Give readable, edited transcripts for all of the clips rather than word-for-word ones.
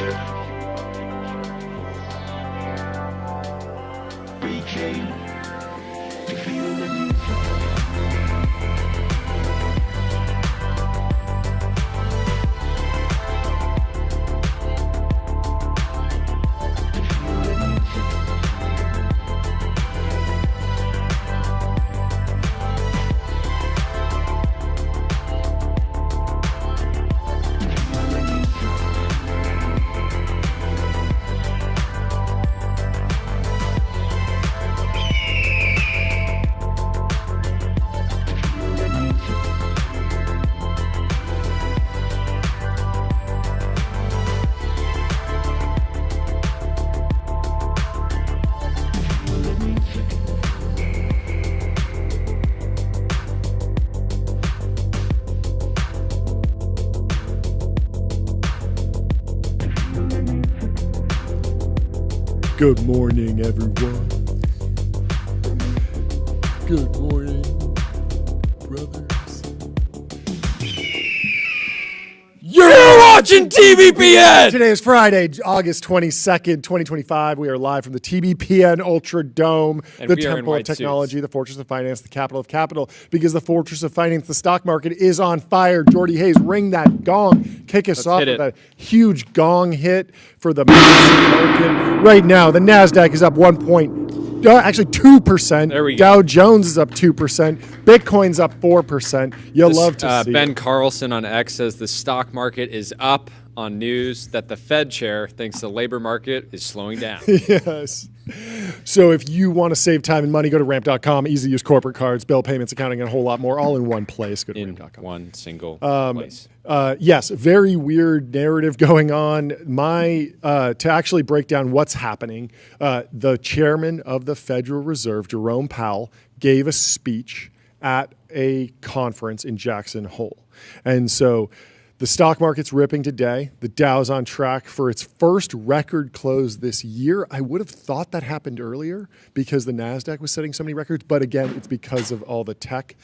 We came to feel the music. Good morning, everyone. Good morning, brothers. You're watching TBPN! Today is Friday, August 22nd, 2025. We are live from the TBPN Ultra Dome, And the we are in Temple of white Technology, suits. the Fortress of Finance, the capital of capital, because the Fortress of Finance, the stock market, is on fire. Jordy Hayes, ring that gong. Kick us off hit with it. a huge gong hit for the market. Right now, the NASDAQ is up 2%. There we go. Dow Jones is up 2%. Bitcoin's up 4%. You'll love to see Ben it. Carlson on X says the stock market is up on news that the Fed chair thinks the labor market is slowing down. Yes. So if you want to save time and money, go to ramp.com. Easy to use corporate cards, bill payments, accounting, and a whole lot more, all in one place. Go to in ramp.com. one single place. Yes, very weird narrative going on. To actually break down what's happening, the chairman of the Federal Reserve, Jerome Powell, gave a speech at a conference in Jackson Hole. And so the stock market's ripping today. The Dow's on track for its first record close this year. I would have thought that happened earlier because the NASDAQ was setting so many records. But again, it's because of all the tech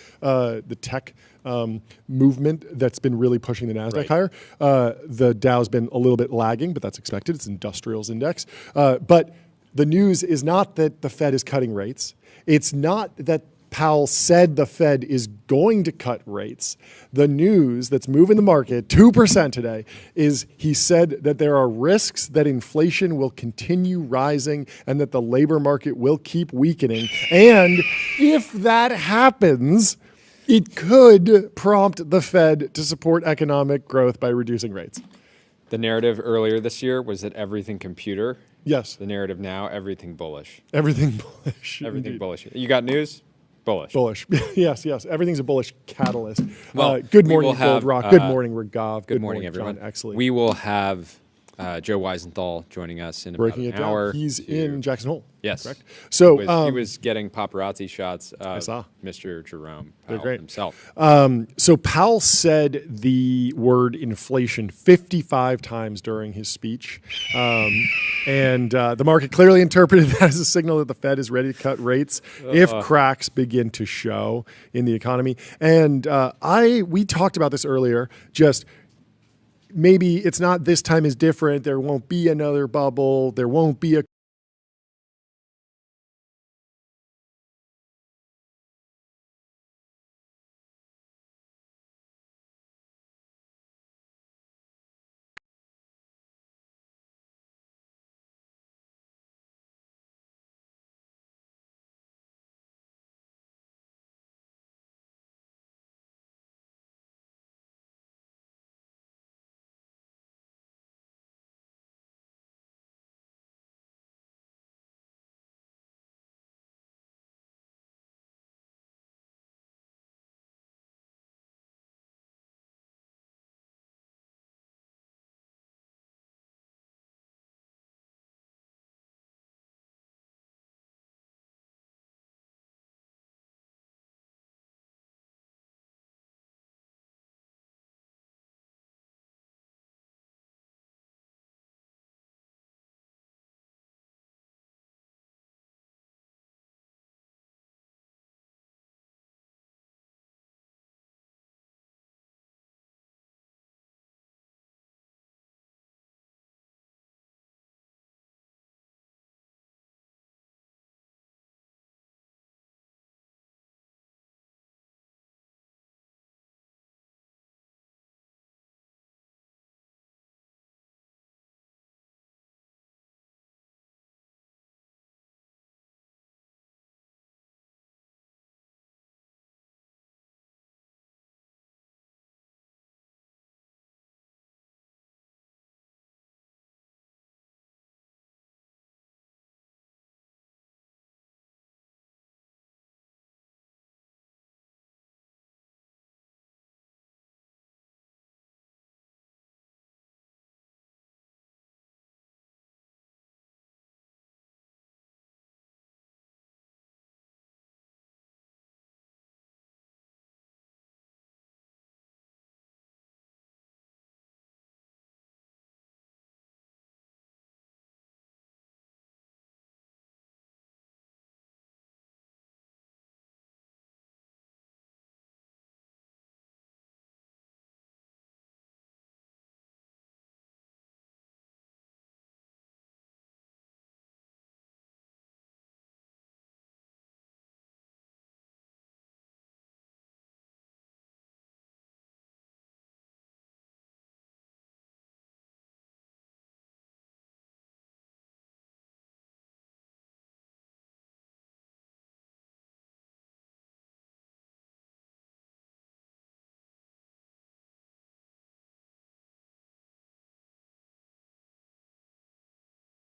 movement that's been really pushing the NASDAQ higher. The Dow's been a little bit lagging, but that's expected. It's industrials index. But the news is not that the Fed is cutting rates. It's not that Powell said the Fed is going to cut rates. The news that's moving the market 2% today is he said that there are risks that inflation will continue rising and that the labor market will keep weakening. And if that happens, it could prompt the Fed to support economic growth by reducing rates. The narrative earlier this year was that everything computer. Yes. The narrative now, everything bullish. Everything bullish. Everything indeed. bullish. You got news? Bullish. Bullish. Yes. Everything's a bullish catalyst. Well, good we morning, will have, Gold Rock. Good morning, Ragav. Good morning, everyone. John Exley. We will have Joe Weisenthal joining us in about Breaking an it hour. down. He's in Jackson Hole. Yes. Correct. So He was getting paparazzi shots of saw. Mr. Jerome They're Powell great. himself. So Powell said the word inflation 55 times during his speech. And the market clearly interpreted that as a signal that the Fed is ready to cut rates if cracks begin to show in the economy. And we talked about this earlier, just maybe it's not this time is different. There won't be another bubble. There won't be a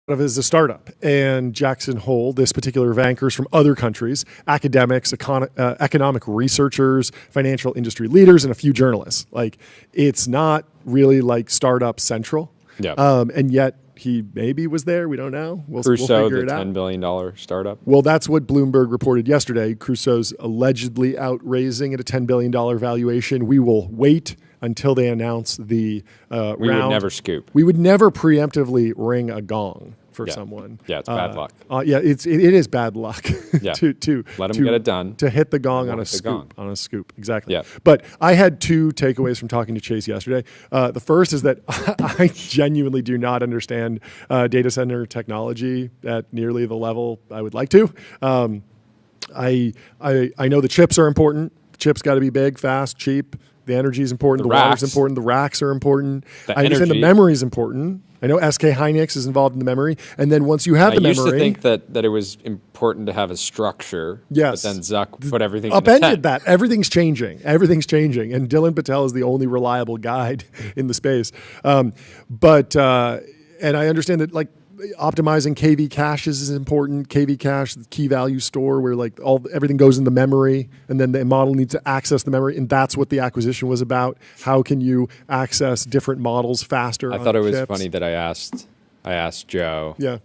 of as a startup. And Jackson Hole, this particular bankers from other countries, academics, economic researchers, financial industry leaders, and a few journalists. Like, it's not really like startup central. Yeah. And yet he maybe was there. We don't know. We'll Crusoe, figure the it out. $10 billion startup. Well, that's what Bloomberg reported yesterday. Crusoe's allegedly out raising at a $10 billion valuation. We will wait until they announce the round. We would never scoop. We would never preemptively ring a gong for Yeah. someone. Yeah, it's bad luck. Yeah, it is bad luck. Yeah. to Let 'em get it done. To hit the gong on Hit a the scoop. gong. On a scoop, exactly. Yeah. But I had two takeaways from talking to Chase yesterday. The first is that I genuinely do not understand data center technology at nearly the level I would like to. I know the chips are important. Chips got to be big, fast, cheap. The energy is important. The water's racks. important. The racks are important. The I understand the energy. memory is important. I know SK Hynix is involved in the memory. And then once you have I the used memory, to think that it was important to have a structure. Yes. But then Zuck put everything in a upended tent. that. Everything's changing. Everything's changing. And Dylan Patel is the only reliable guide in the space. And I understand that, like, optimizing KV caches is important. KV cache, the key value store, where like everything goes in the memory, and then the model needs to access the memory, and that's what the acquisition was about. How can you access different models faster? I on thought it was chips? funny that I asked Joe. Yeah.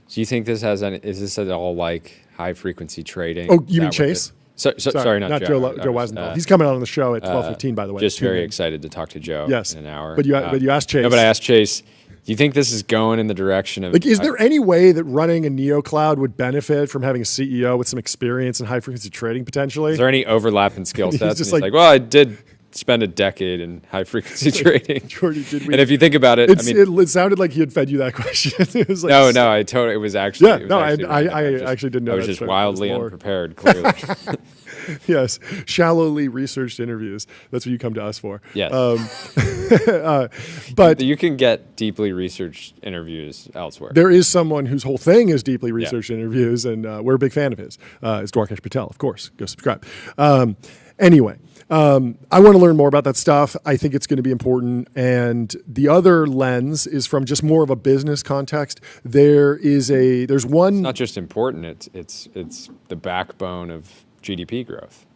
Do you think this has any? Is this at all like high frequency trading? Oh, you mean That was Chase? it? Sorry, not Joe. I Joe was, Weisenthal. He's coming on the show at 12:15. By the way. Just Tune very in. excited to talk to Joe. Yes. In an hour. But you asked Chase. No, but I asked Chase. Do you think this is going in the direction of? Like, is there any way that running a NeoCloud would benefit from having a CEO with some experience in high frequency trading potentially? Is there any overlap in skill sets? just And he's like- well, I did spend a decade in high frequency trading. Jordy, did we? And if you think about it, I mean, it sounded like he had fed you that question. It was like, no, I totally. It was actually. Yeah, it was no, actually random. I just- actually didn't know I was that, just so it was wildly more- unprepared. Clearly. Yes, shallowly researched interviews. That's what you come to us for. Yes. But You can get deeply researched interviews elsewhere. there is someone whose whole thing is deeply researched interviews, and we're a big fan of his. It's Dwarkesh Patel, of course. Go subscribe. Anyway, I want to learn more about that stuff. I think it's going to be important. And the other lens is from just more of a business context. There's one. Not just important. It's the backbone of GDP growth.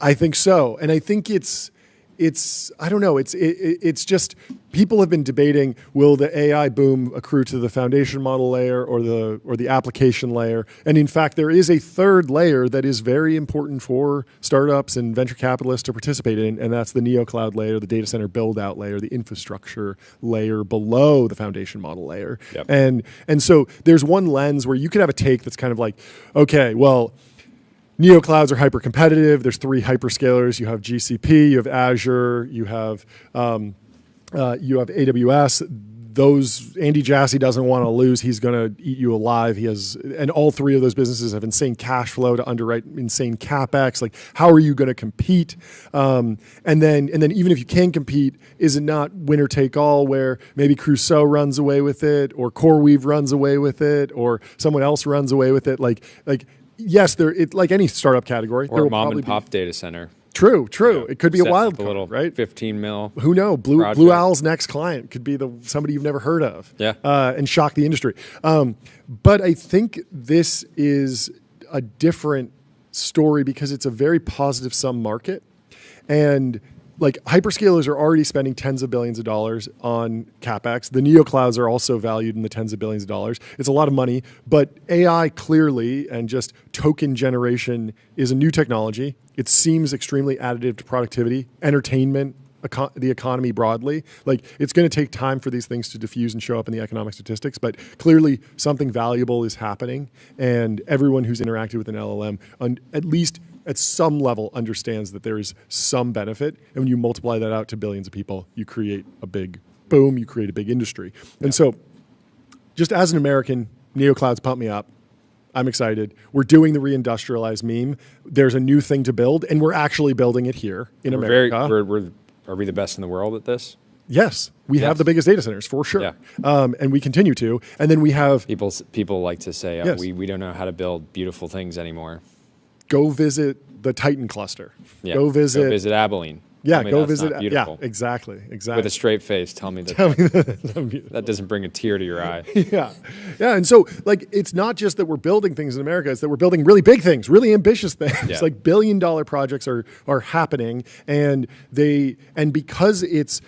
I think so, and I think it's I don't know. It's just people have been debating: will the AI boom accrue to the foundation model layer or the application layer? And in fact, there is a third layer that is very important for startups and venture capitalists to participate in, and that's the NeoCloud layer, the data center build out layer, the infrastructure layer below the foundation model layer. Yep. And so there's one lens where you could have a take that's kind of like, okay, well, NeoClouds are hyper competitive. There's three hyperscalers. You have GCP, you have Azure, you have AWS. Those Andy Jassy doesn't want to lose. He's going to eat you alive. And all three of those businesses have insane cash flow to underwrite insane capex. Like, how are you going to compete? And then even if you can compete, is it not winner take all where maybe Crusoe runs away with it, or CoreWeave runs away with it, or someone else runs away with it? Like. Yes, like any startup category, Or there a will mom probably and pop data center. True. Yeah. It could be a Set wild up a card, little right? 15 mil. Who knows? Blue project. Owl's next client could be somebody you've never heard of. Yeah. And shock the industry. But I think this is a different story because it's a very positive sum market, and like hyperscalers are already spending tens of billions of dollars on capex. The neoclouds are also valued in the tens of billions of dollars. It's a lot of money, but AI clearly and just token generation is a new technology. It seems extremely additive to productivity, entertainment, the economy broadly. Like, it's going to take time for these things to diffuse and show up in the economic statistics, but clearly something valuable is happening, and everyone who's interacted with an LLM, at least at some level, understands that there is some benefit. And when you multiply that out to billions of people, you create a big boom, you create a big industry. And so, just as an American, neoclouds pump me up. I'm excited. We're doing the reindustrialized meme. There's a new thing to build, and we're actually building it here in America. Are we the best in the world at this? Yes, we have the biggest data centers for sure, Yeah. And we continue to. And then we have People like to say, Yes. we don't know how to build beautiful things anymore. go visit the Titan cluster. Yeah. Go visit Abilene. Yeah, Tell me go that's visit. not beautiful. Yeah, exactly. With a straight face, tell me that that doesn't bring a tear to your eye. Yeah. Yeah. And so, like, it's not just that we're building things in America, it's that we're building really big things, really ambitious things. Yeah. Like billion-dollar projects are happening. And because it's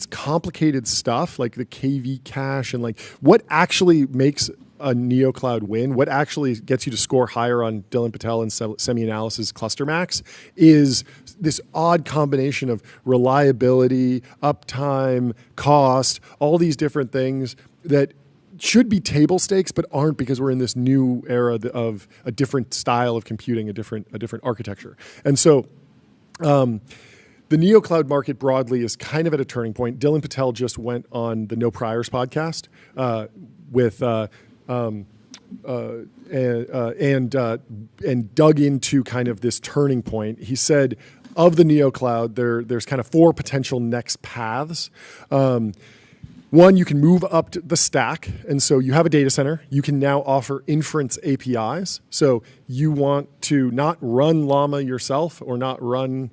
complicated stuff, like the KV cache and like what actually makes a NeoCloud win, what actually gets you to score higher on Dylan Patel and semi-analysis cluster max is this odd combination of reliability, uptime, cost, all these different things that should be table stakes, but aren't because we're in this new era of a different style of computing, a different architecture. And so the NeoCloud market broadly is kind of at a turning point. Dylan Patel just went on the No Priors podcast and dug into kind of this turning point. He said of the NeoCloud, there's kind of 4 potential next paths. One, you can move up to the stack, and so you have a data center. You can now offer inference APIs. So you want to not run Llama yourself or not run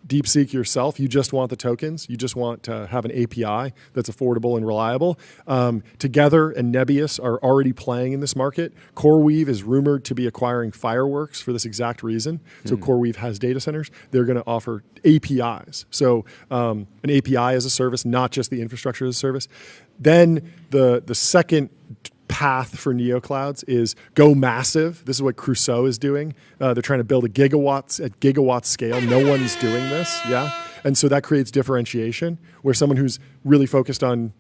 DeepSeek yourself. You just want the tokens. You just want to have an API that's affordable and reliable. Together and Nebius are already playing in this market. CoreWeave is rumored to be acquiring Fireworks for this exact reason. So CoreWeave has data centers. They're going to offer APIs. So an API as a service, not just the infrastructure as a service. Then the second path for NeoClouds is go massive. This is what Crusoe is doing. They're trying to build at gigawatt scale. No one's doing this, yeah? And so that creates differentiation where someone who's really focused on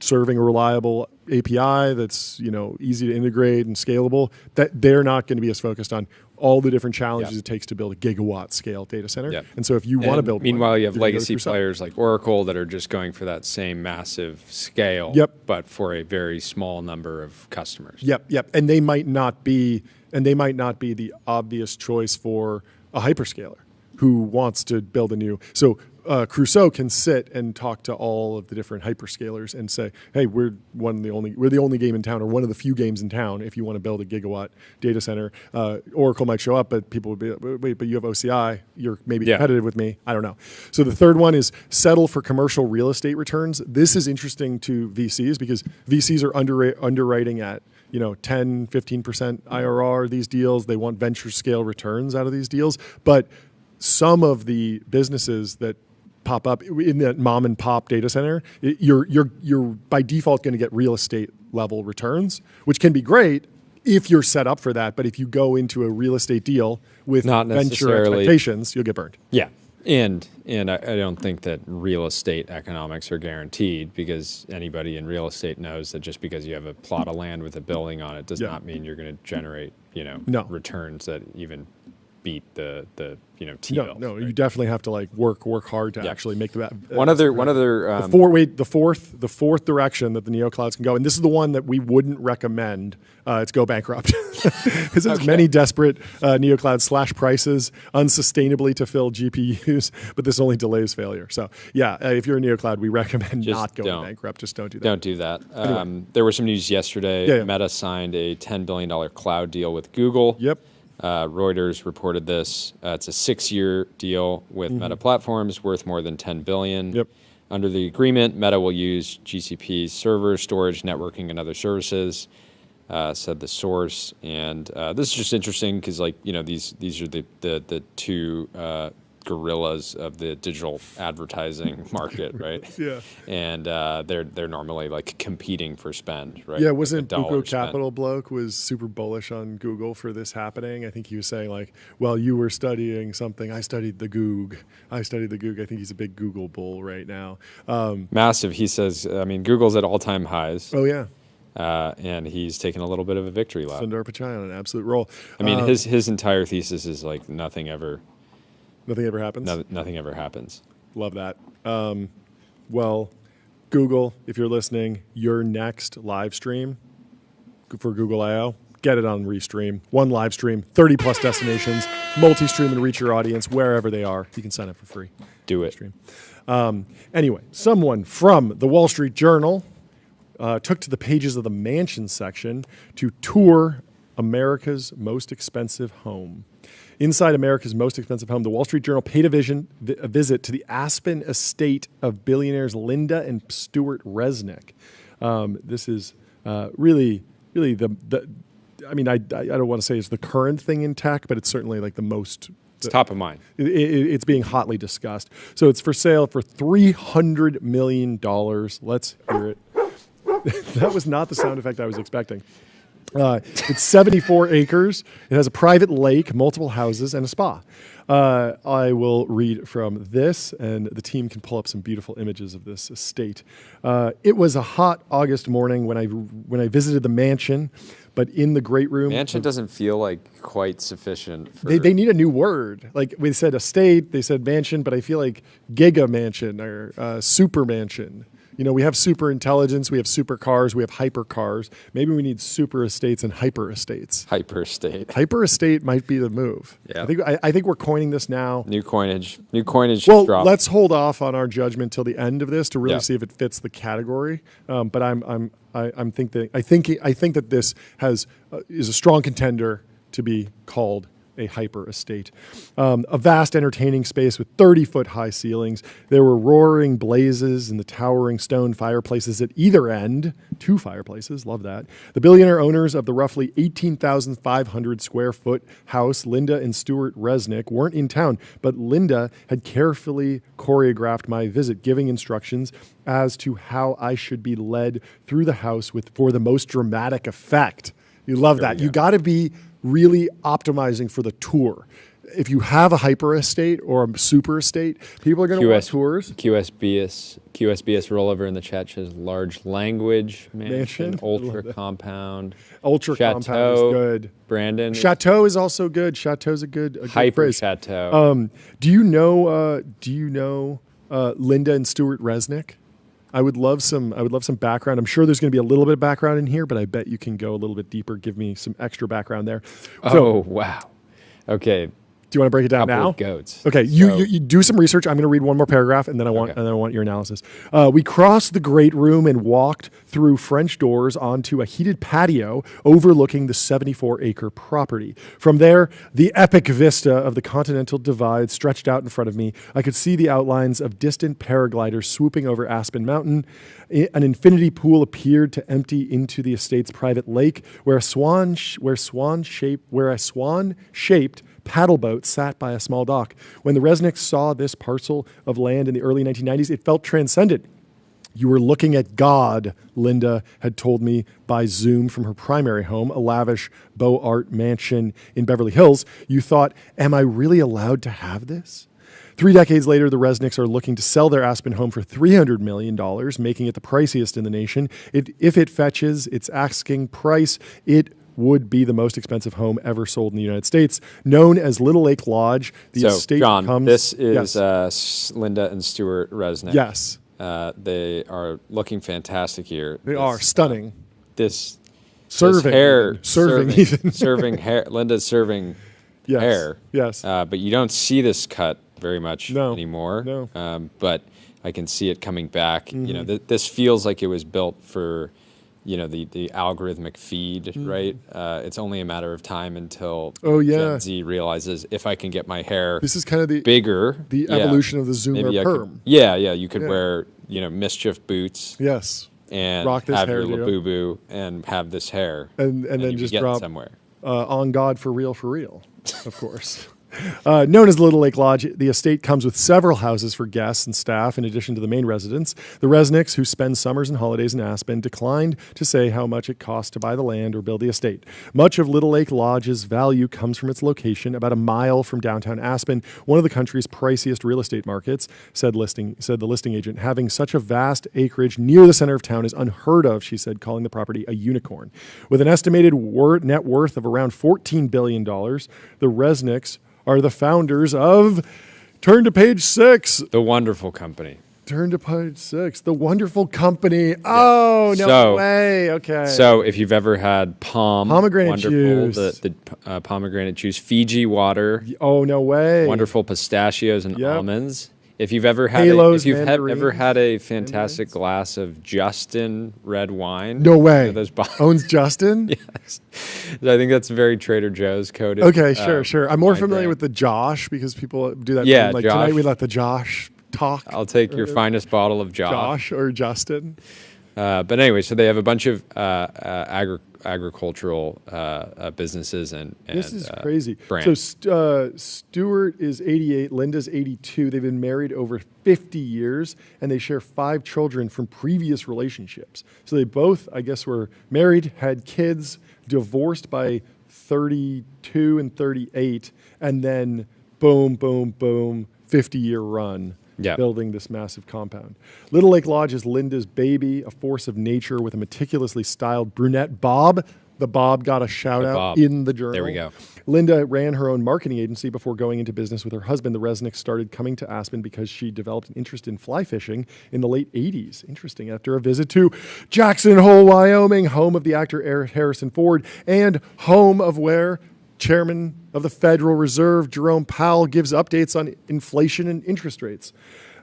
serving a reliable API that's easy to integrate and scalable, that they're not going to be as focused on all the different challenges it takes to build a gigawatt scale data center. Yep. And so if you want to build meanwhile, one, you have you're gonna go legacy Crusoe. players like Oracle that are just going for that same massive scale, but for a very small number of customers. Yep. And they might not be the obvious choice for a hyperscaler who wants to build a new. So Crusoe can sit and talk to all of the different hyperscalers and say, "Hey, we're the only game in town, or one of the few games in town. If you want to build a gigawatt data center, Oracle might show up, but people would be, wait, but you have OCI. You're maybe competitive with me. I don't know." So the third one is settle for commercial real estate returns. This is interesting to VCs because VCs are underwriting at 10, 15% IRR these deals. They want venture scale returns out of these deals, but some of the businesses that pop up in that mom and pop data center, you're by default going to get real estate level returns, which can be great if you're set up for that. But if you go into a real estate deal with Not venture expectations, you'll get burned. Yeah. And I don't think that real estate economics are guaranteed, because anybody in real estate knows that just because you have a plot of land with a building on it does not mean you're going to generate returns that even beat the T-bill. No, right? You definitely have to work hard to actually make the the fourth direction that the NeoClouds can go, and this is the one that we wouldn't recommend. It's go bankrupt, because there's many desperate NeoClouds slash prices unsustainably to fill GPUs, but this only delays failure. So if you're a NeoCloud, we recommend not going bankrupt. Just don't do that. Don't do that. Anyway. There was some news yesterday. Meta signed a $10 billion cloud deal with Google. Yep. Reuters reported this. It's a 6-year deal with Meta Platforms worth more than $10 billion. Yep. Under the agreement, Meta will use GCP's servers, storage, networking, and other services, said the source. And this is just interesting because, these are the two gorillas of the digital advertising market, right? Yeah. And they're normally competing for spend, right? Yeah, wasn't Buco Capital bloke was super bullish on Google for this happening? I think he was saying well, you were studying something. I studied the Goog. I think he's a big Google bull right now. Massive. He says, Google's at all-time highs. Oh, yeah. And he's taken a little bit of a victory lap. Sundar Pichai on an absolute roll. His entire thesis is nothing ever happens? Nothing ever happens. Love that. Well, Google, if you're listening, your next live stream for Google I/O, get it on Restream. One live stream, 30 plus destinations, multi-stream and reach your audience wherever they are. You can sign up for free. Do it. Stream. Anyway, someone from the Wall Street Journal took to the pages of the mansion section to tour America's most expensive home. Inside America's most expensive home, the Wall Street Journal paid a visit to the Aspen estate of billionaires Linda and Stuart Resnick. This is really the. I mean, I don't want to say it's the current thing in tech, but it's certainly like the most. It's top of mind. It's being hotly discussed. So it's for sale for $300 million. Let's hear it. That was not the sound effect I was expecting. It's 74 acres. It has a private lake, multiple houses, and a spa. I will read from this, and the team can pull up some beautiful images of this estate. It was a hot August morning when I visited the mansion, but in the great room... Mansion doesn't feel like quite sufficient. They need a new word. Like we said estate, they said mansion, but I feel like giga mansion or super mansion. You know, we have super intelligence, we have super cars, we have hyper cars. Maybe we need super estates and hyper estates. Hyper estate. Hyper estate might be the move. Yeah. I think we're coining this now. New coinage. New coinage. Well, drop. let's hold off on our judgment till the end of this to really Yeah. see if it fits the category. But I think that this is a strong contender to be called a hyper estate. A vast entertaining space with 30-foot high ceilings. There were roaring blazes in the towering stone fireplaces at either end. 2 fireplaces, love that. The billionaire owners of the roughly 18,500 square foot house, Linda and Stuart Resnick, weren't in town, but Linda had carefully choreographed my visit, giving instructions as to how I should be led through the house for the most dramatic effect. You love that. You got to be really optimizing for the tour. If you have a hyper estate or a super estate, people are going to want tours. QSBS rollover in the chat says large language mansion. Ultra compound. Ultra compound is good. Brandon. Chateau is also good. Chateau's a good hyper phrase. chateau. Do you know Linda and Stuart Resnick? I would love some background. I'm sure there's going to be a little bit of background in here, but I bet you can go a little bit deeper. Give me some extra background there. Oh, wow. Okay. Do you want to break it down now? Of goats. Okay, you do some research. I'm going to read one more paragraph, and then I want your analysis. We crossed the great room and walked through French doors onto a heated patio overlooking the 74-acre property. From there, the epic vista of the Continental Divide stretched out in front of me. I could see the outlines of distant paragliders swooping over Aspen Mountain. An infinity pool appeared to empty into the estate's private lake, where a swan-shaped paddle boat sat by a small dock. When the Resnicks saw this parcel of land in the early 1990s, it felt transcendent. You were looking at God, Linda had told me by Zoom from her primary home, a lavish Beaux Art mansion in Beverly Hills. You thought, am I really allowed to have this? 3 decades later, the Resnicks are looking to sell their Aspen home for $300 million, making it the priciest in the nation. If it fetches its asking price, it would be the most expensive home ever sold in the United States. Known as Little Lake Lodge, the estate John, comes... this is Linda and Stuart Resnick. Yes. They are looking fantastic here. They are stunning. Serving hair. Serving hair. Linda's serving hair. Yes. But you don't see this cut very much anymore. No. But I can see it coming back. Mm-hmm. You know, this feels like it was built for... the algorithmic feed, right? It's only a matter of time until Gen Z realizes if I can get my hair this is kind of the bigger, the evolution of the Zoomer perm. You could wear mischief boots, and rock this have hair your Labubu and have this hair, and then just drop somewhere on God for real, of course. Known as Little Lake Lodge, the estate comes with several houses for guests and staff in addition to the main residence. The Resnicks, who spend summers and holidays in Aspen, declined to say how much it cost to buy the land or build the estate. Much of Little Lake Lodge's value comes from its location about a mile from downtown Aspen, one of the country's priciest real estate markets, said the listing agent. Having such a vast acreage near the center of town is unheard of, she said, calling the property a unicorn. With an estimated net worth of around $14 billion, the Resnicks are the founders of, turn to page 6. The Wonderful Company. Turn to page 6. The Wonderful Company. Oh, no way. Okay. So if you've ever had pomegranate juice, the pomegranate juice, Fiji water. Oh, no way. Wonderful pistachios and almonds. If you've ever had Halos, ever had a fantastic mandarins. glass of Justin red wine, No way. those bottles. Owns Justin? Yes. I think that's very Trader Joe's coded. Okay, sure. I'm more wine familiar brand. with the Josh because people do that. Yeah, like Josh. tonight we let the Josh talk. I'll take your finest bottle of Josh or Justin. But anyway, so they have a bunch of agricultural businesses and This is crazy. brands. So Stuart is 88, Linda's 82. They've been married over 50 years, and they share 5 children from previous relationships. So they both, I guess, were married, had kids, divorced by 32 and 38, and then boom, 50-year run. Yeah. Building this massive compound. Little Lake Lodge is Linda's baby, a force of nature with a meticulously styled brunette Bob. The Bob got a shout out Bob. in the journal. There we go. Linda ran her own marketing agency before going into business with her husband. The Resnicks started coming to Aspen because she developed an interest in fly fishing in the late 80s. Interesting. After a visit to Jackson Hole, Wyoming, home of the actor Harrison Ford and home of where Chairman of the Federal Reserve, Jerome Powell, gives updates on inflation and interest rates.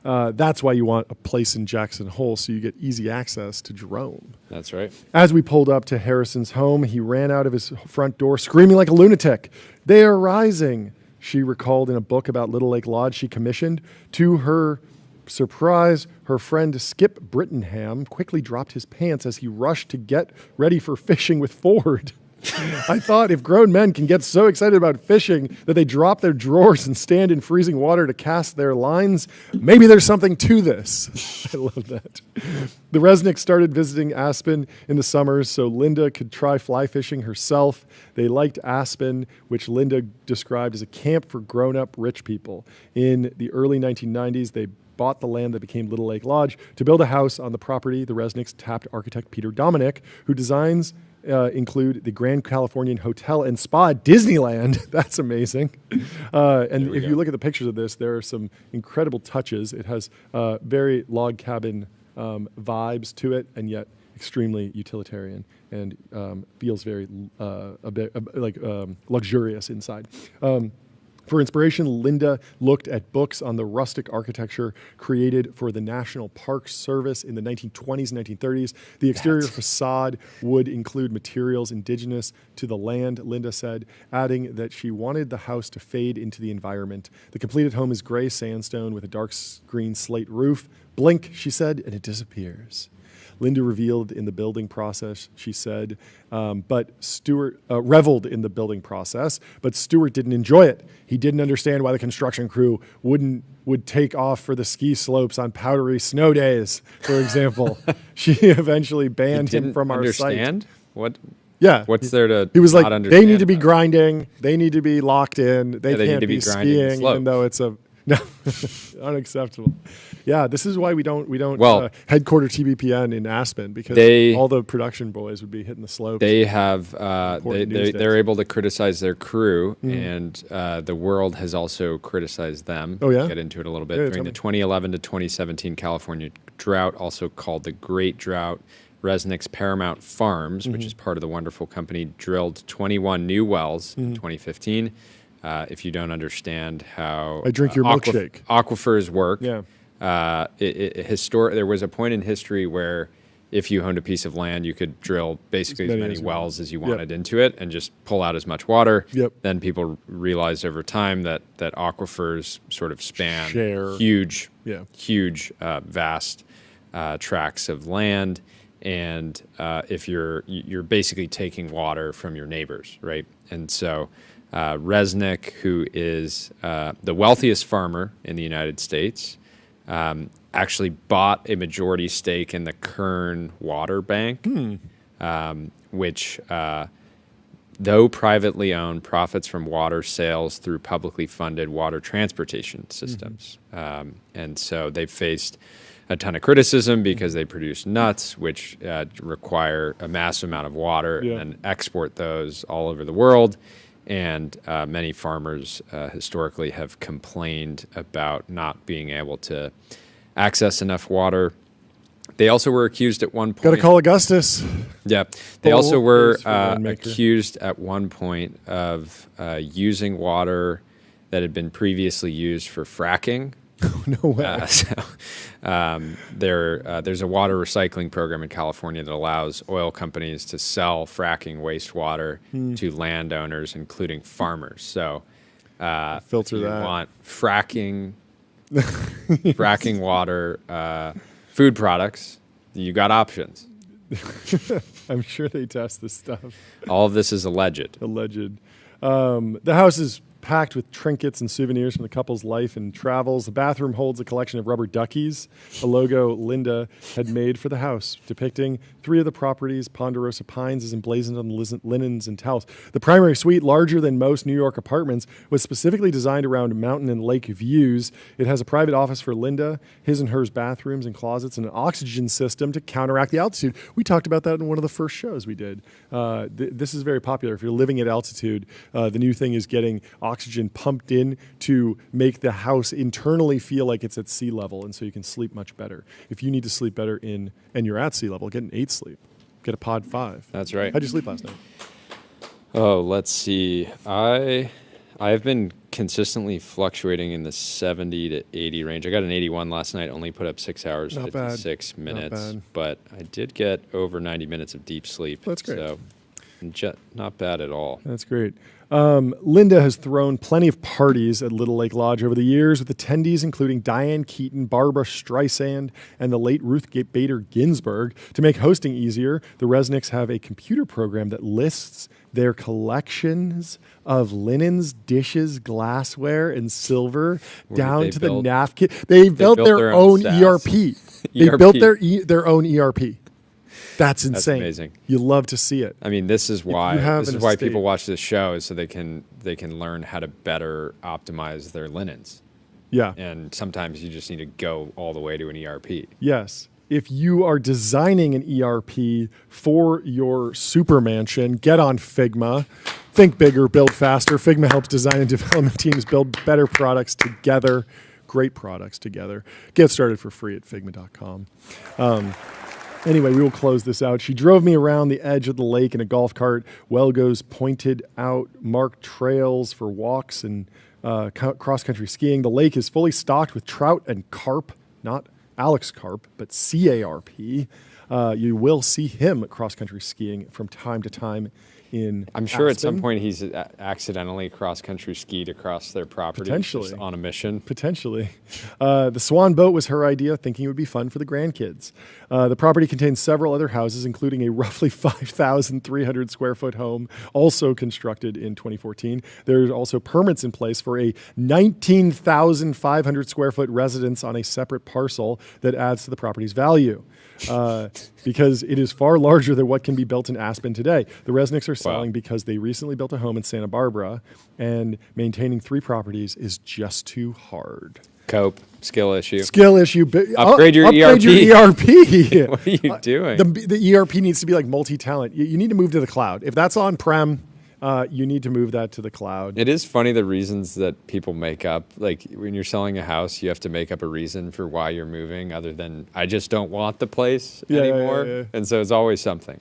That's why you want a place in Jackson Hole, so you get easy access to Jerome. That's right. As we pulled up to Harrison's home, he ran out of his front door screaming like a lunatic. "They are rising," she recalled in a book about Little Lake Lodge she commissioned. To her surprise, her friend Skip Brittenham quickly dropped his pants as he rushed to get ready for fishing with Ford. I thought if grown men can get so excited about fishing that they drop their drawers and stand in freezing water to cast their lines, maybe there's something to this. I love that. The Resnicks started visiting Aspen in the summers so Linda could try fly fishing herself. They liked Aspen, which Linda described as a camp for grown-up rich people. In the early 1990s, they bought the land that became Little Lake Lodge. To build a house on the property, the Resnicks tapped architect Peter Dominic, who designs include the Grand Californian Hotel and Spa at Disneyland. That's amazing. And if you look at the pictures of this, there are some incredible touches. It has very log cabin vibes to it, and yet extremely utilitarian and feels very a bit like luxurious inside. For inspiration, Linda looked at books on the rustic architecture created for the National Park Service in the 1920s and 1930s. The exterior facade would include materials indigenous to the land, Linda said, adding that she wanted the house to fade into the environment. The completed home is gray sandstone with a dark green slate roof. Blink, she said, and it disappears. Linda revealed in the building process, she said, but Stuart reveled in the building process, but Stuart didn't enjoy it. He didn't understand why the construction crew would take off for the ski slopes on powdery snow days, for example. She eventually banned him from our understand? site. What? Yeah. What's there to He was not like, understand they need to be about it? grinding. They need to be locked in. They they need can't to be be grinding the skiing, even slopes. though it's no, unacceptable. Yeah, this is why we don't Well, headquarter TBPN in Aspen, because all the production boys would be hitting the slopes. They have Important news days. they're able to criticize their crew, and the world has also criticized them. Oh, yeah? We'll get into it a little bit. Yeah, During tell the me. 2011 to 2017 California drought, also called the Great Drought, Resnick's Paramount Farms, which is part of the wonderful company, drilled 21 new wells in 2015. If you don't understand how I drink your milkshake. aquifers work, Yeah. there was a point in history where if you owned a piece of land, you could drill basically as many many as you wells as you wanted into it and just pull out as much water. Yep. Then people realized over time that aquifers sort of span Share. huge, Yeah. vast tracts of land. And if you're basically taking water from your neighbors, right? And so Resnick, who is the wealthiest farmer in the United States, actually bought a majority stake in the Kern Water Bank, which, though privately owned, profits from water sales through publicly funded water transportation systems. And so they've faced a ton of criticism because they produce nuts, which require a massive amount of water, and export those all over the world. And many farmers historically have complained about not being able to access enough water. They also were accused at one point. Got to call Augustus. Yeah. They also were is for winemaker. accused at one point of using water that had been previously used for fracking No way. There's a water recycling program in California that allows oil companies to sell fracking wastewater to landowners, including farmers. So Filter if you that. want fracking water, food products, you got options. I'm sure they test this stuff. All of this is alleged. Alleged. The house is packed with trinkets and souvenirs from the couple's life and travels. The bathroom holds a collection of rubber duckies, a logo Linda had made for the house, depicting 3 of the property's ponderosa pines is emblazoned on the linens and towels. The primary suite, larger than most New York apartments, was specifically designed around mountain and lake views. It has a private office for Linda, his and hers bathrooms and closets, and an oxygen system to counteract the altitude. We talked about that in one of the first shows we did. This is very popular. If you're living at altitude, the new thing is getting oxygen pumped in to make the house internally feel like it's at sea level, and so you can sleep much better. If you need to sleep better and you're at sea level, get an 8 sleep. Get a pod 5. That's right. How'd you sleep last night? Oh, let's see. I've been consistently fluctuating in the 70 to 80 range. I got an 81 last night, only put up 6 hours, Not 56 bad. minutes. Not bad. But I did get over 90 minutes of deep sleep. That's great. So not bad at all. That's great. Linda has thrown plenty of parties at Little Lake Lodge over the years with attendees including Diane Keaton, Barbara Streisand, and the late Ruth Bader Ginsburg. To make hosting easier, the Resnicks have a computer program that lists their collections of linens, dishes, glassware, and silver down to the napkin. They built their own ERP. They built their own ERP. That's insane. That's amazing. You love to see it. I mean, this is why estate. people watch this show, is so they can learn how to better optimize their linens. Yeah. And sometimes you just need to go all the way to an ERP. Yes. If you are designing an ERP for your super mansion, get on Figma. Think bigger, build faster. Figma helps design and development teams build better products together, great products together. Get started for free at figma.com. Anyway, we will close this out. She drove me around the edge of the lake in a golf cart. Welgo's pointed out marked trails for walks and cross-country skiing. The lake is fully stocked with trout and carp, not Alex Carp, but C-A-R-P. You will see him cross-country skiing from time to time in I'm sure Aspen. at some point he's accidentally cross-country skied across their property. Potentially. Just on a mission. Potentially. The Swan boat was her idea, thinking it would be fun for the grandkids. The property contains several other houses, including a roughly 5,300 square foot home, also constructed in 2014. There's also permits in place for a 19,500 square foot residence on a separate parcel that adds to the property's value. Because it is far larger than what can be built in Aspen today. The Resnicks are selling because they recently built a home in Santa Barbara, and maintaining 3 properties is just too hard. Cope, skill issue. Upgrade your ERP. What are you doing? The ERP needs to be like multi-talent. You need to move to the cloud. If that's on-prem, you need to move that to the cloud. It is funny the reasons that people make up. Like when you're selling a house, you have to make up a reason for why you're moving other than, I just don't want the place anymore. Yeah. And so it's always something.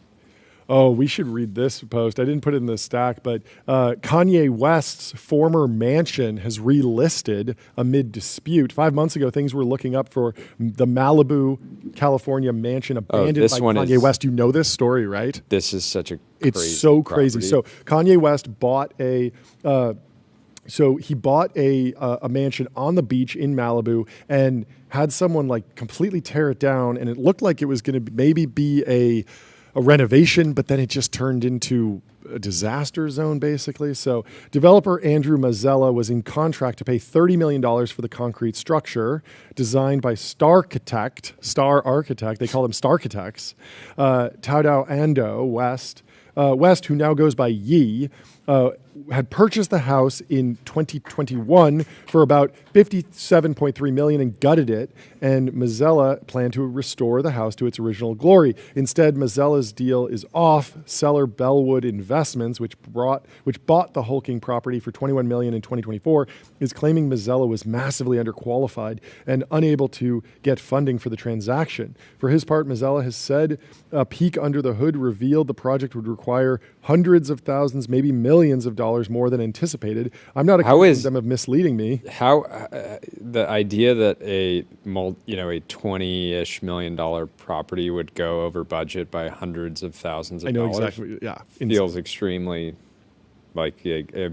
Oh, we should read this post. I didn't put it in the stack, but Kanye West's former mansion has relisted amid dispute. 5 months ago, things were looking up for the Malibu, California mansion abandoned by Kanye West. You know this story, right? This is such a It's so crazy. So Kanye West bought a mansion on the beach in Malibu and had someone like completely tear it down, and it looked like it was going to maybe be a renovation, but then it just turned into a disaster zone, basically. So developer Andrew Mazzella was in contract to pay $30 million for the concrete structure designed by Star Architect. They call them Starchitects. Taudao Ando West, who now goes by Yi, had purchased the house in 2021 for about $57.3 million and gutted it, and Mazzella planned to restore the house to its original glory. Instead, Mazzella's deal is off. Seller Bellwood Investments, which bought the hulking property for $21 million in 2024, is claiming Mazzella was massively underqualified and unable to get funding for the transaction. For his part, Mazzella has said a peek under the hood revealed the project would require hundreds of thousands, maybe millions millions of dollars more than anticipated. I'm not How accusing is- them of misleading me. How the idea that a 20-ish million dollar property would go over budget by hundreds of thousands of I know dollars exactly. Yeah. feels extremely like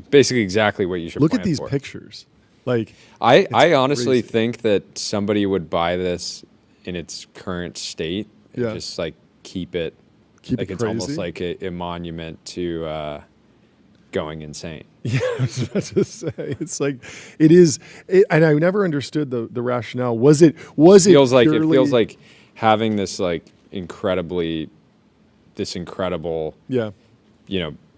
basically exactly what you should Look plan at these for. pictures. Like, I honestly crazy. think that somebody would buy this in its current state and Yeah. just like keep it Keep like it it's almost crazy. like a monument to going insane. yeah, I was about to say, it's like, it is, and I never understood the rationale. Was it Feels like it purely- feels like having this like incredible, yeah,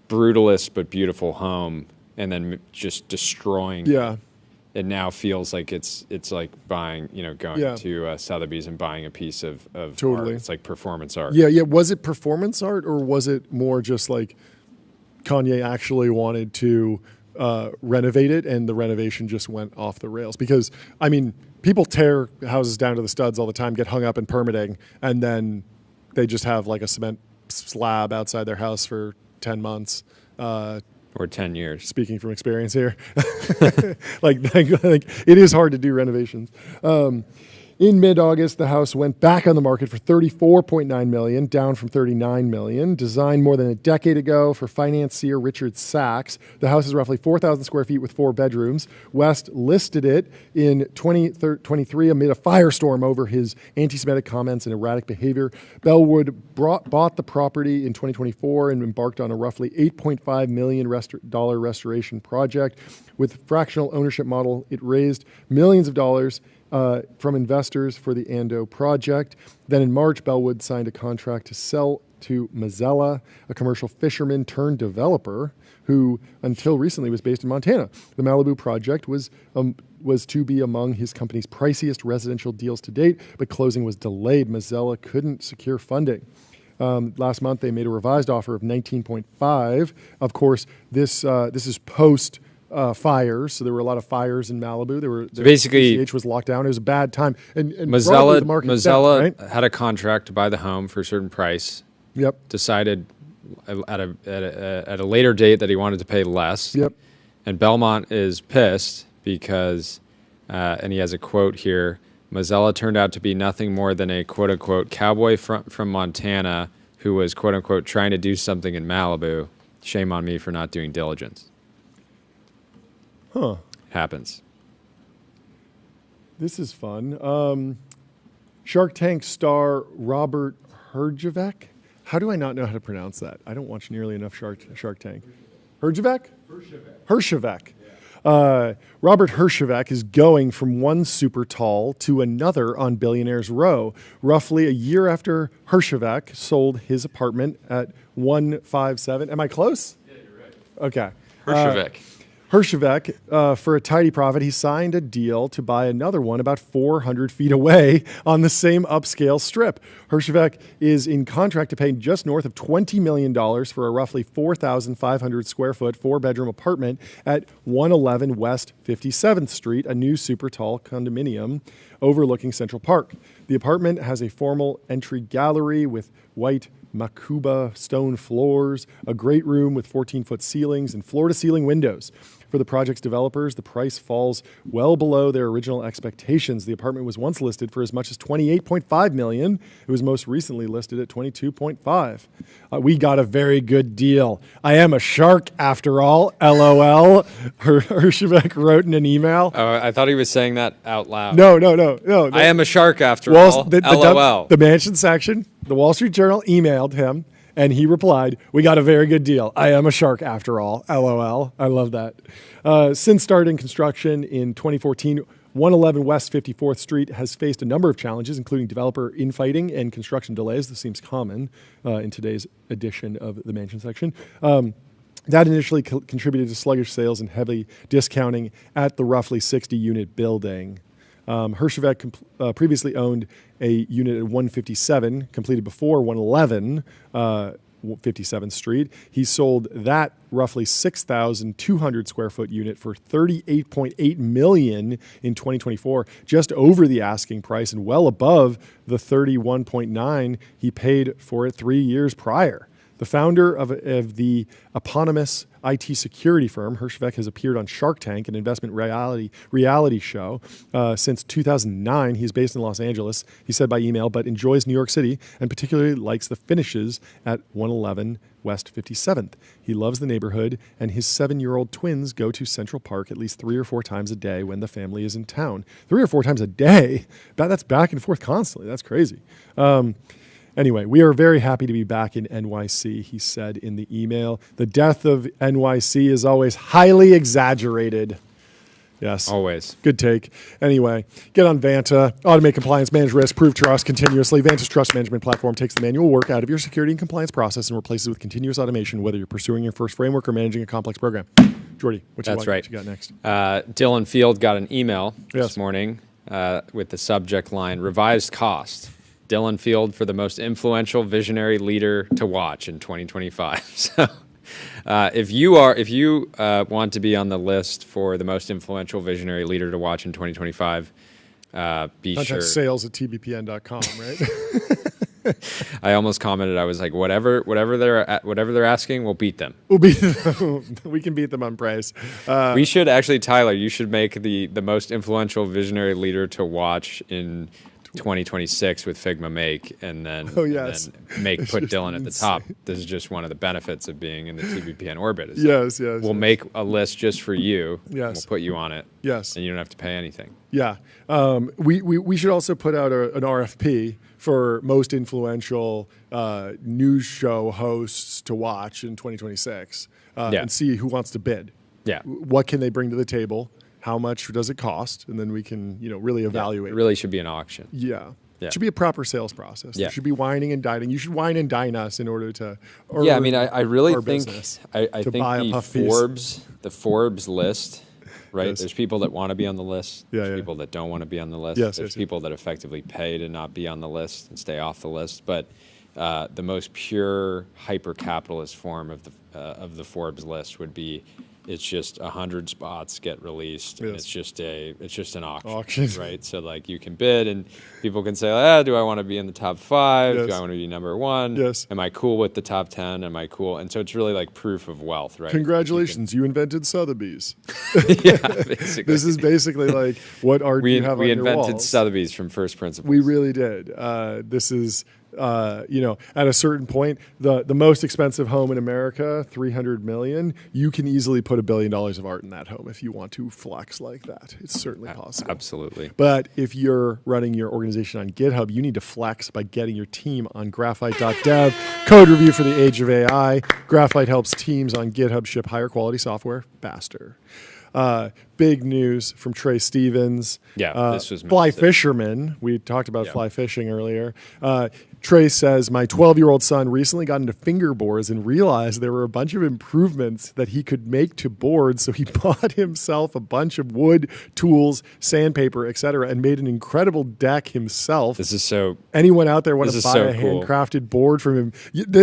brutalist but beautiful home, and then just destroying. yeah. It now feels like it's like buying, going Yeah. to Sotheby's and buying a piece of Totally. art. It's like performance art. Yeah, yeah. Was it performance art, or was it more just like Kanye actually wanted to renovate it, and the renovation just went off the rails? Because I mean, people tear houses down to the studs all the time, get hung up in permitting, and then they just have like a cement slab outside their house for 10 months. Or 10 years. Speaking from experience here, like it is hard to do renovations. In mid-August, the house went back on the market for $34.9 million, down from $39 million. Designed more than a decade ago for financier Richard Sachs, the house is roughly 4,000 square feet with 4 bedrooms. West listed it in 2023 amid a firestorm over his anti-Semitic comments and erratic behavior. Bellwood bought the property in 2024 and embarked on a roughly $8.5 million restoration project. With fractional ownership model, it raised millions of dollars from investors for the Ando project. Then in March, Bellwood signed a contract to sell to Mazzella, a commercial fisherman turned developer who until recently was based in Montana. The Malibu project was to be among his company's priciest residential deals to date, but closing was delayed. Mazzella couldn't secure funding. Last month, they made a revised offer of 19.5. Of course, this is post fires, so there were a lot of fires in Malibu. Basically, PCH was locked down. It was a bad time, and Mazzella, broadly, the market's down, right? had a contract to buy the home for a certain price. Yep. Decided at a later date that he wanted to pay less. Yep. And Belmont is pissed because, and he has a quote here, Mazzella turned out to be nothing more than a quote-unquote cowboy from Montana who was quote-unquote trying to do something in Malibu. Shame on me for not doing diligence. Huh. Happens. This is fun. Shark Tank star Robert Herjavec. How do I not know how to pronounce that? I don't watch nearly enough Shark Tank. Herjavec? Herjavec. Robert Herjavec is going from one super tall to another on Billionaires Row. Roughly a year after Herjavec sold his apartment at 157. Am I close? Yeah, you're right. Okay. Herjavec. Herjavec, for a tidy profit, he signed a deal to buy another one about 400 feet away on the same upscale strip. Herjavec is in contract to pay just north of $20 million for a roughly 4,500 square foot, 4-bedroom apartment at 111 West 57th Street, a new super tall condominium overlooking Central Park. The apartment has a formal entry gallery with white Makuba stone floors, a great room with 14-foot ceilings and floor-to-ceiling windows. For the project's developers, the price falls well below their original expectations. The apartment was once listed for as much as $28.5 million. It was most recently listed at $22.5. We got a very good deal. I am a shark after all, LOL. Herjavec wrote in an email. Oh, I thought he was saying that out loud. No. I am a shark after all. LOL. The mansion section, the Wall Street Journal emailed him, and he replied, "We got a very good deal. I am a shark after all. LOL." I love that. Since starting construction in 2014, 111 West 54th Street has faced a number of challenges, including developer infighting and construction delays. This seems common in today's edition of the mansion section. That initially contributed to sluggish sales and heavy discounting at the roughly 60-unit building. Herjavec previously owned a unit at 157, completed before 111 57th Street. He sold that roughly 6,200 square foot unit for $38.8 million in 2024, just over the asking price and well above the $31.9 he paid for it 3 years prior. The founder of the eponymous IT security firm, Hirschvek, has appeared on Shark Tank, an investment reality show. Since 2009, he's based in Los Angeles, he said by email, but enjoys New York City and particularly likes the finishes at 111 West 57th. He loves the neighborhood, and his 7-year-old twins go to Central Park at least 3 or 4 times a day when the family is in town. 3 or 4 times a day? That's back and forth constantly. That's crazy. Anyway, we are very happy to be back in NYC, he said in the email. The death of NYC is always highly exaggerated. Yes. Always. Good take. Anyway, get on Vanta. Automate compliance, manage risk, prove trust continuously. Vanta's trust management platform takes the manual work out of your security and compliance process and replaces it with continuous automation, whether you're pursuing your first framework or managing a complex program. Jordy, what you got next? Dylan Field got an email Yes. this morning with the subject line, revised cost. Dylan Field for the most influential visionary leader to watch in 2025. So if you want to be on the list for the most influential visionary leader to watch in 2025, be Contact sure. sales at tbpn.com, right? I almost commented, I was like, whatever they're asking, we'll beat them. We can beat them on price. We should actually, Tyler, you should make the most influential visionary leader to watch in 2026 with Figma Make, and then, Oh, yes. and then It's put just Dylan at the insane. top. This is just one of the benefits of being in the TBPN orbit. Is Yes. we'll make a list just for you. Yes. And we'll put you on it. Yes. And you don't have to pay anything. Yeah. We should also put out an RFP for most influential news show hosts to watch in 2026 and see who wants to bid. Yeah. What can they bring to the table? How much does it cost? And then we can, really evaluate. It really should be an auction. Yeah. Yeah. It should be a proper sales process. Yeah. There should be wining and dining. You should wine and dine us in order to. Yeah, I mean, I really our think business I to think buy a the puff piece. Forbes list, right? Yes. There's people that want to be on the list. Yeah, There's yeah. people that don't want to be on the list. Yes, There's yes, yes. people that effectively pay to not be on the list and stay off the list. But the most pure hyper-capitalist form of the Forbes list would be, it's just 100 spots get released, and Yes. it's just an auction, Auction. right? So like you can bid, and people can say, do I want to be in the top 5? Yes. Do I want to be number 1? Yes. Am I cool with the top 10? Am I cool? And so it's really like proof of wealth, right? Congratulations, you invented Sotheby's. Yeah, basically. This is basically like what art do you have on we your invented walls? Sotheby's from first principles. We really did. This is, at a certain point, the most expensive home in America, $300 million. You can easily put $1 billion of art in that home if you want to flex like that. It's certainly possible. Absolutely. But if you're running your organization on GitHub, you need to flex by getting your team on graphite.dev. Code review for the age of AI. Graphite helps teams on GitHub ship higher quality software faster. Big news from Trey Stevens. Yeah, this was Fly massive. fisherman. We talked about Yeah. fly fishing earlier. Trey says, my 12-year-old son recently got into fingerboards and realized there were a bunch of improvements that he could make to boards. So he bought himself a bunch of wood, tools, sandpaper, etc., and made an incredible deck himself. This is so. Anyone out there want This to is buy so a cool. handcrafted board from him?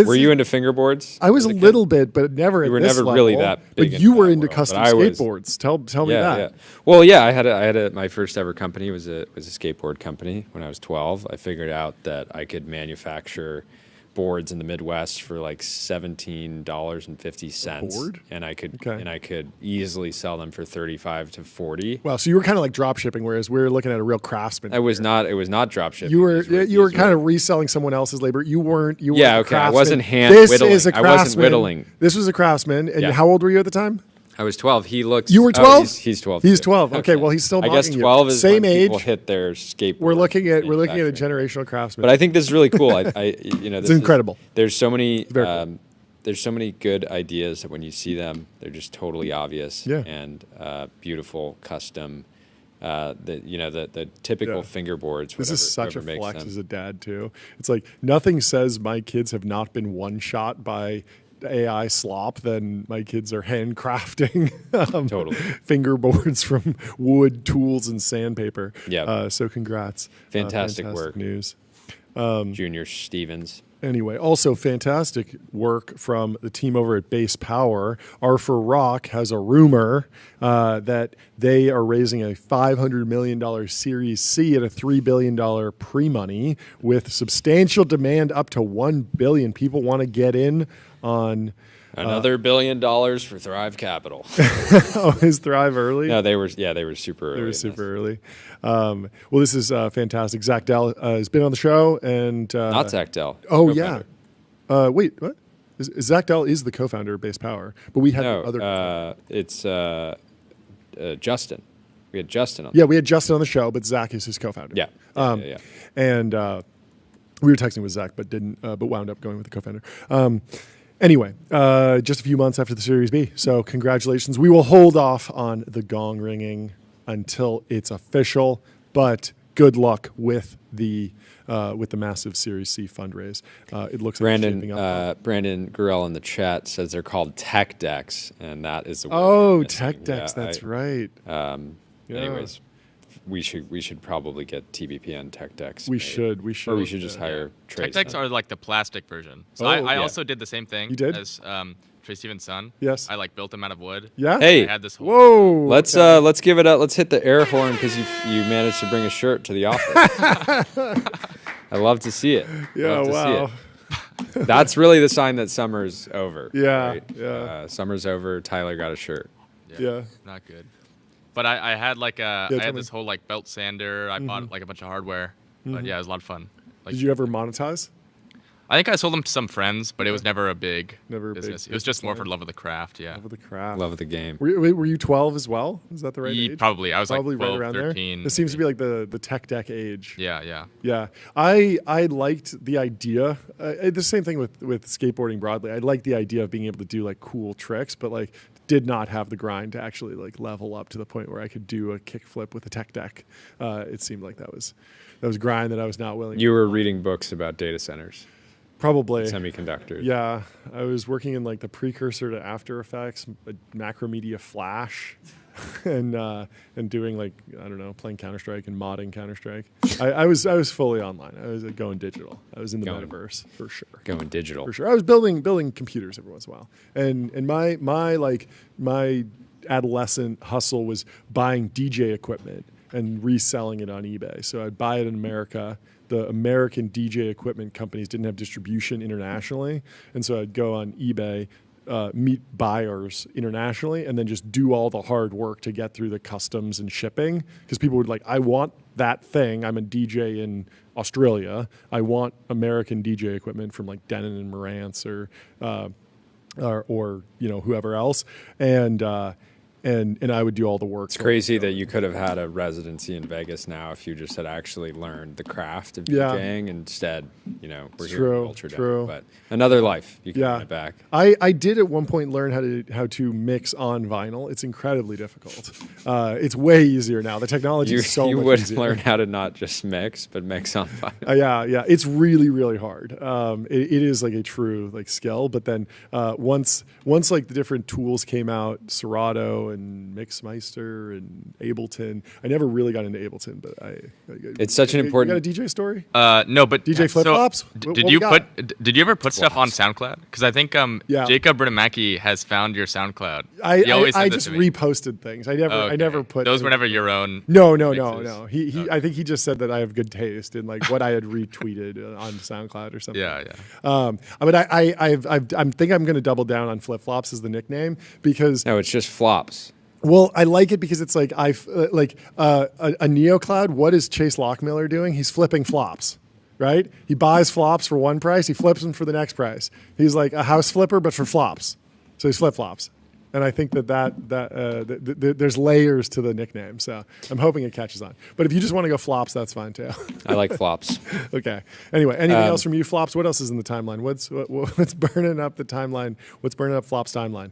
Were you into fingerboards? I was as a kid? little bit, but never You at were this never level. really that big But into you were that into world, custom but I was. skateboards. Tell me that. Yeah. Well, yeah, I had my first ever company was a skateboard company when I was 12. I figured out that I could manufacture boards in the Midwest for like $17.50, board? and I could Okay. and I could easily sell them for 35 to 40. Wow, so you were kind of like drop shipping, whereas we were looking at a real craftsman. It was not drop shipping. You were These kind of reselling someone else's labor. You weren't. You Yeah, weren't a okay, I craftsman. wasn't hand This whittling. is a I wasn't craftsman. whittling. This was a craftsman. And Yeah. how old were you at the time? I was 12. He looks. You were oh, 12? he's 12. He's too. 12. Okay, well, he's still I guess bugging you. 12 is Same when people age. hit their skateboard. We're looking at a manufacturing. generational craftsman. But I think this is really cool. This It's incredible. There's so many. very cool. There's so many good ideas that when you see them, they're just totally obvious Yeah. and beautiful, custom. The typical Yeah. fingerboards. This is such a whoever makes flex them. as a dad too. It's like nothing says my kids have not been one shot by AI slop than my kids are handcrafting Totally. fingerboards from wood, tools, and sandpaper. Yeah. So congrats. Fantastic work. News. Junior Stevens. Anyway, also fantastic work from the team over at Base Power. Arthur Rock has a rumor that they are raising a $500 million Series C at a $3 billion pre-money with substantial demand up to $1 billion. People want to get in on... Another $1 billion for Thrive Capital. Oh, is Thrive early? No, they were super early. They were super early. Well, this is fantastic. Zach Dell has been on the show, and Not Zach Dell. Oh co-founder. yeah. Wait, what? Zach Dell is the co-founder of Base Power, but we had other. It's Justin. We had Justin on. Yeah, we had Justin on the show, but Zach is his co-founder. Yeah. And we were texting with Zach, but didn't. But wound up going with the co-founder. Anyway, just a few months after the Series B. So congratulations. We will hold off on the gong ringing until it's official, but good luck with the massive Series C fundraise. It looks like it's shaping up. Brandon Gurrell in the chat says they're called tech decks, and that is the word. Oh, I'm missing. tech decks. That's right. Anyways, we should probably get TBPN tech decks. We made. should. Or we should just hire Trey. Tech decks Stevens. are like the plastic version. So Oh, I yeah. also did the same thing. You did? As Trey Stevens' son. Yes. I like built them out of wood. Yeah. Hey, I had this whole Whoa. let's give it up. Let's hit the air horn because you managed to bring a shirt to the office. I love to see it. Yeah. Love to see Wow. it. That's really the sign that summer's over. Yeah, right? yeah. Summer's over. Tyler got a shirt. Yeah. Not good. But I had like I tell had me. this whole like belt sander. I bought like a bunch of hardware. But yeah, it was a lot of fun. Like, Did you ever monetize? I think I sold them to some friends, but it was never a big Never a big business. It was just more for business love of the craft. Yeah. Over the craft. Love the game. Were you 12 as well? Is that the right age? Probably. I was Probably like 12, right around 13. there. This seems to be like the tech deck age. Yeah, yeah. Yeah, I liked the idea. The same thing with skateboarding broadly. I liked the idea of being able to do like cool tricks, but like did not have the grind to actually like level up to the point where I could do a kickflip with a tech deck. It seemed like that was grind that I was not willing. You were reading books about data centers, Probably. semiconductors. Yeah, I was working in like the precursor to After Effects, Macromedia Flash, and doing like I don't know, playing Counter Strike and modding Counter Strike. I was fully online. I was going digital. I was in the metaverse for sure. Going digital. For sure, I was building computers every once in a while, and my adolescent hustle was buying DJ equipment and reselling it on eBay. So I'd buy it in America. The American DJ equipment companies didn't have distribution internationally, and so I'd go on eBay, meet buyers internationally, and then just do all the hard work to get through the customs and shipping. Because people would like, I want that thing. I'm a DJ in Australia. I want American DJ equipment from like Denon and Marantz or you know whoever else, and I would do all the work. It's crazy that you could have had a residency in Vegas now if you just had actually learned the craft of Yeah. DJing. Instead, you know, we're here True, in Ultra Dome. true. But another life. You can Yeah. run it back. I did at one point learn how to mix on vinyl. It's incredibly difficult. It's way easier now. The technology You, is so you much would easier. learn how to not just mix, but mix on fire. Yeah. It's really, really hard. It is like a true like skill. But then once like the different tools came out, Serato and Mixmeister and Ableton. I never really got into Ableton, but It's such an important- You got a DJ story? No, but DJ flip-flops? What Did we you got? Did you ever put stuff on SoundCloud? Because I think Yeah. Jacob Bernamaki has found your SoundCloud. I He always said that just to me. reposted things. I Okay. never put those were never your own. No. mixes. He I think he just said that I have good taste in like what I had retweeted on SoundCloud or something. Yeah. But I think I'm going to double down on flip flops as the nickname because No, it's just flops. well I like it because it's like a NeoCloud. What is Chase Lockmiller doing? He's flipping flops. Right? He buys flops for one price. He flips them for the next price. He's like a house flipper, but for flops. So he's flip flops. And I think that there's layers to the nickname. So I'm hoping it catches on. But if you just want to go flops, that's fine too. I like flops. Okay. Anyway, anything else from you, flops? What else is in the timeline? What's burning up the timeline? What's burning up flops timeline?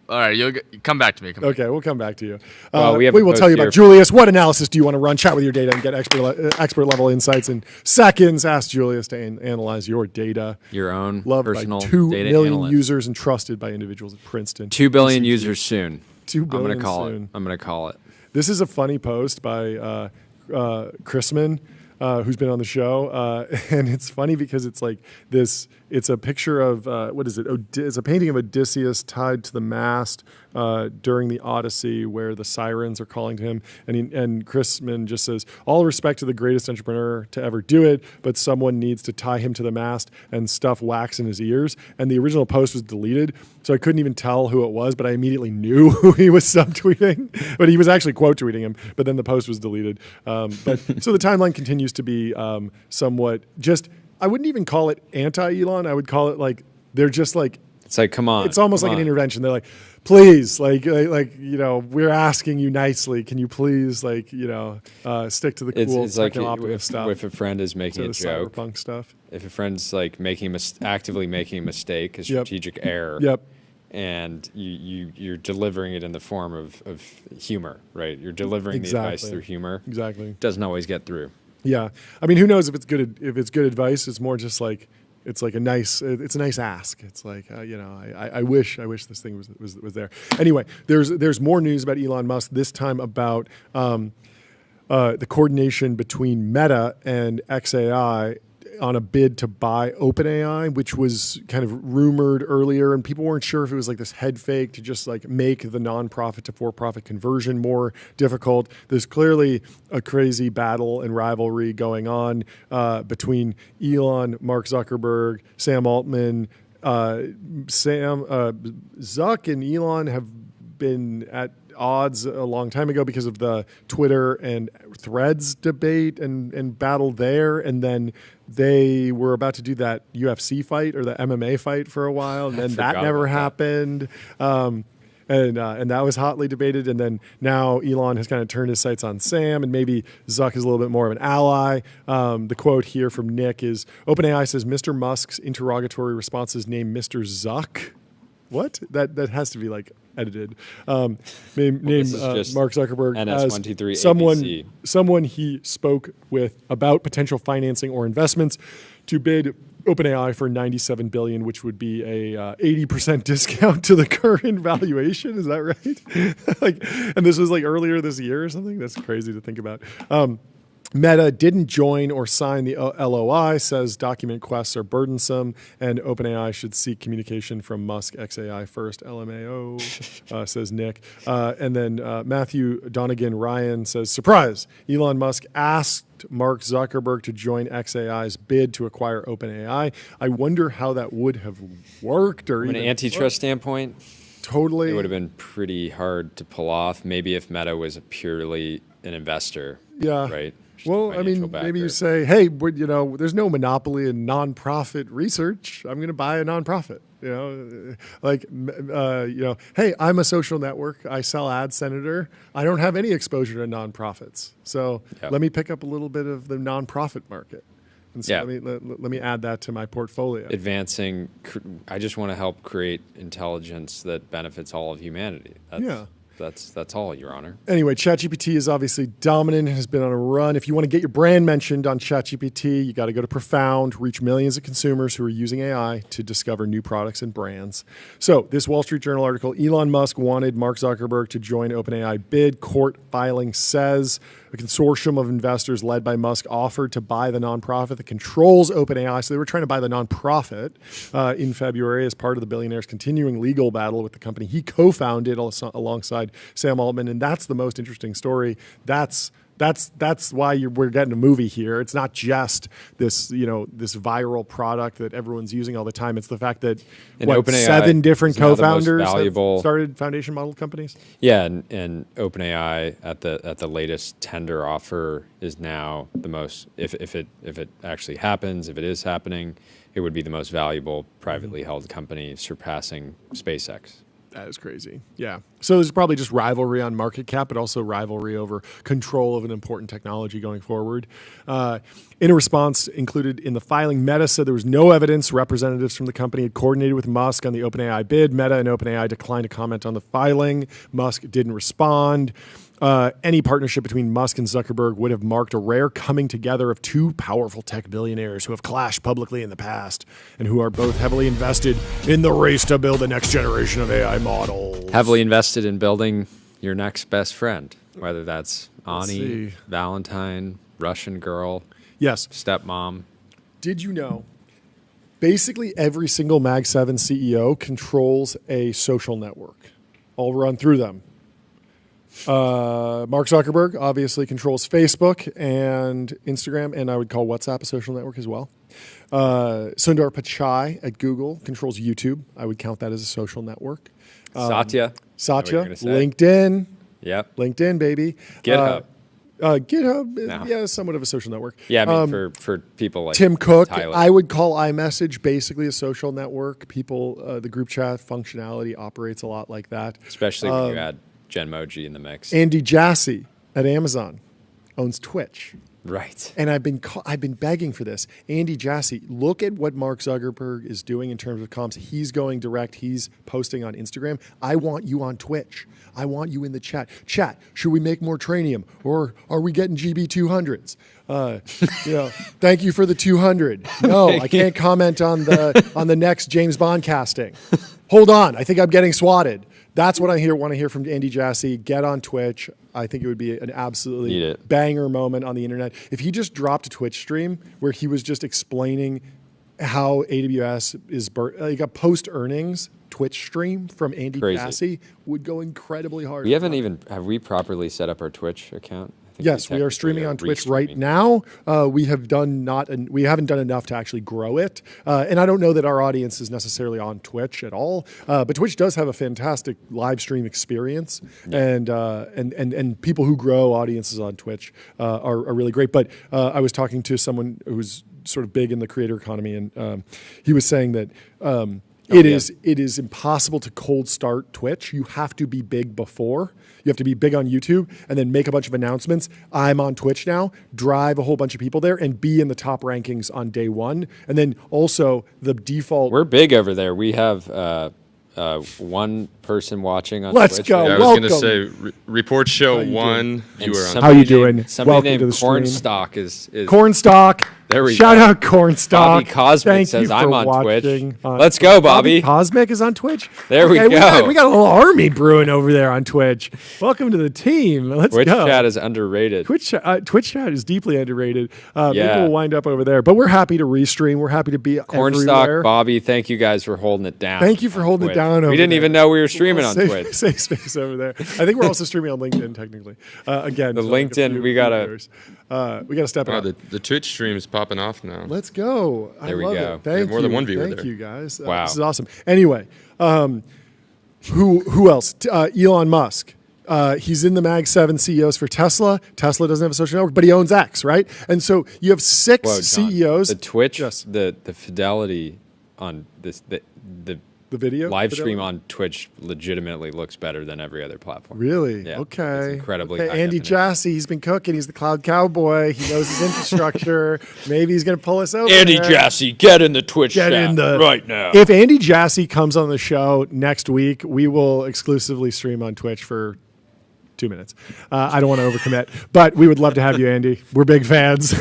All right, you'll come back to me. Okay, we'll come back to you. Well, we have we a will post tell you here. about Julius. What analysis do you want to run? Chat with your data and get expert level insights in seconds. Ask Julius to analyze your data. Your own Loved personal by 2 data million analyst. users and trusted by individuals at Princeton. 2 billion users soon. 2 billion I'm gonna call soon. it. I'm gonna call it. This is a funny post by Chrisman. who's been on the show, and it's funny because it's like this. It's a picture of what is it? It's a painting of Odysseus tied to the mast during the Odyssey, where the sirens are calling to him, and Chrisman just says, "All respect to the greatest entrepreneur to ever do it, but someone needs to tie him to the mast and stuff wax in his ears." And the original post was deleted, so I couldn't even tell who it was, but I immediately knew who he was subtweeting. But he was actually quote tweeting him, but then the post was deleted. But so the timeline continues to be somewhat just. I wouldn't even call it anti-Elon. I would call it like they're just like. It's like, come on. It's almost come like on. an intervention. They're like, please, like we're asking you nicely. Can you please, stick to the cool It's like techno-operative stuff? if a friend is making a the joke, cyberpunk stuff. if a friend's like actively making a mistake, a strategic error, Yep. and you're delivering it in the form of humor, right? You're delivering the advice through humor. Exactly. Doesn't always get through. Yeah. I mean, who knows if it's good? If it's good advice, it's more just like it's like a nice ask. It's like I wish this thing was there. Anyway, there's more news about Elon Musk this time about the coordination between Meta and XAI on a bid to buy OpenAI, which was kind of rumored earlier, and people weren't sure if it was like this head fake to just like make the nonprofit to for-profit conversion more difficult. There's clearly a crazy battle and rivalry going on between Elon, Mark Zuckerberg, Sam Altman. Zuck and Elon have been at odds a long time ago because of the Twitter and Threads debate and battle there, and then they were about to do that UFC fight or the MMA fight for a while, and then that never happened. And that was hotly debated. And then now Elon has kind of turned his sights on Sam, and maybe Zuck is a little bit more of an ally. The quote here from Nick is, OpenAI says Mr. Musk's interrogatory responses name Mr. Zuck. What? That has to be like edited. Name Mark Zuckerberg NS123 as someone he spoke with about potential financing or investments to bid OpenAI for $97 billion, which would be a 80% discount to the current valuation. Is that right? And this was like earlier this year or something. That's crazy to think about. Meta didn't join or sign the LOI, says document quests are burdensome, and OpenAI should seek communication from Musk XAI first, LMAO, says Nick. And then Matthew Donegan Ryan says, surprise, Elon Musk asked Mark Zuckerberg to join XAI's bid to acquire OpenAI. I wonder how that would have worked. Or From an antitrust standpoint, totally, it would have been pretty hard to pull off. Maybe if Meta was purely an investor, right? Well, I mean, maybe you say, hey, there's no monopoly in nonprofit research. I'm going to buy a nonprofit. Hey, I'm a social network. I sell Ad Senator. I don't have any exposure to nonprofits. So let me pick up a little bit of the nonprofit market. And so let me add that to my portfolio. Advancing, I just want to help create intelligence that benefits all of humanity. That's all, Your Honor. Anyway, ChatGPT is obviously dominant and has been on a run. If you want to get your brand mentioned on ChatGPT, you got to go to Profound, reach millions of consumers who are using AI to discover new products and brands. So this Wall Street Journal article, Elon Musk wanted Mark Zuckerberg to join OpenAI bid. Court filing says a consortium of investors led by Musk offered to buy the nonprofit that controls OpenAI. So they were trying to buy the nonprofit in February as part of the billionaire's continuing legal battle with the company he co-founded alongside Sam Altman, and that's the most interesting story. That's why we're getting a movie here. It's not just this this viral product that everyone's using all the time. It's the fact that OpenAI 7 different co-founders have valuable started foundation model companies. Yeah, and OpenAI at the latest tender offer is now the most. If it actually happens, if it is happening, it would be the most valuable privately held company, surpassing SpaceX. That is crazy. Yeah. So there's probably just rivalry on market cap, but also rivalry over control of an important technology going forward. In a response included in the filing, Meta said there was no evidence representatives from the company had coordinated with Musk on the OpenAI bid. Meta and OpenAI declined to comment on the filing. Musk didn't respond. Any partnership between Musk and Zuckerberg would have marked a rare coming together of two powerful tech billionaires who have clashed publicly in the past and who are both heavily invested in the race to build the next generation of AI models. Heavily invested in building your next best friend, whether that's Ani, Valentine, Russian girl. Yes. stepmom. Did you know? Basically, every single Mag 7 CEO controls a social network. I'll run through them. Mark Zuckerberg obviously controls Facebook and Instagram, and I would call WhatsApp a social network as well. Sundar Pichai at Google controls YouTube. I would count that as a social network. Satya. Satya, gonna say. LinkedIn. Yep. LinkedIn, baby. GitHub. GitHub, No. yeah, somewhat of a social network. Yeah, I mean, for people like Tim Cook, Tyler. I would call iMessage basically a social network. People, the group chat functionality operates a lot like that. Especially when you add Genmoji in the mix. Andy Jassy at Amazon owns Twitch. Right. And I've been begging for this. Andy Jassy, look at what Mark Zuckerberg is doing in terms of comms. He's going direct. He's posting on Instagram. I want you on Twitch. I want you in the chat. Chat, should we make more Tranium? Or are we getting GB200s? Thank you for the 200. No, I can't comment on the next James Bond casting. Hold on, I think I'm getting swatted. That's what want to hear from Andy Jassy. Get on Twitch. I think it would be an absolutely banger moment on the internet. If he just dropped a Twitch stream where he was just explaining how AWS is like a post-earnings Twitch stream from Andy Jassy would go incredibly hard. Have we properly set up our Twitch account? Yes, we are streaming on Twitch right now. We haven't done enough to actually grow it, and I don't know that our audience is necessarily on Twitch at all. But Twitch does have a fantastic live stream experience, and people who grow audiences on Twitch are really great. But I was talking to someone who's sort of big in the creator economy, and he was saying that. It is impossible to cold start Twitch. You have to be big before. You have to be big on YouTube and then make a bunch of announcements. I'm on Twitch now, drive a whole bunch of people there, and be in the top rankings on day one. And then also the default. We're big over there. We have one person watching on Let's Twitch. go. Yeah, I was going to say, reports show one viewer on How you doing? Somebody Welcome named to the stream. Cornstalk is Cornstalk. There we Shout go. out Cornstalk. Bobby Cosmic Thank says you I'm for on Twitch. watching Let's go, Bobby. Cosmic is on Twitch. There we go. We got a little army brewing over there on Twitch. Welcome to the team. Let's Twitch go. chat is underrated. Twitch chat is deeply underrated. Maybe we'll wind up over there, but we're happy to restream. We're happy to be Cornstalk, everywhere. Bobby, thank you guys for holding it down. Thank you for holding Twitch. it down. We didn't even know we were streaming on safe, Twitch. Safe space over there. I think we're also streaming on LinkedIn technically. Again, The so like a LinkedIn, few we gotta- viewers. We gotta step it up. the Twitch stream is popping off now. Let's go. There we I love go. it. Thank more you. than one viewer Thank there. you guys. Wow. This is awesome. Anyway, who else? Elon Musk. He's in the Mag 7 CEOs for Tesla. Tesla doesn't have a social network, but he owns X, right? And so you have six Whoa, John, CEOs. The Twitch, Yes. the fidelity on this, the The video live fidelity? stream on Twitch legitimately looks better than every other platform. Really? Yeah, Okay. it's incredibly Okay. high Andy definition. Jassy, he's been cooking. He's the cloud cowboy. He knows his infrastructure. Maybe he's going to pull us over. Andy there. Jassy, get in the Twitch Get chat in the right now. If Andy Jassy comes on the show next week, we will exclusively stream on Twitch for 2 minutes. I don't want to overcommit, but we would love to have you, Andy. We're big fans,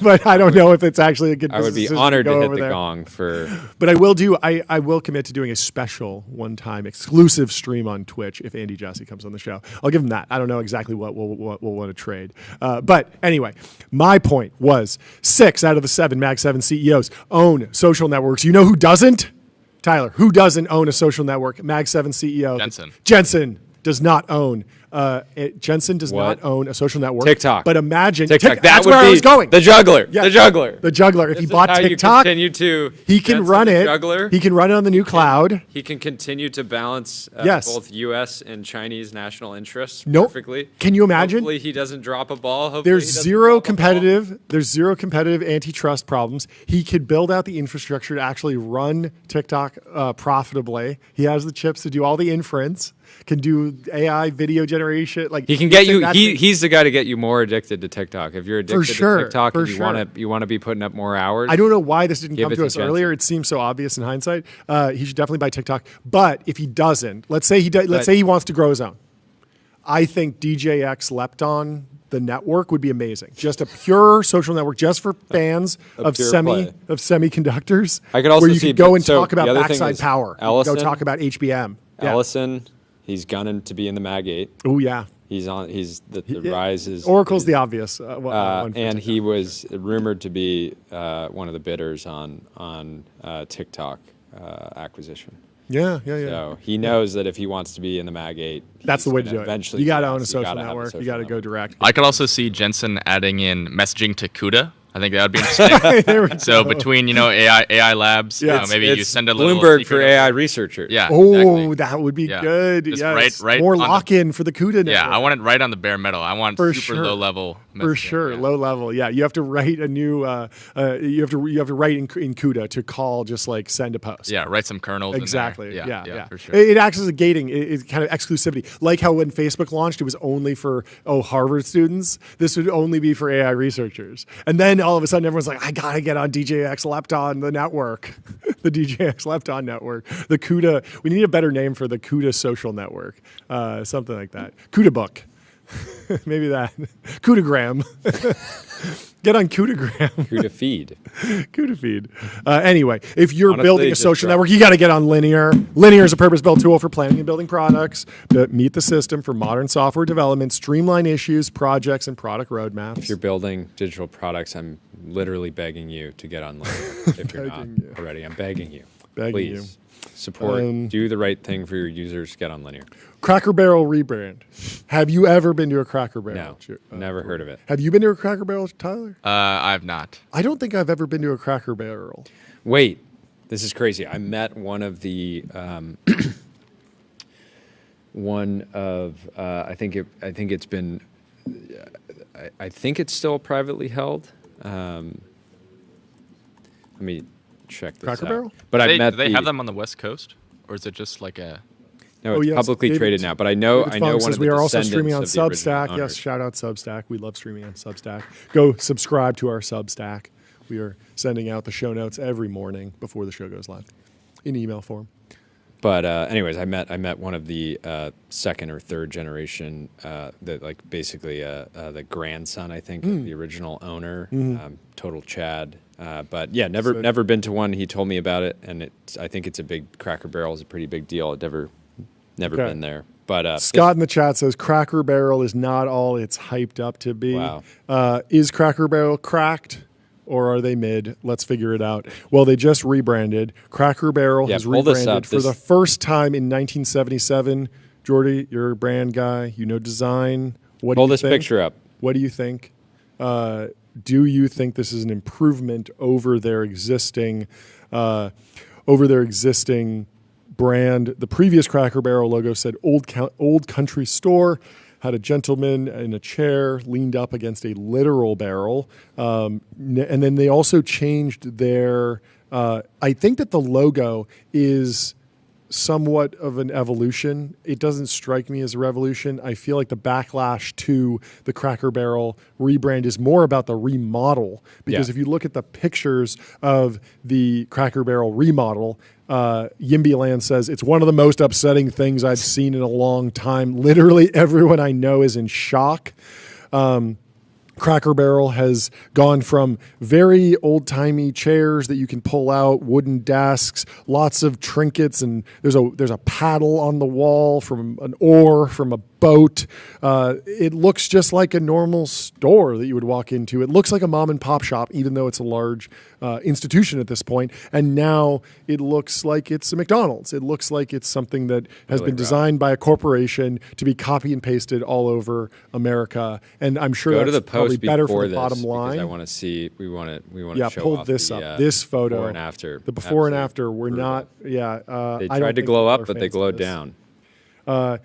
but I don't know if it's actually a good. I would be decision honored go to hit over the there. gong for. But I will commit to doing a special one-time exclusive stream on Twitch if Andy Jassy comes on the show. I'll give him that. I don't know exactly what we'll want to trade. But anyway, my point was 6 out of the 7 Mag 7 CEOs own social networks. You know who doesn't? Tyler, who doesn't own a social network? Mag 7 CEO. Jensen does not own. Jensen does not own a social network. TikTok. But imagine TikTok. That's where I was going. The juggler. Yeah. The juggler. The juggler. If he bought how TikTok, you continue to he can Jensen run the it. Juggler. He can run it on the new cloud. He can continue to balance Yes. both U.S. and Chinese national interests Nope. perfectly. Can you imagine? Hopefully he doesn't drop a ball. Hopefully There's he doesn't zero drop a ball. competitive. There's zero competitive antitrust problems. He could build out the infrastructure to actually run TikTok profitably. He has the chips to do all the inference. Can do AI video generation. Like He can get you. He's the guy to get you more addicted to TikTok. If you're addicted sure, to TikTok for and you sure. want to be putting up more hours. I don't know why this didn't Give come it to to us Jensen. earlier. It seems so obvious in hindsight. He should definitely buy TikTok. But if he doesn't, let's say he wants to grow his own. I think DJX Lepton, the network, would be amazing. Just a pure social network, just for fans of pure play. semiconductors. I could also where you see could go and so talk about the other thing backside is power. Ellison- Go talk about HBM. Yeah. Ellison, he's gunning to be in the Mag 8. Oh yeah. He's on. He's the rise is Oracle's is, the obvious one. For and he TikTok. was rumored to be one of the bidders on TikTok acquisition. Yeah. So he knows that if he wants to be in the Mag 8, That's the way to do it. Eventually, You got to own a you social gotta have network. social You got to go network. direct. I could also see Jensen adding in messaging to CUDA. I think that would be interesting. There we So go. between AI labs, Yeah. maybe you send a little Bloomberg secret for over. AI researchers. Yeah. Oh, exactly. that would be Yeah. good. Just Yes. right More on the- lock-in for the CUDA network. Yeah, I want it right on the bare metal. I want For super sure. low level. For messaging, sure, yeah. low level. Yeah, you have to write a new. You have to write in CUDA to call, just like send a post. Yeah, write some kernels. in there. Exactly. Yeah. for sure. It acts as a gating. It's kind of exclusivity. Like how when Facebook launched, it was only for Harvard students. This would only be for AI researchers. And then all of a sudden, everyone's like, I gotta get on DJX Lepton, the network, the DJX Lepton network, the CUDA. We need a better name for the CUDA social network, something like that. CUDA book. Maybe that. CUDAgram. Get on CUDAgram. CUDA feed. CUDA feed. Anyway, if you're Honestly, building a just social drop- network, you got to get on Linear. Linear is a purpose-built tool for planning and building products that meet the system for modern software development, streamline issues, projects, and product roadmaps. If you're building digital products, I'm literally begging you to get on Linear. If you're not Begging you. already, I'm begging you. Begging Please support. Do the right thing for your users. Get on Linear. Cracker Barrel rebrand. Have you ever been to a Cracker Barrel? No, never heard of it. Have you been to a Cracker Barrel, Tyler? I have not. I don't think I've ever been to a Cracker Barrel. Wait, this is crazy. I met one of the I think it's been I think it's still privately held. Let me check this Cracker out. Barrel? But I met Do they the, have them on the West Coast, or is it just like a? No, Oh, it's yes, publicly David- traded now. But I know David I know Funk one says of the we are also descendants streaming on of the original Substack. Yes, owners. shout out Substack. We love streaming on Substack. Go subscribe to our Substack. We are sending out the show notes every morning before the show goes live in email form. But anyways, I met one of the second or third generation, that like basically the grandson, I think, of the original owner, total Chad. But yeah, never been to one. He told me about it, and I think it's a big Cracker Barrel is a pretty big deal. I've never Okay. been there. But Scott in the chat says Cracker Barrel is not all it's hyped up to be. Wow. Is Cracker Barrel cracked? Or are they mid? Let's figure it out. Well, they just rebranded. Cracker Barrel has pull this rebranded up. for the first time in 1977. Jordy, you're a brand guy. You know design. What Pull do you this think? picture up. What do you think? Do you think this is an improvement over their existing brand? The previous Cracker Barrel logo said Old Country Store. Had a gentleman in a chair leaned up against a literal barrel. And then they also changed their, I think that the logo is somewhat of an evolution. It doesn't strike me as a revolution. I feel like the backlash to the Cracker Barrel rebrand is more about the remodel. Because Yeah. if you look at the pictures of the Cracker Barrel remodel, Yimby Land says, it's one of the most upsetting things I've seen in a long time. Literally everyone I know is in shock. Cracker Barrel has gone from very old-timey chairs that you can pull out, wooden desks, lots of trinkets, and there's a paddle on the wall from an oar from a boat. It looks just like a normal store that you would walk into. It looks like a mom and pop shop, even though it's a large institution at this point. And now it looks like it's a McDonald's. It looks like it's something that has Really been rough. designed by a corporation to be copy and pasted all over America. And I'm sure Go that's to the probably post better before for the this bottom because line. I want to see. We want to Yeah, show pull off this the, up. This photo, before and after. the before and Absolute after were brutal. not. Yeah, They I don't tried to think glow people up, are but they fans of glowed this. down.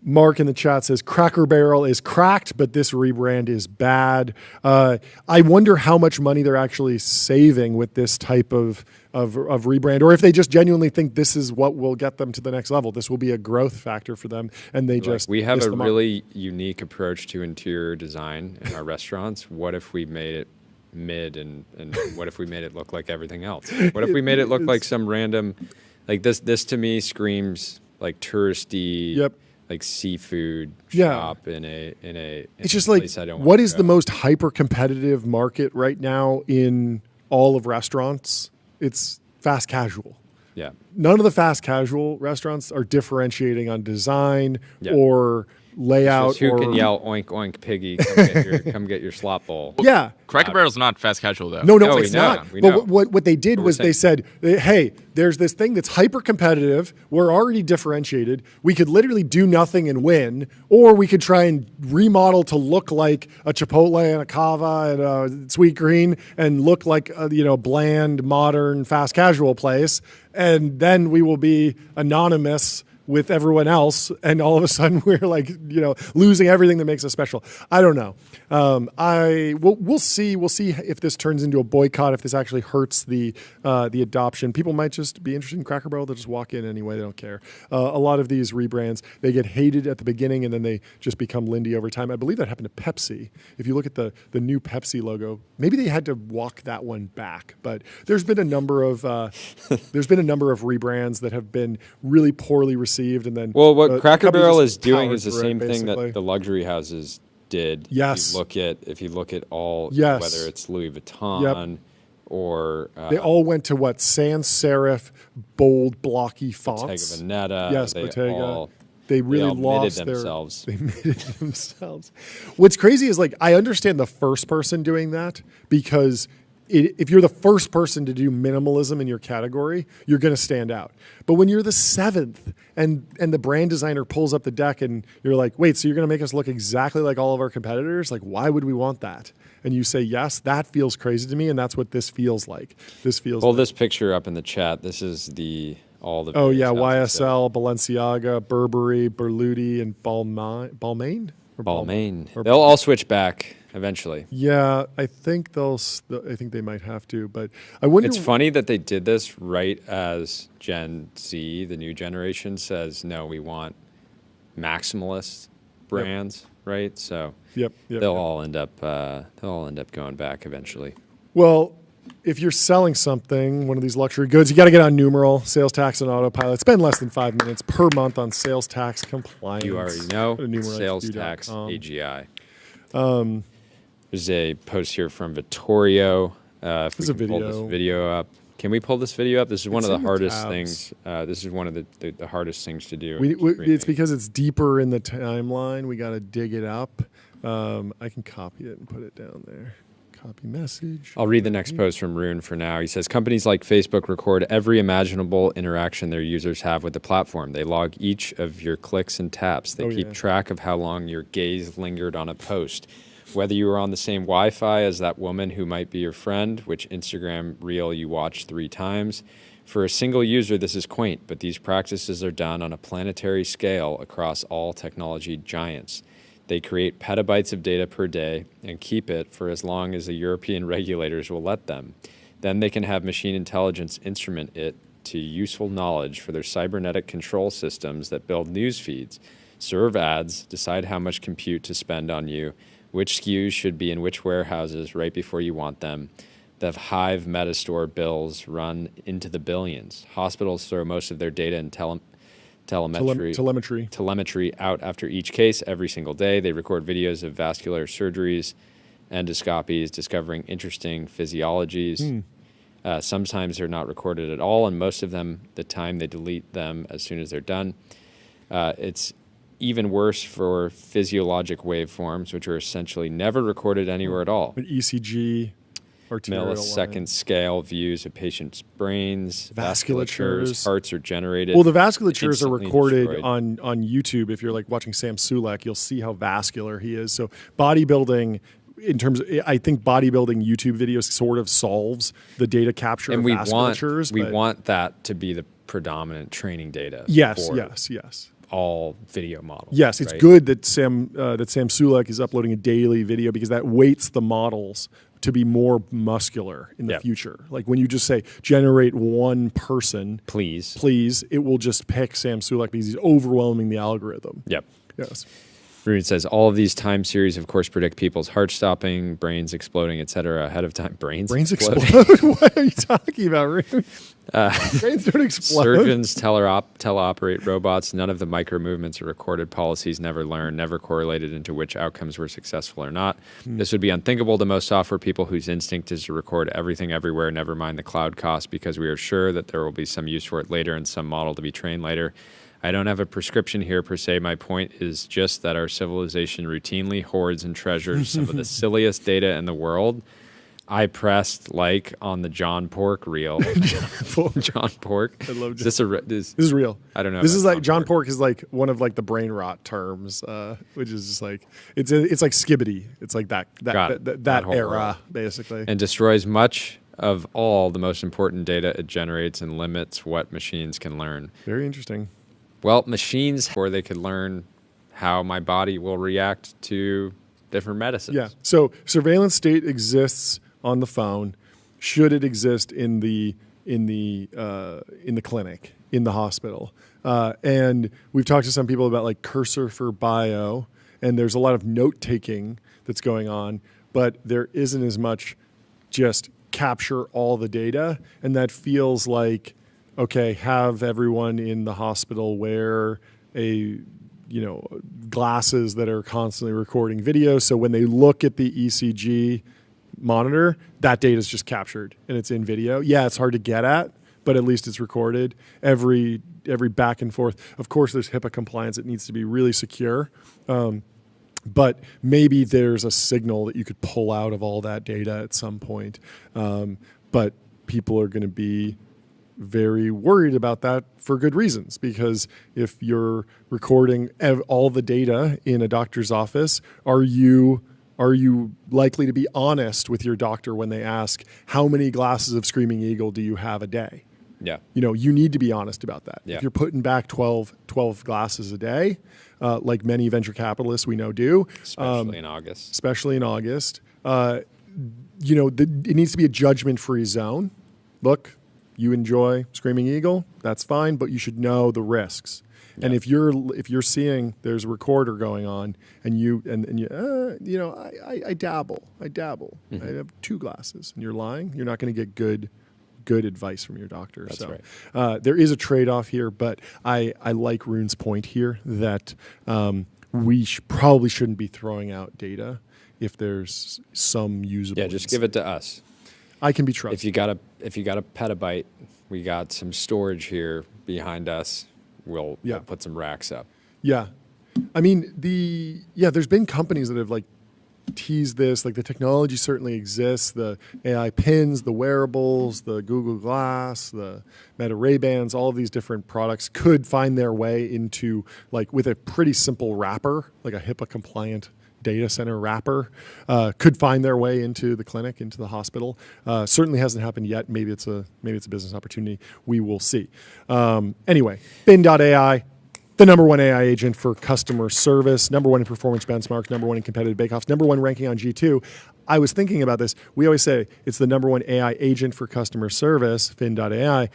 Mark in the chat says Cracker Barrel is cracked, but this rebrand is bad. I wonder how much money they're actually saving with this type of rebrand, or if they just genuinely think this is what will get them to the next level. This will be a growth factor for them, and they just We have missed a the mark. really unique approach to interior design in our restaurants. What if we made it mid, and what if we made it look like everything else? What if we made it look like some random, like this? This to me screams like touristy. Yep. Like seafood Yeah. shop in a. It's just like, place I don't what wanna is the go. most hyper competitive market right now in all of restaurants? It's fast casual. Yeah. None of the fast casual restaurants are differentiating on design Yeah. or layout. Just who or, can yell oink oink piggy? Come get your slop bowl. Yeah. Cracker Barrel's not fast casual though. No, No, we it's know, not. we But know. what they did But was we're they said, hey, there's this thing that's hyper competitive. We're already differentiated. We could literally do nothing and win, or we could try and remodel to look like a Chipotle and a Cava and a Sweet Green and look like a bland, modern, fast casual place. And then we will be anonymous with everyone else, and all of a sudden we're like, losing everything that makes us special. I don't know. We'll see. We'll see if this turns into a boycott. If this actually hurts the adoption, people might just be interested in Cracker Barrel. They'll just walk in anyway. They don't care. A lot of these rebrands, they get hated at the beginning, and then they just become Lindy over time. I believe that happened to Pepsi. If you look at the new Pepsi logo, maybe they had to walk that one back. But there's been a number of rebrands that have been really poorly received, and then What Cracker companies Barrel just is doing powered is the through it, same thing basically. that the luxury houses did. Yes. If you look at all, Yes. whether it's Louis Vuitton or They all went to what? Sans serif, bold, blocky fonts. Bottega Veneta. Yes, they Bottega. all, They really all lost knitted themselves. They made it themselves. What's crazy is I understand the first person doing that because if you're the first person to do minimalism in your category, you're going to stand out. But when you're the seventh and the brand designer pulls up the deck and you're like, wait, so you're going to make us look exactly like all of our competitors? Like, why would we want that? And you say, yes, that feels crazy to me. And that's what this feels like. Pull this picture up in the chat. This is all the. Oh, yeah, various houses. YSL, Balenciaga, Burberry, Berluti, and Balmain? Or Balmain. or They'll all switch back eventually. Yeah, I think they might have to, but I wonder. It's funny that they did this right as Gen Z, the new generation, says no, we want maximalist brands, right? So Yep. they'll all end up going back eventually. Well, if you're selling something, one of these luxury goods, you got to get on numeral, sales tax, and autopilot. Spend less than 5 minutes per month on sales tax compliance. You already know. Numeralhq.com. Sales tax AGI. There's a post here from Vittorio. If we There's a can pull video. this video up. Can we pull this video up? This is one It's of in the the hardest tabs. things. This is one of the hardest things to do. It's because it's deeper in the timeline. We got to dig it up. I can copy it and put it down there. Copy message. I'll read the next post from Rune for now. He says, companies like Facebook record every imaginable interaction their users have with the platform. They log each of your clicks and taps. They keep track of how long your gaze lingered on a post. Whether you were on the same Wi-Fi as that woman who might be your friend, which Instagram reel you watched 3 times. For a single user, this is quaint, but these practices are done on a planetary scale across all technology giants. They create petabytes of data per day and keep it for as long as the European regulators will let them. Then they can have machine intelligence instrument it to useful knowledge for their cybernetic control systems that build news feeds, serve ads, decide how much compute to spend on you, which SKUs should be in which warehouses right before you want them. The Hive Metastore bills run into the billions. Hospitals throw most of their data and telemetry out after each case every single day. They record videos of vascular surgeries, endoscopies, discovering interesting physiologies. Sometimes they're not recorded at all, and most of them, the time they delete them as soon as they're done. It's even worse for physiologic waveforms, which are essentially never recorded anywhere at all. An ECG, arterial Millisecond line. scale views of patients' brains, Vasculatures. hearts are generated. Well, the vasculatures are instantly recorded destroyed. on YouTube. If you're watching Sam Sulek, you'll see how vascular he is. So bodybuilding, I think bodybuilding YouTube videos sort of solves the data capture and of vasculatures. we want that to be the predominant training data. Yes, for yes. all video models. Yes, it's right? good that Sam Sulek is uploading a daily video because that weights the models to be more muscular in the future. Like when you just say generate one person, Please, it will just pick Sam Sulek because he's overwhelming the algorithm. Yep. Yes. Rune says all of these time series, of course, predict people's heart stopping, brains exploding, etc. ahead of time. Brains exploding? Explode? What are you talking about, Rune? Brains don't explode. Surgeons teleoperate robots. None of the micro movements or recorded policies never learned, never correlated into which outcomes were successful or not. This would be unthinkable to most software people whose instinct is to record everything everywhere, never mind the cloud cost, because we are sure that there will be some use for it later and some model to be trained later. I don't have a prescription here per se. My point is just that our civilization routinely hoards and treasures some of the silliest data in the world. I pressed like on the John Pork reel. John Pork. I love this This is real. I don't know. This about is like John Pork is like one of like the brain rot terms, which is just like it's like skibbity. It's like that whole era world. basically. And destroys much of all the most important data it generates and limits what machines can learn. Very interesting. Well, machines, or they could learn how my body will react to different medicines. Yeah. So surveillance state exists on the phone. Should it exist in the clinic, in the hospital? And we've talked to some people about like Cursor for Bio, and there's a lot of note taking that's going on, but there isn't as much just capture all the data, and that feels like, okay, have everyone in the hospital wear glasses that are constantly recording video, so when they look at the ECG monitor, that data is just captured and it's in video. Yeah, it's hard to get at, but at least it's recorded. Every back and forth. Of course, there's HIPAA compliance. It needs to be really secure. But maybe there's a signal that you could pull out of all that data at some point. But people are going to be very worried about that for good reasons, because if you're recording all the data in a doctor's office, are you likely to be honest with your doctor when they ask, how many glasses of Screaming Eagle do you have a day? Yeah. You need to be honest about that. Yeah. If you're putting back 12 glasses a day, like many venture capitalists we know do. Especially in August. Especially in August. It needs to be a judgment-free zone. Look, you enjoy Screaming Eagle, that's fine, but you should know the risks. Yeah. And if you're seeing there's a recorder going on, and I dabble, mm-hmm. I have 2 glasses, and you're lying, you're not going to get good advice from your doctor. That's right. Right. There is a trade-off here, but I like Rune's point here that we probably shouldn't be throwing out data if there's some usable. Yeah, just give it to us. I can be trusted. If you got a petabyte, we got some storage here behind us. We'll put some racks up. Yeah. I mean, there's been companies that have like teased this, like the technology certainly exists, the AI pins, the wearables, the Google Glass, the Meta Ray-Bans, all of these different products could find their way into, like with a pretty simple wrapper, like a HIPAA compliant data center wrapper, could find their way into the clinic, into the hospital. Certainly hasn't happened yet. Maybe it's a business opportunity. We will see. Anyway, Fin.ai, the #1 AI agent for customer service, #1 in performance benchmark, #1 in competitive bake-offs, #1 ranking on G2. I was thinking about this. We always say it's the #1 AI agent for customer service, Fin.ai.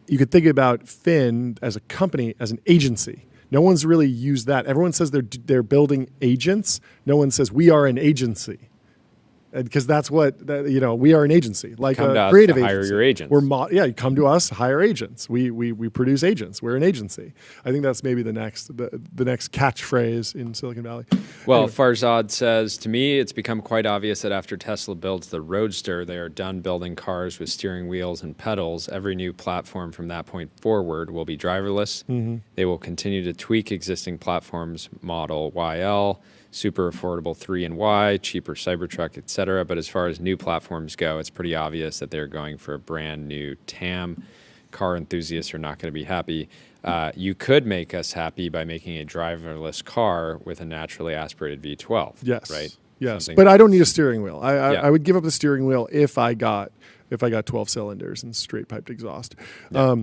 You could think about Fin as a company, as an agency. No one's really used that. Everyone says they're building agents. No one says we are an agency, because that's what we are an agency, like come a creative to agency. hire your agents. You come to us, hire agents. We produce agents. We're an agency. I think that's maybe the next catchphrase in Silicon Valley. Well, anyway. Farzad says, to me, it's become quite obvious that after Tesla builds the Roadster, they are done building cars with steering wheels and pedals. Every new platform from that point forward will be driverless. Mm-hmm. They will continue to tweak existing platforms, Model YL, super affordable 3 and Y, cheaper Cybertruck, etc. But as far as new platforms go, it's pretty obvious that they're going for a brand new TAM. Car enthusiasts are not going to be happy. You could make us happy by making a driverless car with a naturally aspirated V12. Yes. Right. Yes. But I don't need a steering wheel. I would give up the steering wheel if I got 12 cylinders and straight piped exhaust. Yeah.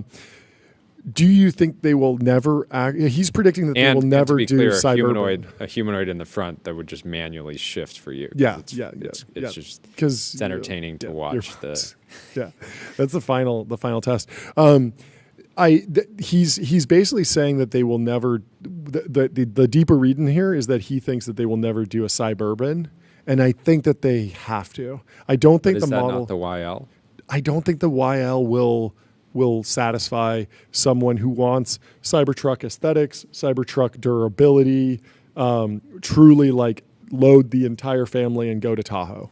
Do you think they will never act? He's predicting that they will never do Cybertruck. A humanoid in the front that would just manually shift for you. It's just because it's entertaining to watch. That's the final test. He's basically saying that they will never. The deeper read in here is that he thinks that they will never do a Cyberban, and I think that they have to. I don't think but is the that model. Not the YL. I don't think the YL will satisfy someone who wants Cybertruck aesthetics, Cybertruck durability, truly like load the entire family and go to Tahoe.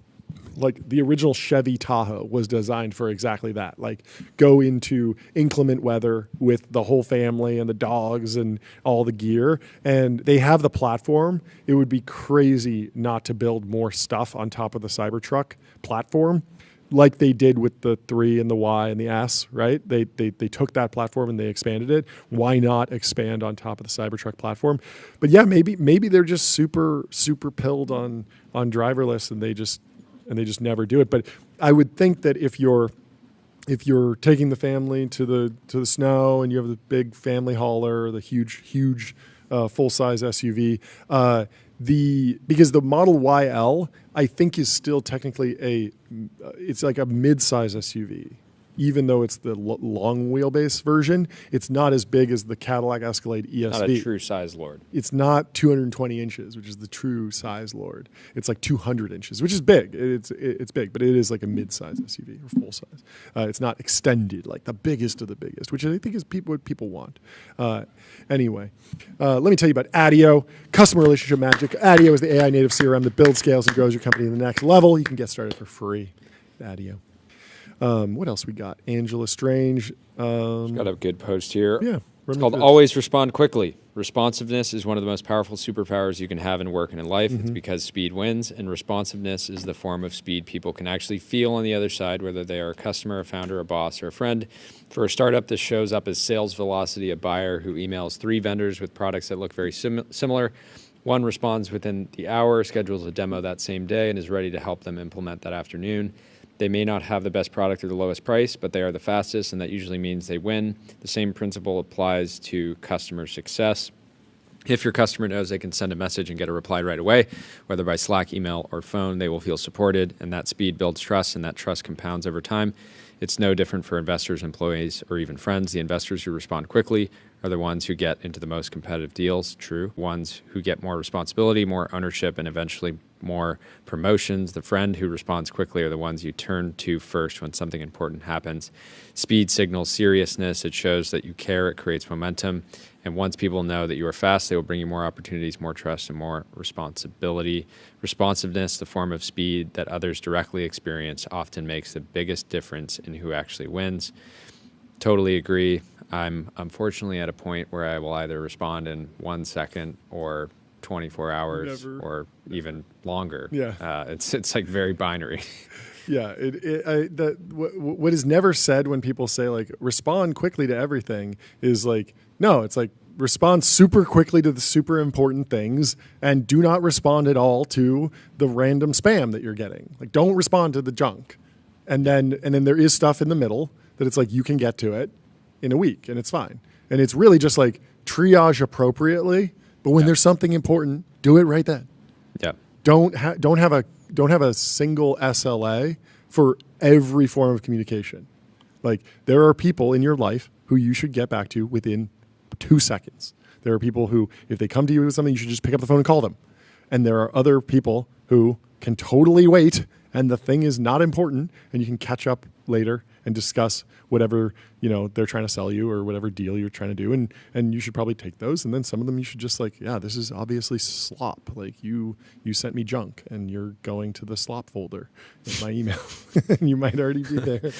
Like the original Chevy Tahoe was designed for exactly that. Like go into inclement weather with the whole family and the dogs and all the gear. And they have the platform. It would be crazy not to build more stuff on top of the Cybertruck platform, like they did with the 3 and the Y and the S, right? They took that platform and they expanded it. Why not expand on top of the Cybertruck platform? But yeah, maybe they're just super pilled on driverless and they just never do it. But I would think that if you're taking the family to the snow and you have the big family hauler, the huge full size SUV, because the Model YL I think is still technically it's like a mid-size SUV. Even though it's the long wheelbase version, it's not as big as the Cadillac Escalade ESV. Not a true size Lord. It's not 220 inches, which is the true size Lord. It's like 200 inches, which is big. It's big, but it is like a mid-size SUV or full size. It's not extended like the biggest of the biggest, which I think is what people want. Anyway, let me tell you about Addio, customer relationship magic. Addio is the AI native CRM that builds, scales, and grows your company to the next level. You can get started for free. Addio. What else we got? Angela Strange. Got a good post here. Yeah. It's called Always Respond Quickly. Responsiveness is one of the most powerful superpowers you can have in work and in life. It's because speed wins, and responsiveness is the form of speed people can actually feel on the other side, whether they are a customer, a founder, a boss, or a friend. For a startup, this shows up as sales velocity, a buyer who emails 3 vendors with products that look very similar. One responds within the hour, schedules a demo that same day, and is ready to help them implement that afternoon. They may not have the best product or the lowest price, but they are the fastest, and that usually means they win. The same principle applies to customer success. If your customer knows they can send a message and get a reply right away, whether by Slack, email, or phone, they will feel supported, and that speed builds trust, and that trust compounds over time. It's no different for investors, employees, or even friends. The investors who respond quickly are the ones who get into the most competitive deals, true. Ones who get more responsibility, more ownership, and eventually more promotions. The friend who responds quickly are the ones you turn to first when something important happens. Speed signals seriousness. It shows that you care. It creates momentum. And once people know that you are fast, they will bring you more opportunities, more trust, and more responsibility. Responsiveness, the form of speed that others directly experience, often makes the biggest difference in who actually wins. Totally agree. I'm unfortunately at a point where I will either respond in 1 second or 24 hours or even longer. Yeah. It's like very binary. Yeah. What is never said when people say like respond quickly to everything is like, no, it's like respond super quickly to the super important things and do not respond at all to the random spam that you're getting. Like don't respond to the junk. And then there is stuff in the middle that it's like you can get to it in a week and it's fine. And it's really just like triage appropriately. But when there's something important, do it right then. Yeah. Don't have a single SLA for every form of communication. Like there are people in your life who you should get back to within 2 seconds. There are people who, if they come to you with something, you should just pick up the phone and call them. And there are other people who can totally wait and the thing is not important and you can catch up later and discuss whatever, they're trying to sell you or whatever deal you're trying to do. And you should probably take those. And then some of them you should just like, yeah, this is obviously slop. Like you sent me junk and you're going to the slop folder in my email. And you might already be there.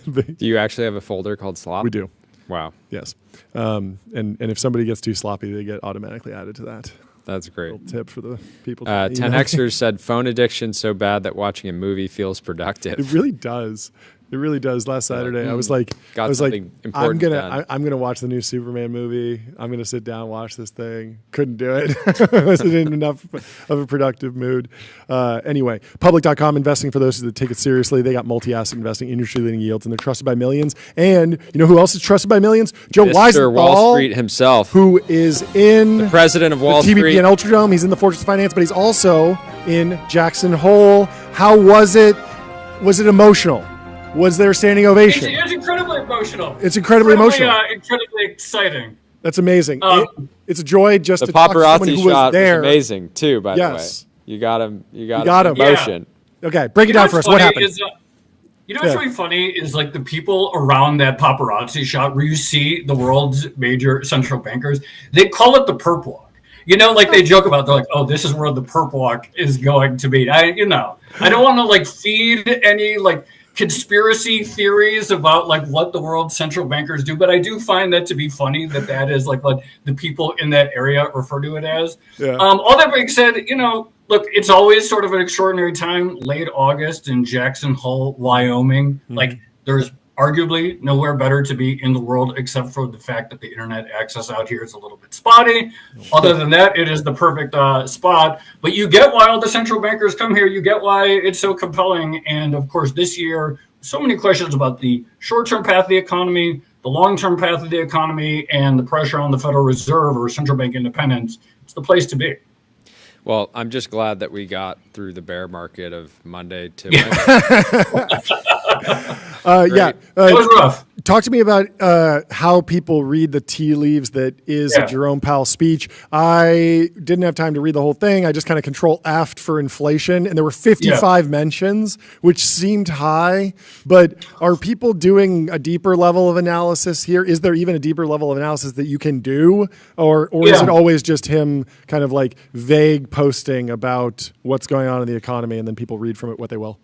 Do you actually have a folder called slop? We do. Wow. Yes. And if somebody gets too sloppy, they get automatically added to that. That's great. Little tip for the people. 10Xers said phone addiction so bad that watching a movie feels productive. It really does. It really does. Last Saturday, I was like, something I'm important gonna watch the new Superman movie. I'm gonna sit down and watch this thing. Couldn't do it. I wasn't in enough of a productive mood. Anyway, public.com investing for those that take it seriously. They got multi-asset investing, industry-leading yields, and they're trusted by millions. And you know who else is trusted by millions? Joe Mr. Wall Street himself, who is in the president of Wall Street, TBPN Ultradome. He's in the Fortress of Finance, but he's also in Jackson Hole. How was it? Was it emotional? Was there a standing ovation? It's incredibly emotional. It's incredibly emotional. Incredibly exciting. That's amazing. It's a joy just the to talk to someone paparazzi who shot was there. was amazing too. By the way, you got him. You got him. Emotion. Yeah. Okay, break it down for us. What happened? What's really funny is like the people around that paparazzi shot where you see the world's major central bankers. They call it the perp walk. Like they joke about, they're like, oh, this is where the perp walk is going to be. I don't want to like feed any like conspiracy theories about like what the world's central bankers do, but I do find that to be funny that is like what the people in that area refer to it as. Yeah. All that being said, look, it's always sort of an extraordinary time, late August in Jackson Hole, Wyoming. Like there's arguably nowhere better to be in the world except for the fact that the internet access out here is a little bit spotty. Other than that, it is the perfect spot. But you get why all the central bankers come here. You get why it's so compelling. And of course, this year, so many questions about the short-term path of the economy, the long-term path of the economy, and the pressure on the Federal Reserve or central bank independence. It's the place to be. Well, I'm just glad that we got through the bear market of Monday to Wednesday. It was rough. Talk to me about how people read the tea leaves that is a Jerome Powell speech. I didn't have time to read the whole thing. I just kind of control F for inflation, and there were 55 mentions, which seemed high. But are people doing a deeper level of analysis here? Is there even a deeper level of analysis that you can do? Or is it always just him kind of like vague posting about what's going on in the economy, and then people read from it what they will?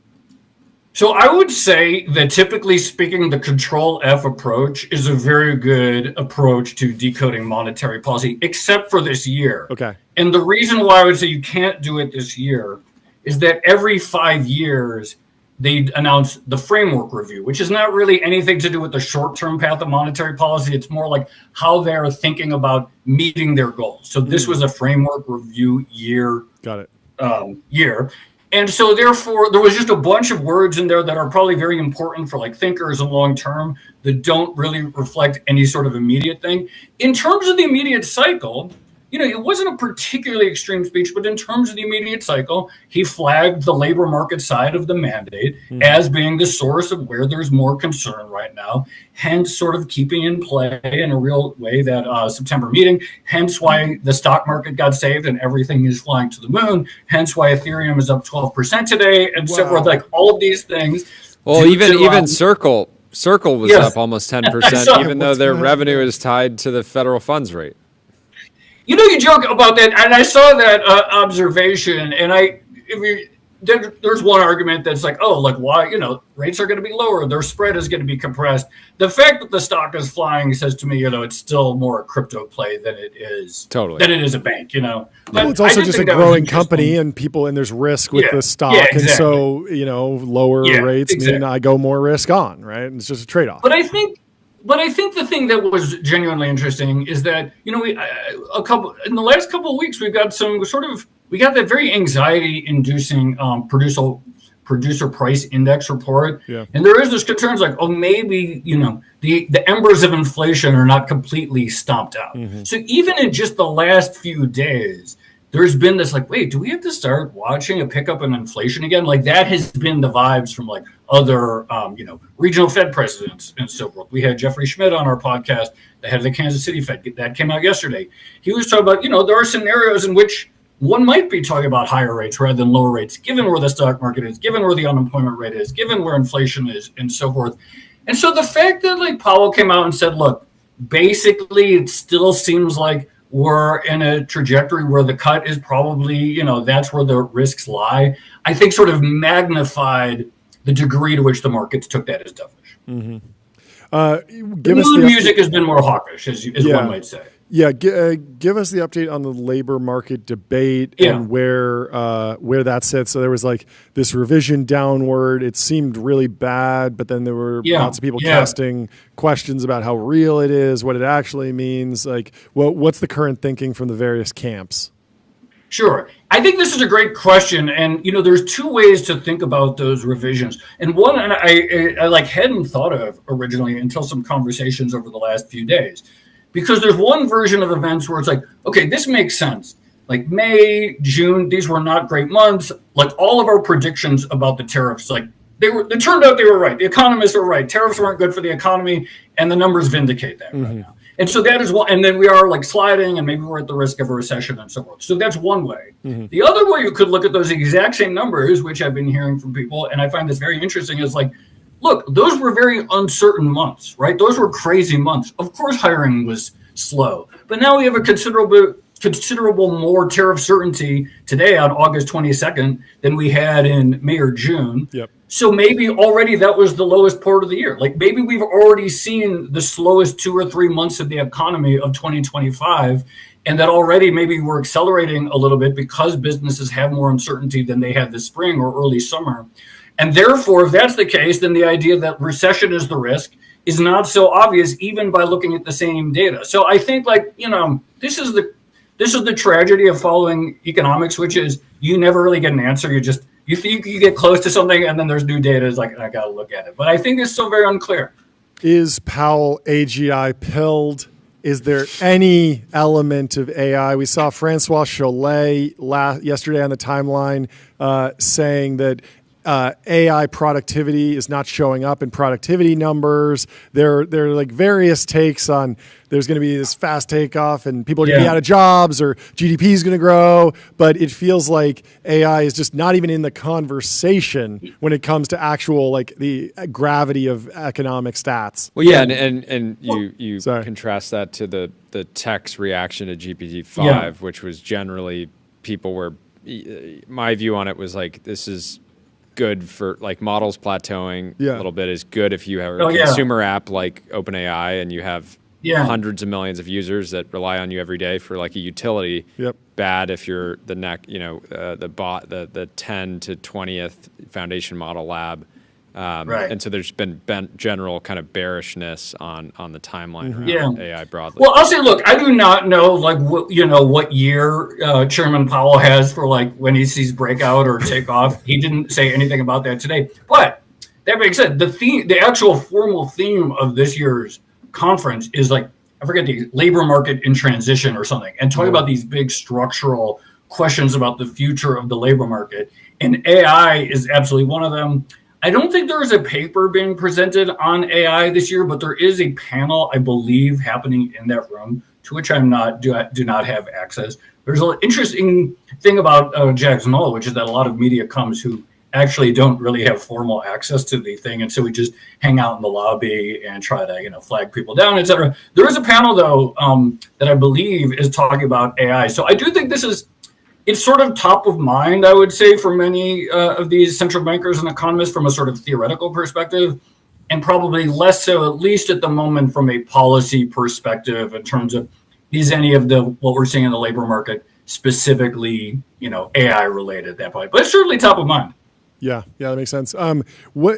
So I would say that typically speaking, the Control F approach is a very good approach to decoding monetary policy, except for this year. Okay. And the reason why I would say you can't do it this year is that every 5 years they announce the framework review, which is not really anything to do with the short-term path of monetary policy. It's more like how they're thinking about meeting their goals. So this was a framework review year. Got it. Year. And so therefore, there was just a bunch of words in there that are probably very important for like thinkers and long term that don't really reflect any sort of immediate thing. In terms of the immediate cycle, it wasn't a particularly extreme speech, but in terms of the immediate cycle, he flagged the labor market side of the mandate as being the source of where there's more concern right now, hence sort of keeping in play in a real way that September meeting, hence why the stock market got saved and everything is flying to the moon, hence why Ethereum is up 12% today, and so forth, like all of these things. Well, even Circle was up almost 10%, even though their revenue is tied to the federal funds rate. You joke about that, and I saw that observation, and there's one argument that's like, oh, like why, rates are going to be lower, their spread is going to be compressed. The fact that the stock is flying says to me, it's still more a crypto play than it is a bank, Well, it's also just a growing company and there's risk with the stock. Exactly. And so, lower rates mean I go more risk on, right? And it's just a trade-off. But I think the thing that was genuinely interesting is that, in the last couple of weeks, we've got we got that very anxiety-inducing producer price index report. Yeah. And there is this concerns like, oh, maybe, the embers of inflation are not completely stomped out. Mm-hmm. So even in just the last few days, there's been this like, wait, do we have to start watching a pickup in inflation again? Like that has been the vibes from like other, regional Fed presidents and so forth. We had Jeffrey Schmidt on our podcast, the head of the Kansas City Fed. That came out yesterday. He was talking about, there are scenarios in which one might be talking about higher rates rather than lower rates, given where the stock market is, given where the unemployment rate is, given where inflation is, and so forth. And so the fact that like Powell came out and said, look, basically it still seems like we're in a trajectory where the cut is probably, that's where the risks lie, I think sort of magnified the degree to which the markets took that as dovish. Mm-hmm. The mood music has been more hawkish, as one might say. Yeah, give us the update on the labor market debate and where that sits. So there was like this revision downward. It seemed really bad, but then there were lots of people casting questions about how real it is, what it actually means. Like, what's the current thinking from the various camps? Sure. I think this is a great question. And, there's two ways to think about those revisions. And one, and I like hadn't thought of originally until some conversations over the last few days. Because there's one version of events where it's like, okay, this makes sense. Like May, June, these were not great months. Like all of our predictions about the tariffs, like it turned out they were right. The economists were right. Tariffs weren't good for the economy, and the numbers vindicate that right now. And so that is one. And then we are like sliding, and maybe we're at the risk of a recession and so forth. So that's one way. Mm-hmm. The other way you could look at those exact same numbers, which I've been hearing from people, and I find this very interesting, is like, look, those were very uncertain months, right? Those were crazy months. Of course, hiring was slow, but now we have a considerable considerable more tariff certainty today on August 22nd than we had in May or June. Yep. So maybe already that was the lowest part of the year. Like maybe we've already seen the slowest 2 or 3 months of the economy of 2025. And that already maybe we're accelerating a little bit because businesses have more uncertainty than they had this spring or early summer. And therefore, if that's the case, then the idea that recession is the risk is not so obvious even by looking at the same data. So I think this is the tragedy of following economics, which is you never really get an answer. You think you get close to something and then there's new data. It's like, I got to look at it. But I think it's still very unclear. Is Powell AGI pilled? Is there any element of AI? We saw Francois Cholet yesterday on the timeline saying that AI productivity is not showing up in productivity numbers. There are like various takes on there's going to be this fast takeoff and people are going to be out of jobs or GDP is going to grow. But it feels like AI is just not even in the conversation when it comes to actual like the gravity of economic stats. Well, yeah, and you contrast that to the tech's reaction to GPT-5, which was generally people were. My view on it was like this is good for like models plateauing a little bit is good if you have a consumer app like OpenAI and you have hundreds of millions of users that rely on you every day for like a utility. Bad if you're the the 10 to 20th foundation model lab. And so there's been general kind of bearishness on the timeline around AI broadly. Well, I'll say, look, I do not know what year Chairman Powell has for like when he sees breakout or takeoff. He didn't say anything about that today. But that being said, the actual formal theme of this year's conference is like, I forget, the labor market in transition or something, and talking about these big structural questions about the future of the labor market. And AI is absolutely one of them. I don't think there is a paper being presented on AI this year, but there is a panel, I believe, happening in that room to which do not have access. There's an interesting thing about Jackson Hole, which is that a lot of media comes who actually don't really have formal access to the thing, and so we just hang out in the lobby and try to flag people down, et cetera. There is a panel though that I believe is talking about AI. So I do think it's sort of top of mind, I would say, for many of these central bankers and economists from a sort of theoretical perspective, and probably less so, at least at the moment, from a policy perspective in terms of is any of what we're seeing in the labor market specifically, AI related at that point. But it's certainly top of mind. Yeah, that makes sense. We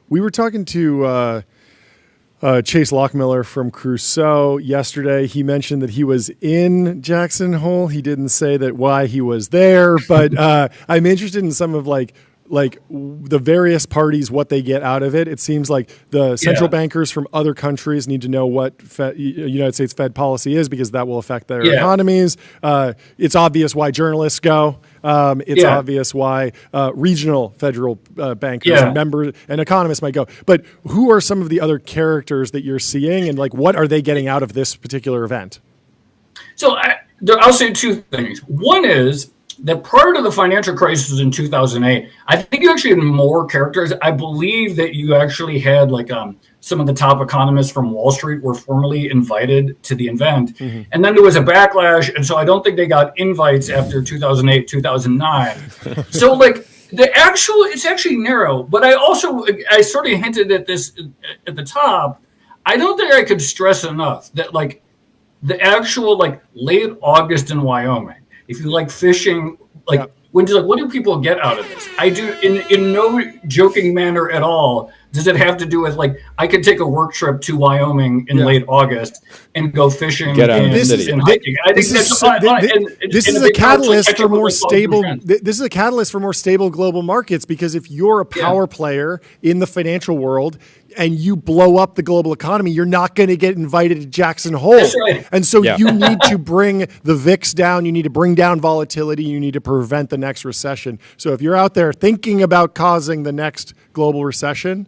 were talking to Chase Lockmiller from Crusoe yesterday. He mentioned that he was in Jackson Hole. He didn't say that why he was there, but I'm interested in some of like the various parties, what they get out of it. It seems like the central bankers from other countries need to know what United States Fed policy is because that will affect their economies. It's obvious why journalists go. It's obvious why regional federal bankers and members and economists might go. But who are some of the other characters that you're seeing, and like what are they getting out of this particular event? So I'll say two things. One is that prior to the financial crisis in 2008, I think you actually had more characters. I believe that you actually had like some of the top economists from Wall Street were formally invited to the event. And then there was a backlash. And so I don't think they got invites after 2008, 2009. So like it's actually narrow. But I sort of hinted at this at the top. I don't think I could stress enough that like the actual like late August in Wyoming, if you like fishing, like what do people get out of this? I do in no joking manner at all. Does it have to do with like I could take a work trip to Wyoming in late August and go fishing and hiking? I think this is a catalyst for more stable. This is a catalyst for more stable global markets because if you're a power player in the financial world and you blow up the global economy, you're not going to get invited to Jackson Hole. That's right. And so you need to bring the VIX down. You need to bring down volatility. You need to prevent the next recession. So if you're out there thinking about causing the next global recession,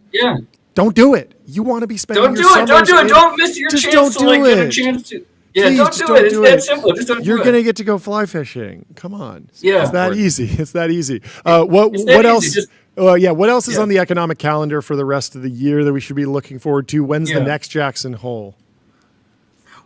don't do it. You want to be spending Don't do it. Don't miss your chance to like get a chance to. Yeah, Please, don't do it. It's that simple. Just don't do it. You're going to get to go fly fishing. Come on. Yeah. It's that easy. It's that easy. What else? What else is on the economic calendar for the rest of the year that we should be looking forward to? When's the next Jackson Hole?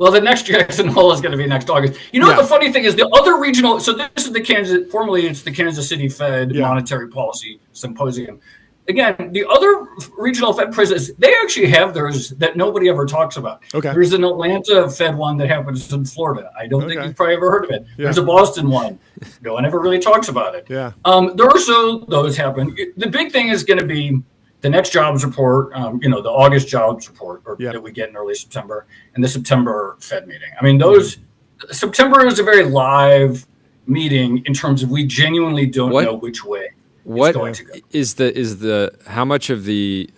Well, the next Jackson Hole is going to be next August. You know what Yeah. the funny thing is? The other regional. So this is the Kansas. Formerly, it's the Kansas City Fed Yeah. Monetary Policy Symposium. Again, the other regional Fed presidents, they actually have theirs that nobody ever talks about. Okay. There's an Atlanta Fed one that happens in Florida. I don't think Okay. you've probably ever heard of it. Yeah. There's a Boston one. No one ever really talks about it. Yeah. There are also those happen. The big thing is going to be the next jobs report, the August jobs report Yeah. that we get in early September, and the September Fed meeting. I mean, those September is a very live meeting in terms of we genuinely don't know which way it's going to go. Is the how much of the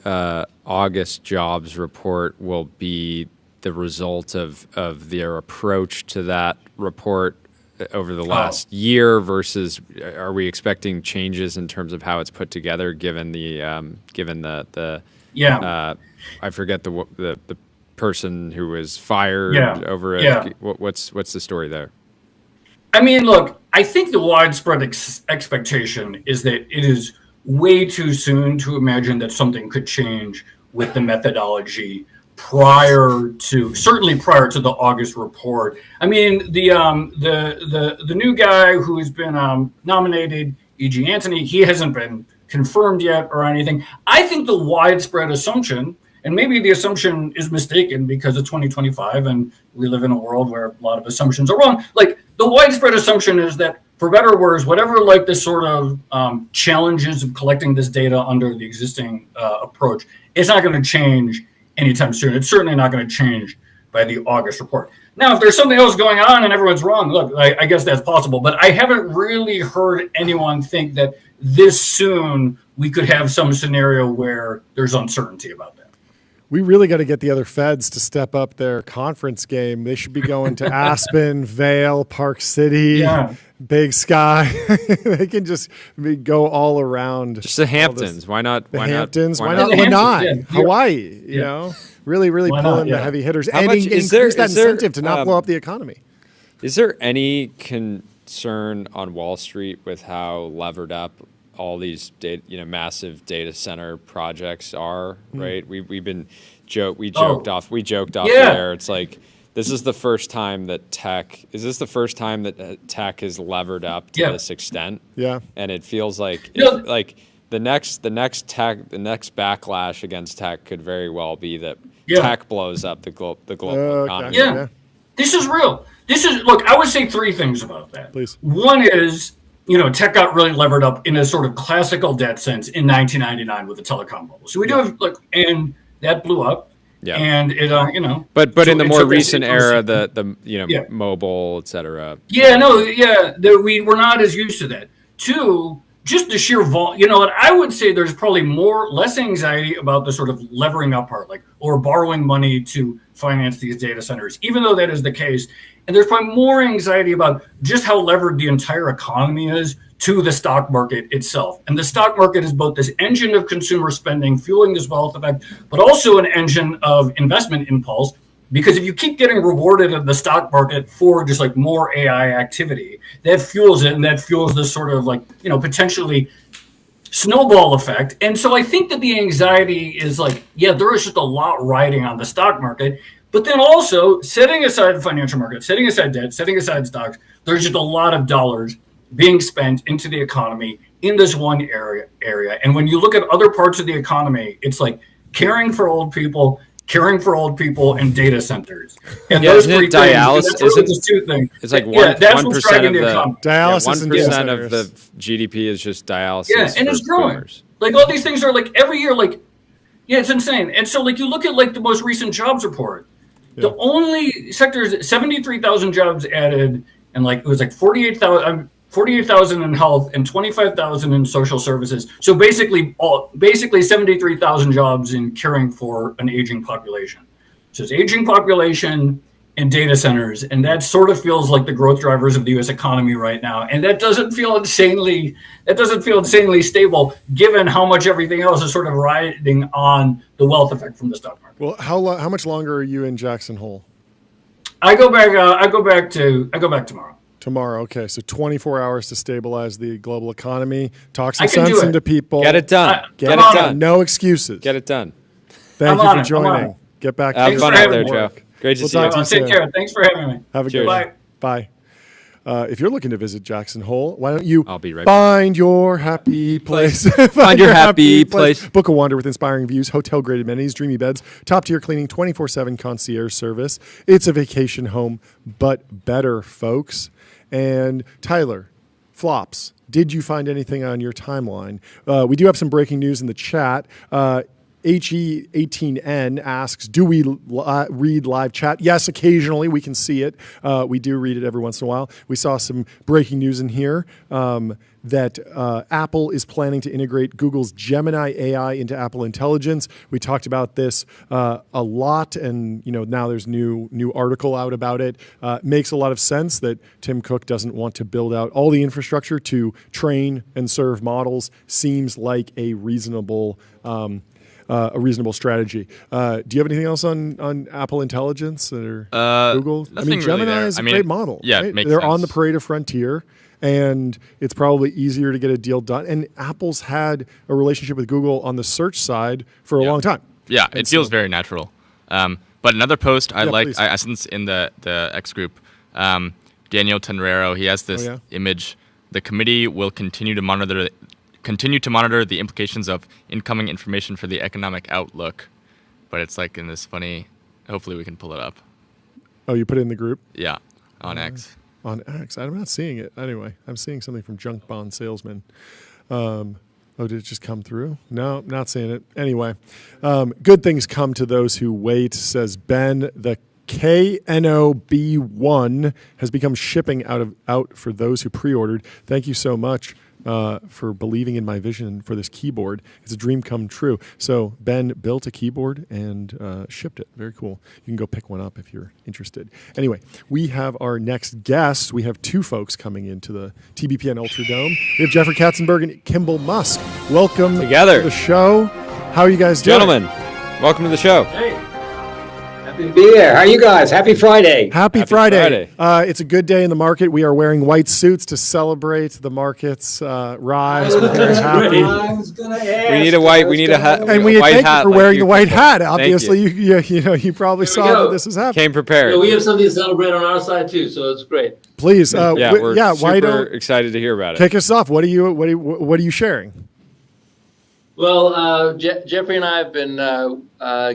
August jobs report will be the result of their approach to that report over the last year versus are we expecting changes in terms of how it's put together given the I forget the person who was fired over it. Yeah. What's the story there? I mean, look, I think the widespread expectation is that it is way too soon to imagine that something could change with the methodology certainly prior to the August report. I mean, the new guy who has been nominated, E.G. Anthony, he hasn't been confirmed yet or anything. I think the widespread assumption, and maybe the assumption is mistaken because it's 2025 and we live in a world where a lot of assumptions are wrong. Like the widespread assumption is that for better or worse, whatever like the sort of challenges of collecting this data under the existing approach, it's not going to change anytime soon. It's certainly not going to change by the August report. Now, if there's something else going on and everyone's wrong, look, I guess that's possible. But I haven't really heard anyone think that this soon we could have some scenario where there's uncertainty about that. We really got to get the other feds to step up their conference game. They should be going to Aspen, Vail, Park City, Big Sky. They can just go all around. Just the Hamptons. Why not? The Hamptons. Why not The Hamptons, Lanai, Hawaii? You know, really Why not? pulling the heavy hitters How and much- increase is there- that is there, incentive to not blow up the economy. Is there any concern on Wall Street with how levered up all these massive data center projects are? Right. We joked off there. It's like this is the first time that tech is levered up to this extent. Yeah. And it feels like Yeah. the next backlash against tech could very well be that tech blows up the global economy. Yeah. This is real. Look, I would say three things about that. Please. One is, tech got really levered up in a sort of classical debt sense in 1999 with the telecom bubble. So we do have, and that blew up. Yeah. And it, But so in the it more took us- recent it was- era, the mobile, et cetera. We're not as used to that. Two, just the sheer volume. You know what? I would say there's probably less anxiety about the sort of levering up part, or borrowing money to finance these data centers, even though that is the case. And there's probably more anxiety about just how levered the entire economy is to the stock market itself. And the stock market is both this engine of consumer spending, fueling this wealth effect, but also an engine of investment impulse. Because if you keep getting rewarded in the stock market for just more AI activity, that fuels it, and that fuels this sort of potentially snowball effect. And so I think that the anxiety is there is just a lot riding on the stock market. But then also, setting aside the financial market, setting aside debt, setting aside stocks, there's just a lot of dollars being spent into the economy in this one area. And when you look at other parts of the economy, it's caring for old people, and data centers. And those isn't three it things, dialysis? that's really just two things. It's like that's 1% what's driving of the the economy. Dialysis and 1% data of the centers. GDP is just dialysis. Yeah, and it's for growing. boomers. All these things are every year, it's insane. And so you look at the most recent jobs report. Yeah. The only sectors, 73,000 jobs added, and it was 48,000 in health and 25,000 in social services. So basically 73,000 jobs in caring for an aging population. So it's aging population and data centers, and that sort of feels like the growth drivers of the U.S. economy right now. And that doesn't feel insanely stable, given how much everything else is sort of riding on the wealth effect from the stock market. Well, how much longer are you in Jackson Hole? I go back tomorrow. Tomorrow, okay. So 24 hours to stabilize the global economy, talk some I can do sense it. into people. Get it done. Get I'm it on done. it. No excuses. Get it done. Thank I'm you on for it. I'm on joining. it. Get back Have to fun for out there, having me. Joe. Great to We'll see you. talk to you Take soon. care. Thanks for having me. Have a Cheers. good one. Bye. Bye. If you're looking to visit Jackson Hole, why don't you I'll be right find your happy place? Find your happy place. Book a wander with inspiring views, hotel-grade amenities, dreamy beds, top-tier cleaning, 24/7 concierge service. It's a vacation home, but better, folks. And Tyler, flops. Did you find anything on your timeline? We do have some breaking news in the chat. HE18N asks, do we read live chat? Yes, occasionally we can see it. We do read it every once in a while. We saw some breaking news in here that Apple is planning to integrate Google's Gemini AI into Apple Intelligence. We talked about this a lot, and now there's new article out about it. Makes a lot of sense that Tim Cook doesn't want to build out all the infrastructure to train and serve models. Seems like a reasonable strategy. Do you have anything else on Apple Intelligence or Google? I mean, nothing really Gemini there. is a I mean, great model. yeah, it right? makes They're on the sense. parade of frontier, and it's probably easier to get a deal done. And Apple's had a relationship with Google on the search side for a long time. Yeah, And it feels so- very natural. But another post I like, please. I sent this in the X group. Daniel Tenrero, he has this yeah? image. The committee will continue to monitor the implications of incoming information for the economic outlook. But it's like in this funny. Hopefully, we can pull it up. Oh, you put it in the group? Yeah, on X. On X. I'm not seeing it. Anyway, I'm seeing something from Junk Bond Salesman. Oh, did it just come through? No, not seeing it. Anyway, good things come to those who wait, says Ben. The KNOB1 has become shipping out for those who pre-ordered. Thank you so much for believing in my vision for this keyboard. It's a dream come true. So Ben built a keyboard and shipped it. Very cool. You can go pick one up if you're interested. Anyway, we have our next guest. We have two folks coming into the TBPN Ultra Dome. We have Jeffrey Katzenberg and Kimball Musk. Welcome Together. to the show. How are you guys doing? Gentlemen, welcome to the show. Happy to be here. How are you guys? Happy Friday. Happy Friday. It's a good day in the market. We are wearing white suits to celebrate the market's rise. We're very happy. I was gonna ask. We need a white. We need a hat. And we white thank hat you for like wearing you, the white Kimball. hat. Thank Obviously, you. you probably There we saw go. that this is happening. Came prepared. Yeah, we have something to celebrate on our side too, so it's great. Please, yeah, we're why super don't excited to hear about it. kick us off? What are you sharing? Well, Jeffrey and I have been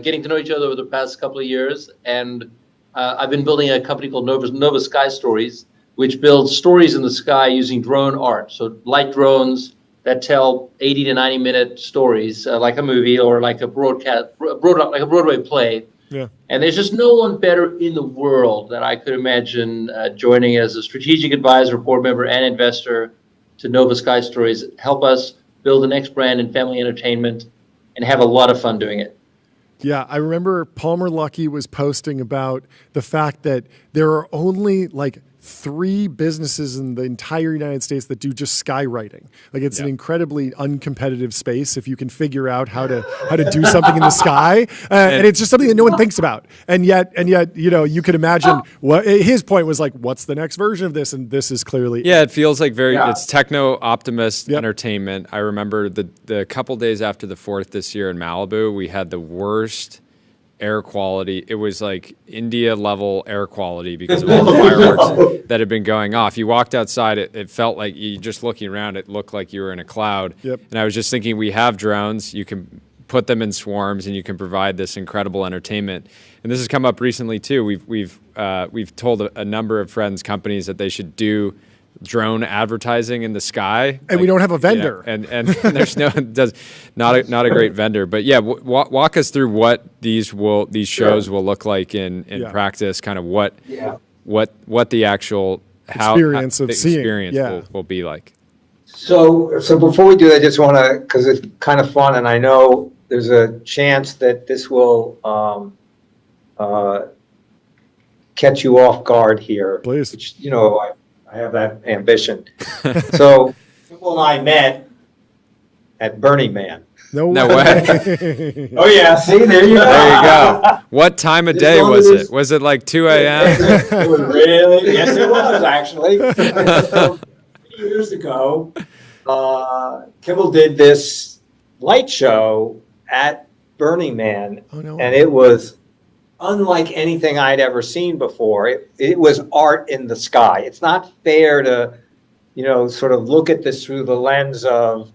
getting to know each other over the past couple of years, and I've been building a company called Nova Sky Stories, which builds stories in the sky using drone art. So light drones that tell 80 to 90-minute stories, like a movie or like a Broadway play. Yeah. And there's just no one better in the world that I could imagine joining as a strategic advisor, board member, and investor to Nova Sky Stories. Help us build the next brand in family entertainment and have a lot of fun doing it. Yeah, I remember Palmer Luckey was posting about the fact that there are only like 3 businesses in the entire United States that do just skywriting. Like it's an incredibly uncompetitive space if you can figure out how to do something in the sky, and it's just something that no one thinks about. And yet, you could imagine what his point was like. What's the next version of this? And this is clearly Yeah, it feels like it's techno optimist Yep. entertainment. I remember the couple days after the 4th this year in Malibu, we had the worst air quality. It was like India level air quality because of all the fireworks that had been going off. You walked outside, it felt like you just looking around, it looked like you were in a cloud. Yep. And I was just thinking, we have drones, you can put them in swarms and you can provide this incredible entertainment. And this has come up recently too. We've told a number of friends, companies that they should do drone advertising in the sky, And we don't have a vendor. and there's not a great vendor. But yeah, walk us through what these shows will look like in practice. Kind of what the actual Experience of the seeing, experience will be like. So before we do that, I just want to, because it's kind of fun, and I know there's a chance that this will catch you off guard here. Please. Which, I have that ambition. So people and I met at Burning Man. no No way. Oh yeah, see, there you go. There you go. What time of As day long was as it? Was it like 2 a.m.? It was really, yes, it was actually. So, years ago, Kimball did this light show at Burning Man, Oh, no. and it was unlike anything I'd ever seen before. It was art in the sky. It's not fair to, sort of look at this through the lens of,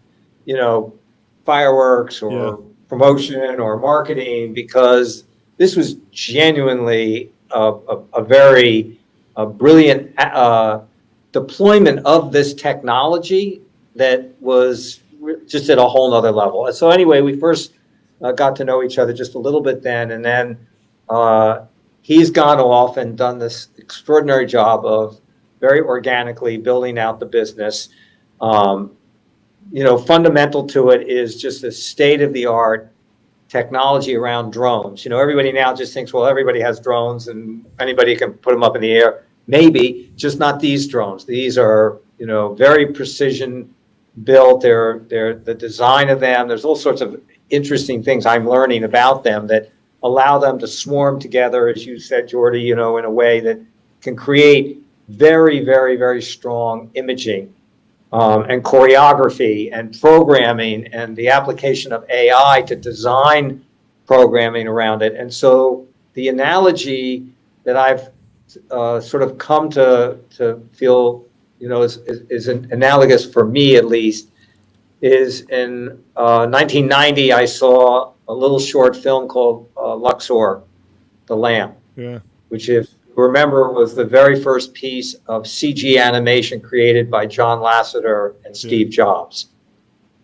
fireworks or promotion or marketing, because this was genuinely a very brilliant deployment of this technology that was just at a whole nother level. And so anyway, we first got to know each other just a little bit then, and then he's gone off and done this extraordinary job of very organically building out the business. Fundamental to it is just the state-of-the-art technology around drones. Everybody now just thinks, well, everybody has drones and anybody can put them up in the air. Maybe, just not these drones. These are, very precision built. They're the design of them. There's all sorts of interesting things I'm learning about them that allow them to swarm together, as you said, Jordy, in a way that can create very, very, very strong imaging and choreography and programming and the application of AI to design programming around it. And so the analogy that I've sort of come to feel, is analogous for me at least, is in 1990, I saw a little short film called Luxor, the Lamb, which, if you remember, was the very first piece of CG animation created by John Lasseter and Steve Jobs.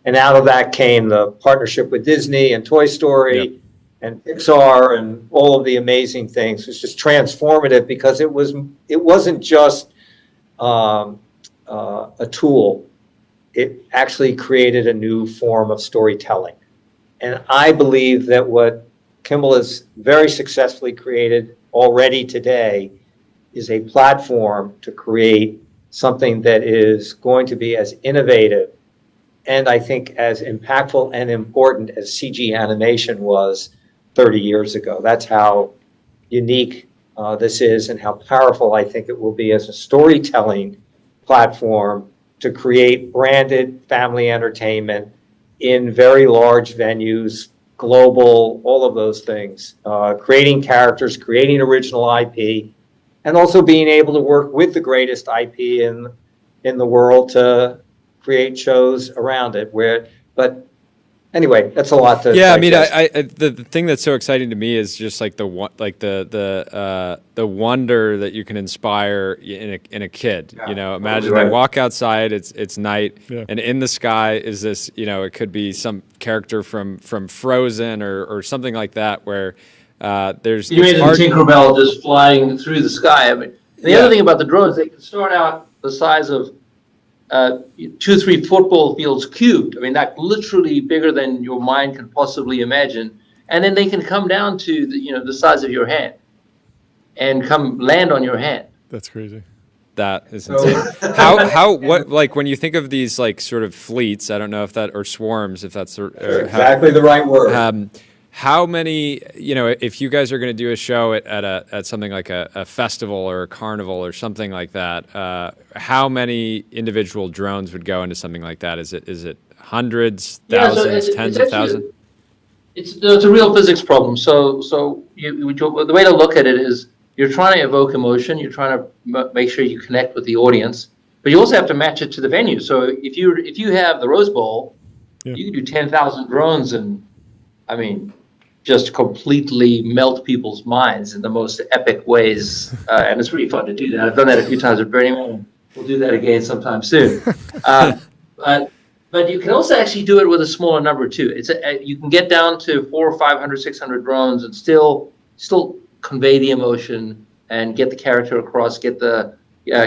And out of that came the partnership with Disney and Toy Story and Pixar and all of the amazing things. It was just transformative because it wasn't just a tool. It actually created a new form of storytelling. And I believe that what Kimball has very successfully created already today is a platform to create something that is going to be as innovative and I think as impactful and important as CG animation was 30 years ago. That's how unique this is and how powerful I think it will be as a storytelling platform to create branded family entertainment in very large venues, global, all of those things, creating characters, creating original IP, and also being able to work with the greatest IP in the world to create shows around it. But anyway, that's a lot to. Yeah, digest. I mean, the thing that's so exciting to me is just like the wonder that you can inspire in a kid. Yeah, imagine they walk outside, it's night, and in the sky is this. It could be some character from Frozen or something like that, where there's. You made it Tinkerbell just flying through the sky. I mean, the other thing about the drones, they can start out the size of 2-3 football fields cubed. I mean, that's literally bigger than your mind can possibly imagine. And then they can come down to the size of your hand and come land on your hand. That's crazy. That is insane. What when you think of these like sort of fleets, I don't know if that, or swarms, if that's exactly the right word. How many, if you guys are going to do a show at something like a festival or a carnival or something like that, how many individual drones would go into something like that? Is it hundreds, thousands, tens of thousands? It's a real physics problem. So the way to look at it is you're trying to evoke emotion. You're trying to make sure you connect with the audience, but you also have to match it to the venue. So if you have the Rose Bowl, you can do 10,000 drones and, I mean, just completely melt people's minds in the most epic ways. And it's really fun to do that. I've done that a few times with Burning Man. We'll do that again sometime soon. But you can also actually do it with a smaller number too. You can get down to 400 or 500, 600 drones and still convey the emotion and get the character across, get the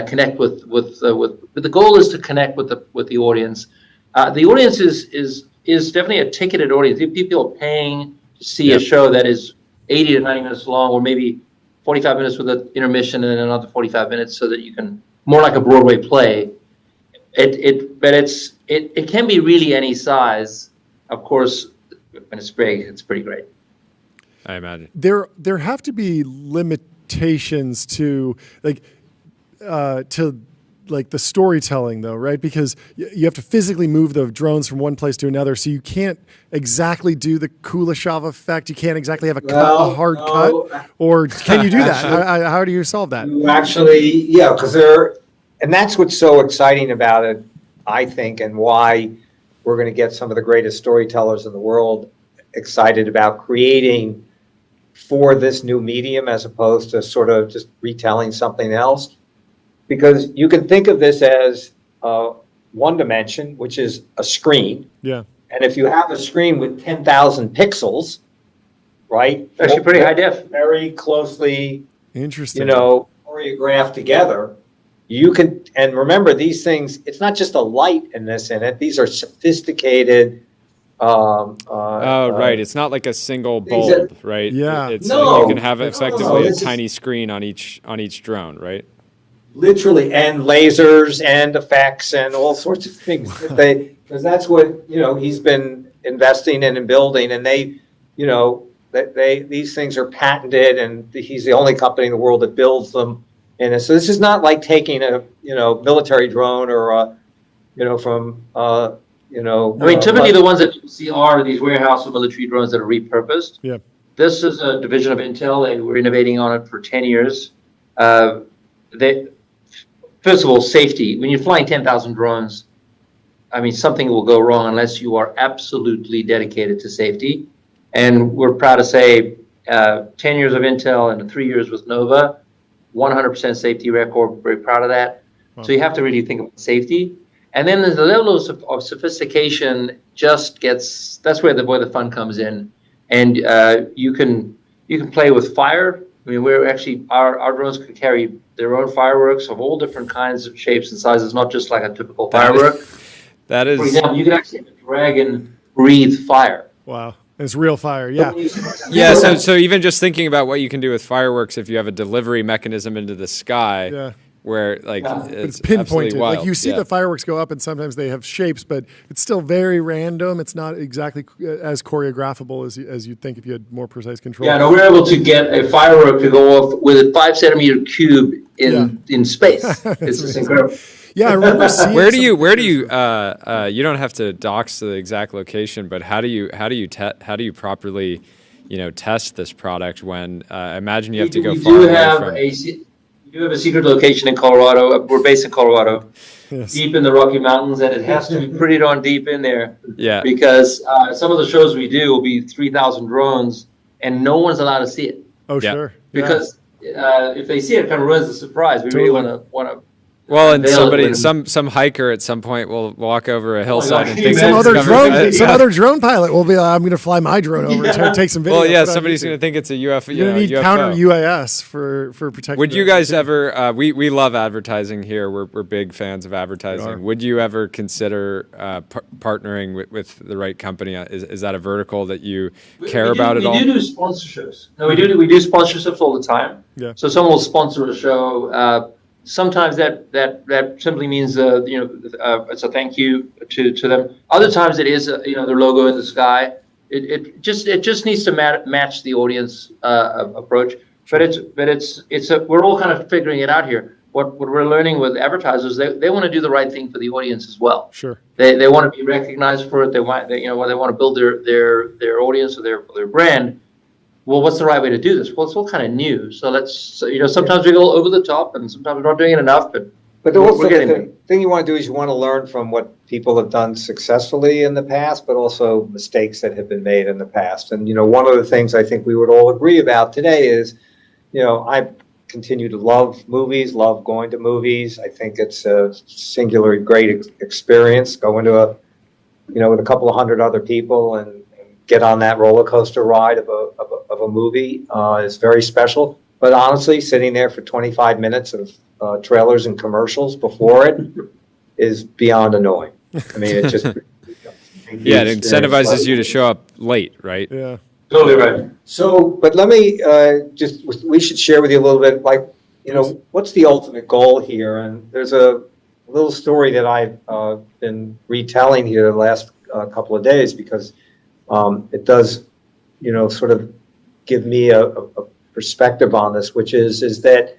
connect with the goal is to connect with the audience. The audience is definitely a ticketed audience. People are paying to see a show that is 80 to 90 minutes long, or maybe 45 minutes with an intermission and then another 45 minutes, so that you can, more like a Broadway play. But it can be really any size. Of course, when it's big, it's pretty great. I imagine there have to be limitations to to like the storytelling though, right? Because you have to physically move the drones from one place to another, so you can't exactly do the Kuleshov effect. You can't exactly have a hard cut, or can you do that? How do you solve that? You actually, because and that's what's so exciting about it, I think, and why we're going to get some of the greatest storytellers in the world excited about creating for this new medium as opposed to sort of just retelling something else. Because you can think of this as one dimension, which is a screen. Yeah. And if you have a screen with 10,000 pixels, right? Actually pretty high def. Very closely, Interesting. choreographed together. You can, and remember these things, it's not just a light in it. These are sophisticated. Right. It's not like a single bulb, right? Yeah. It's No. like you can have effectively a This is- tiny screen on each drone, right? Literally, and lasers and effects and all sorts of things. Because that's what, he's been investing in and building, and these things are patented, and he's the only company in the world that builds them. And so this is not like taking a, military drone or from, I mean, typically the ones that you see are these warehouse or military drones that are repurposed. Yeah. This is a division of Intel, and we're innovating on it for 10 years. First of all, safety. When you're flying 10,000 drones, I mean, something will go wrong unless you are absolutely dedicated to safety. And we're proud to say 10 years of Intel and 3 years with Nova, 100% safety record. Very proud of that. Wow. So you have to really think about safety. And then the level of sophistication just gets, that's where the fun comes in. And you can play with fire. I mean, we're actually, our drones can carry their own fireworks of all different kinds of shapes and sizes, not just like a typical firework. That is. For example, you can actually have a dragon breathe fire. Wow. It's real fire. Yeah. Yeah. So even just thinking about what you can do with fireworks, if you have a delivery mechanism into the sky. Yeah. Where like It's it's pinpointed. wild. Like you see the fireworks go up, and sometimes they have shapes, but it's still very random. It's not exactly as choreographable as you'd think if you had more precise control. Yeah, no, we're able to get a firework to go off with a 5-centimeter cube in space. It's just incredible. Yeah, I remember seeing. Where do you you don't have to dox the exact location, but how do you properly test this product when imagine you have to go far away from. We do have a secret location in Colorado. We're based in Colorado, Yes. deep in the Rocky Mountains, and it has to be pretty darn deep in there. Yeah. Because some of the shows we do will be 3,000 drones, and no one's allowed to see it. Oh, Yeah. sure. Because if they see it, it kind of ruins the surprise. We really want to. Well, and some hiker at some point will walk over a hillside and think Some other discovered- drone pilot will be. I'm going to fly my drone over and take some video. Well, yeah, put it on somebody's YouTube. going to think it's a UFO. You're going to need UFO. counter UAS for protecting. Would you guys ever? We love advertising here. We're big fans of advertising. Would you ever consider partnering with the right company? Is that a vertical that you care about at all? We do sponsorships. No, we do sponsorships all the time. Yeah. So someone will sponsor a show. Sometimes that simply means it's a thank you to them. Other times it is their logo in the sky. It just needs to match the audience approach. But we're all kind of figuring it out here. What we're learning with advertisers, they want to do the right thing for the audience as well. Sure. They want to be recognized for it. They want to build their audience or their brand. Well, what's the right way to do this? Well, it's all kind of new. So sometimes we go over the top, and sometimes we're not doing it enough. But also we're getting there. the thing you want to do is you want to learn from what people have done successfully in the past, but also mistakes that have been made in the past. And one of the things I think we would all agree about today is, I continue to love movies, love going to movies. I think it's a singular great experience going to with a couple of hundred other people and get on that roller coaster ride of a movie is very special. But honestly, sitting there for 25 minutes of trailers and commercials before it is beyond annoying. I mean, it just Yeah, it incentivizes you to show up late, right? Yeah. Totally right. So, but let me we should share with you a little bit, like, what's the ultimate goal here? And there's a little story that I've been retelling here the last couple of days because it does, sort of give me a perspective on this, which is that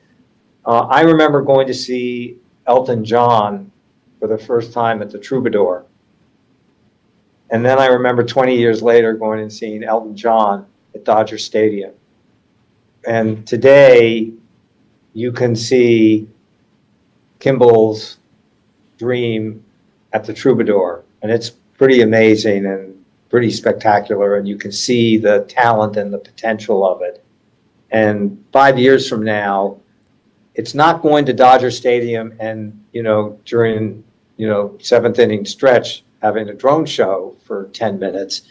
I remember going to see Elton John for the first time at the Troubadour. And then I remember 20 years later going and seeing Elton John at Dodger Stadium. And today you can see Kimball's Dream at the Troubadour. And it's pretty amazing and pretty spectacular. And you can see the talent and the potential of it. And 5 years from now, it's not going to Dodger Stadium and, during, seventh inning stretch, having a drone show for 10 minutes.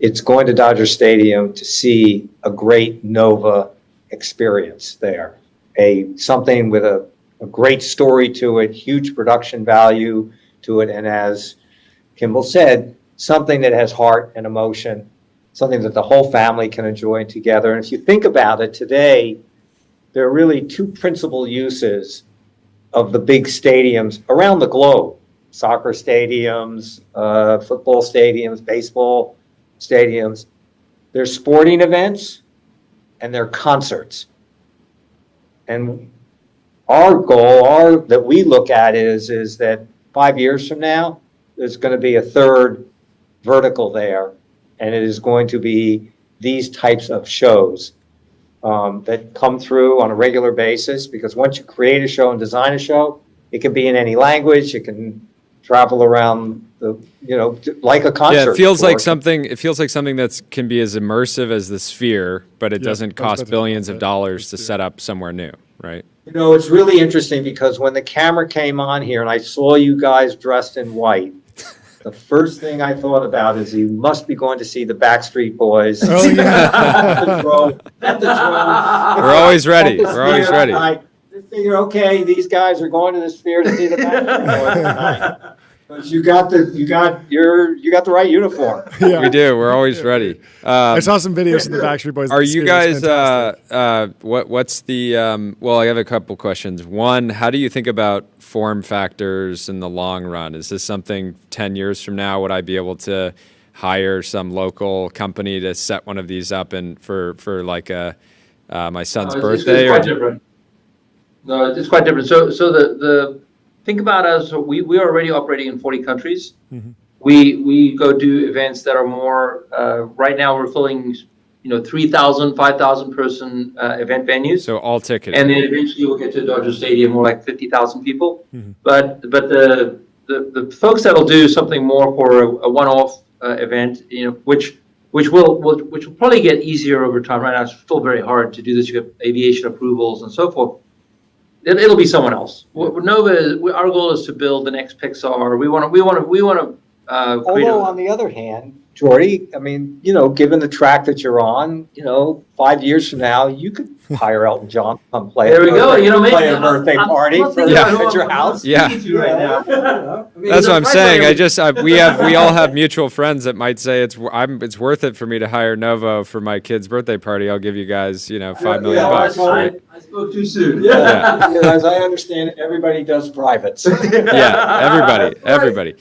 It's going to Dodger Stadium to see a great Nova experience there. Something with a great story to it, huge production value to it, and as Kimball said, something that has heart and emotion, something that the whole family can enjoy together. And if you think about it today, there are really two principal uses of the big stadiums around the globe. Soccer stadiums, football stadiums, baseball stadiums. They're sporting events and they're concerts. And our goal, that we look at is that 5 years from now, there's going to be a third vertical there, and it is going to be these types of shows that come through on a regular basis, because once you create a show and design a show, it can be in any language, it can travel around like a concert. Yeah, it feels like something that can be as immersive as the Sphere, but it doesn't cost billions of dollars to set up somewhere new, right? It's really interesting because when the camera came on here and I saw you guys dressed in white, the first thing I thought about is you must be going to see the Backstreet Boys. Oh, yeah. At the drone. We're always ready. We're always ready. I figure, okay, these guys are going to the Sphere to see the Backstreet Boys tonight. But you got the right uniform. Yeah. We do. We're always ready. I saw some videos of the Backstreet Boys. Are you guys? What's the? Well, I have a couple questions. One, how do you think about form factors in the long run? Is this something 10 years from now? Would I be able to hire some local company to set one of these up and for like my son's birthday? It's quite different. No, it's quite different. So the think about us. We are already operating in 40 countries. Mm-hmm. We go do events that are more. Right now, we're filling 3,000, 5,000 person event venues. So all ticketed. And then eventually we'll get to Dodger Stadium, more like 50,000 people. Mm-hmm. But the folks that'll do something more for a one-off event, which will probably get easier over time. Right now, it's still very hard to do this. You have aviation approvals and so forth. It'll be someone else. Nova, our goal is to build the next Pixar. We want to. Although on the other hand, Jordy, I mean, given the track that you're on, 5 years from now, you could hire Elton John to come play. There we go. Play a birthday party at your house. Yeah. Right now. That's what I'm saying. We all have mutual friends that might say it's worth it for me to hire Novo for my kid's birthday party. I'll give you guys, $5 million bucks. Right? I spoke too soon. Yeah. As I understand it, everybody does privates. Yeah, everybody.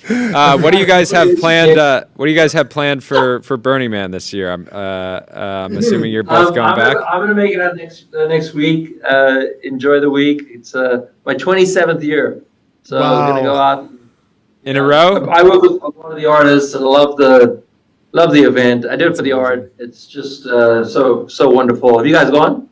What do you guys have planned? What do you guys have planned for Burning Man this year? I'm assuming you're both going back. I'm going to make it out next week. Enjoy the week. It's my 27th year, so I'm going to go out in a row. I work with a lot of the artists and love the event. I do it for the art. It's just so wonderful. Have you guys gone?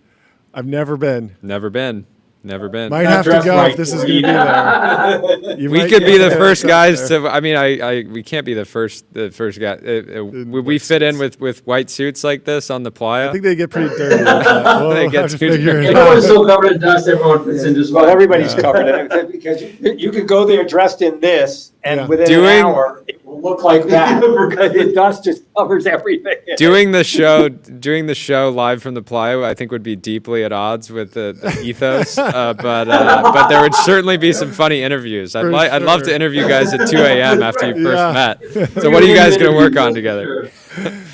I've never been. Never been. Might have to go if this is going to be there. We could be the first guys to. I mean, we can't be the first guy. Would we fit in with white suits like this on the playa? I think they get pretty dirty. They get too dirty. Everyone's so covered in dust. Everyone fits in just well. Everybody's covered in it because you could go there dressed in this, and within an hour it will look like that because the dust just covers everything. Doing the show live from the playa, I think would be deeply at odds with the ethos. But there would certainly be some funny interviews. I'd love to interview guys at 2 a.m. after you first met. So what are you guys going to work on together?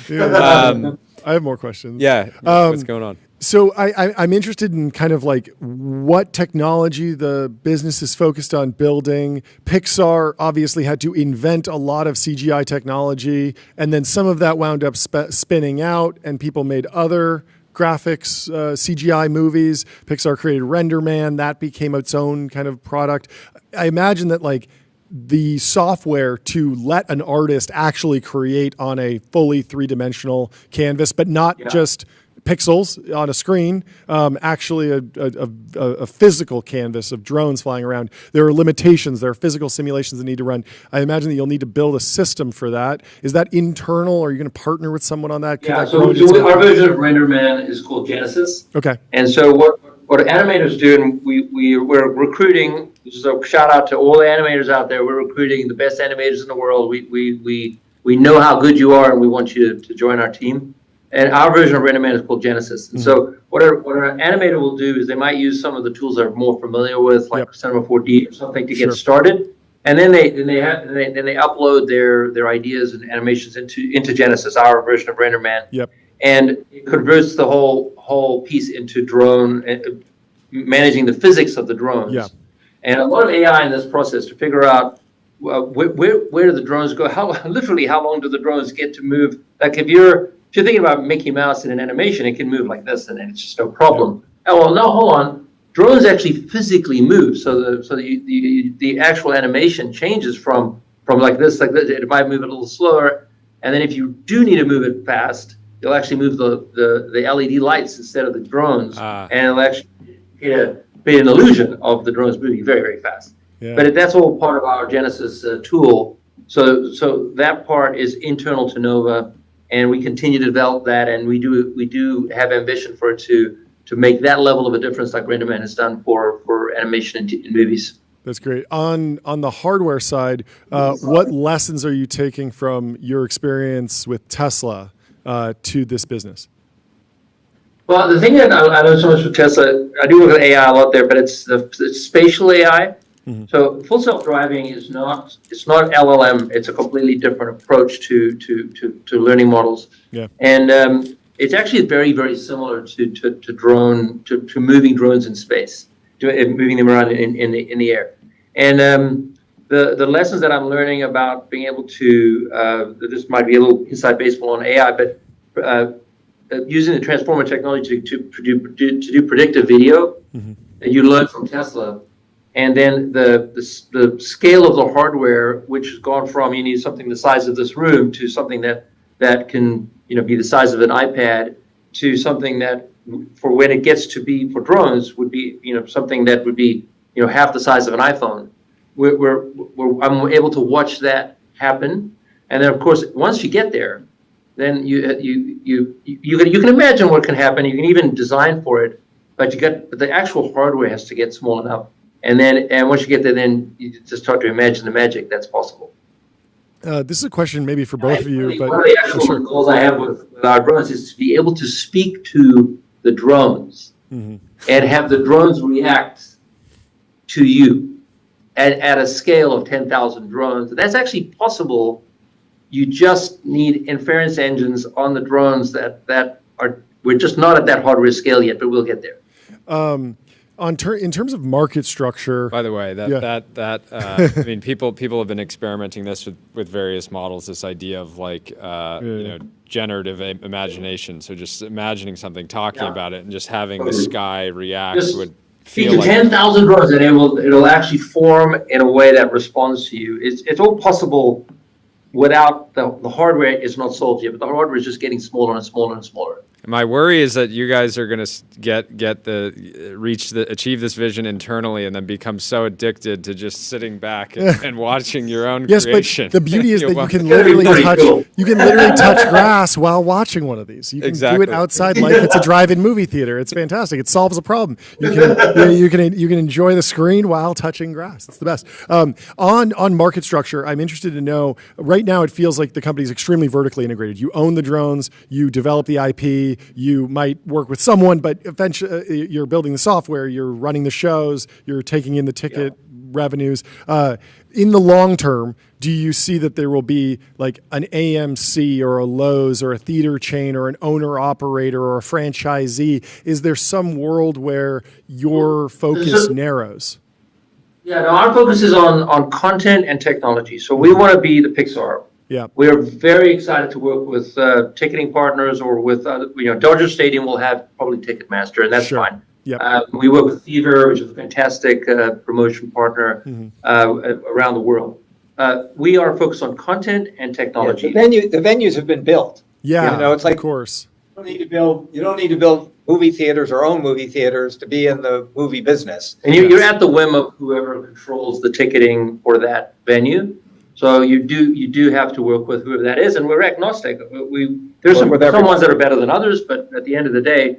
I have more questions. Yeah. What's going on? So I'm interested in kind of like what technology the business is focused on building. Pixar obviously had to invent a lot of CGI technology, and then some of that wound up spinning out, and people made other graphics, CGI movies. Pixar created Render Man. That became its own kind of product. I imagine that like the software to let an artist actually create on a fully three-dimensional canvas, but not just pixels on a screen, actually a physical canvas of drones flying around. There are limitations. There are physical simulations that need to run. I imagine that you'll need to build a system for that. Is that internal? Are you going to partner with someone on that? Yeah, so our version of RenderMan is called Genesis. Okay. And so what animators do, and we're recruiting, so shout out to all the animators out there, we're recruiting the best animators in the world. We know how good you are and we want you to join our team. And our version of RenderMan is called Genesis. And so what an animator will do is they might use some of the tools they're more familiar with, like Cinema 4D or something, to get started. And then they upload their ideas and animations into Genesis, our version of RenderMan. Yep. And it converts the whole piece into drone, managing the physics of the drones. Yeah. And a lot of AI in this process to figure out where do the drones go? How long do the drones get to move? Like if you're thinking about Mickey Mouse in an animation, it can move like this, and it's just no problem. Oh well, no, hold on. Drones actually physically move, so the actual animation changes from like this. It might move a little slower, and then if you do need to move it fast, you'll actually move the LED lights instead of the drones, and it'll actually create an illusion of the drones moving very, very fast. Yeah. But that's all part of our Genesis tool. So that part is internal to Nova, and we continue to develop that, and we do have ambition for it to make that level of a difference like RenderMan has done for animation in movies. That's great. On the hardware side, what lessons are you taking from your experience with Tesla to this business? Well, the thing that I know so much with Tesla, I do look at AI a lot there, but it's spatial AI. Mm-hmm. So full self-driving it's not LLM. It's a completely different approach to learning models. Yeah. And it's actually very, very similar to moving drones in space, moving them around in the air. And the lessons that I'm learning about being able to this might be a little inside baseball on AI, but using the transformer technology to do predictive video that you learn from Tesla. And then the scale of the hardware, which has gone from you need something the size of this room to something that can be the size of an iPad, to something that for when it gets to be for drones would be something that would be half the size of an iPhone. I'm able to watch that happen, and then of course once you get there, then you can imagine what can happen. You can even design for it, but the actual hardware has to get small enough. And once you get there, then you just start to imagine the magic that's possible. This is a question maybe for both of you. But one of the actual goals I have with our drones is to be able to speak to the drones and have the drones react to you at a scale of 10,000 drones. That's actually possible. You just need inference engines on the drones we're just not at that hardware scale yet, but we'll get there. In terms of market structure, by the way, I mean, people have been experimenting this with various models. This idea of like generative imagination. So just imagining something, talking about it, and just having the sky react would feel like 10,000 drones, and it'll actually form in a way that responds to you. It's all possible without the hardware. Is not solved yet, but the hardware is just getting smaller and smaller and smaller. My worry is that you guys are going to achieve this vision internally, and then become so addicted to just sitting back and watching your own creation. But the beauty is that you can literally touch grass while watching one of these. You can do it outside like it's a drive-in movie theater. It's fantastic. It solves a problem. You can enjoy the screen while touching grass. It's the best. On market structure, I'm interested to know. Right now, it feels like the company is extremely vertically integrated. You own the drones. You develop the IP. You might work with someone, but eventually you're building the software, you're running the shows, you're taking in the ticket revenues. In the long term, do you see that there will be like an AMC or a Lowe's or a theater chain or an owner-operator or a franchisee? Is there some world where your focus narrows? Yeah, no, our focus is on content and technology. So we want to be the Pixar. Yeah. We're very excited to work with ticketing partners or with Dodger Stadium will have probably Ticketmaster, and that's Sure. fine. Yep. We work with Fever, which is a fantastic promotion partner around the world. We are focused on content and technology. The venues have been built. Yeah. You know, it's like, of course. you don't need to build movie theaters or own movie theaters to be in the movie business. And you're at the whim of whoever controls the ticketing for that venue. So you do have to work with whoever that is, and we're agnostic. There's some ones that are better than others, but at the end of the day,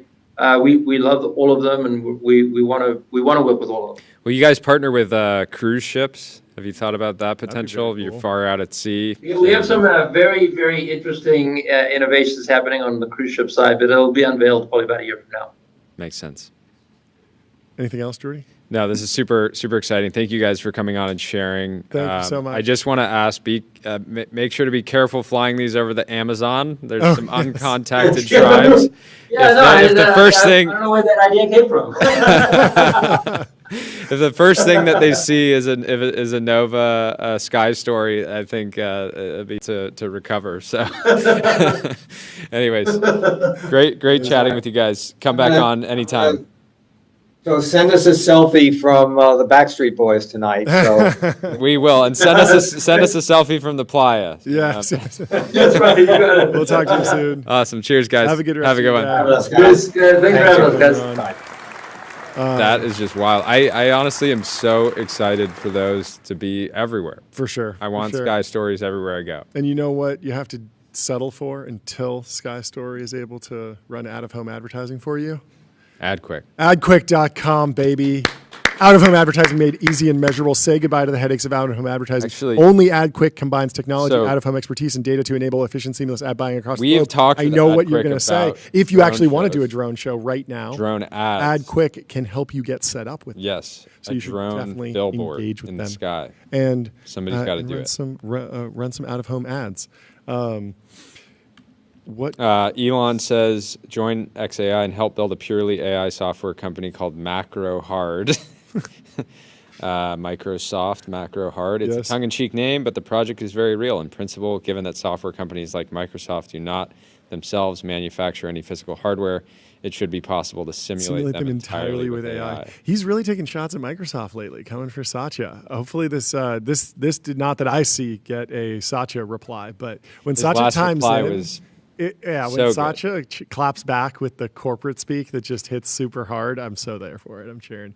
we love all of them, and we want to work with all of them. Will you guys partner with cruise ships? Have you thought about that potential? Cool. You're far out at sea. Yeah, we have some very, very interesting innovations happening on the cruise ship side, but it'll be unveiled probably about a year from now. Makes sense. Anything else, Jordy? No, this is super exciting. Thank you guys for coming on and sharing. Thank you so much. I just want to ask, make sure to be careful flying these over the Amazon. There's some uncontacted tribes. Yeah, if the first thing, I don't know where that idea came from. if the first thing that they see is a Nova Sky Story, I think it'd be to recover. So, anyways, great chatting with you guys. Come back on anytime. So send us a selfie from the Backstreet Boys tonight. So. We will, and send us a selfie from the playa. Yes. That's right. You got it. We'll talk to you soon. Awesome. Cheers, guys. Have a good rest Have a good of your one. day. Thanks for having us, guys. That is just wild. I honestly am so excited for those to be everywhere. For sure. I want Sky Stories everywhere I go. And you know what you have to settle for until Sky Story is able to run out-of-home advertising for you? AdQuick. AdQuick.com, baby. Out-of-home advertising made easy and measurable. Say goodbye to the headaches of out-of-home advertising. Actually, only AdQuick combines technology, out-of-home expertise, and data to enable efficient, seamless ad buying across the globe. We've talked I know what AdQuick you're going to say. If you actually want to do a drone show right now, drone ads. AdQuick can help you get set up with them. Yes. So you should definitely billboard engage with in them. the sky. And somebody's got to do it. Run some out-of-home ads. What Elon says join XAI and help build a purely AI software company called Macro Hard. Microsoft Macro Hard. It's a tongue-in-cheek name, but the project is very real in principle, given that software companies like Microsoft do not themselves manufacture any physical hardware. It should be possible to simulate them entirely with AI. He's really taking shots at Microsoft lately, coming for Satya. Hopefully this did not that I see get a Satya reply, but when Satya times in, when Satya claps back with the corporate speak that just hits super hard, I'm so there for it. I'm cheering.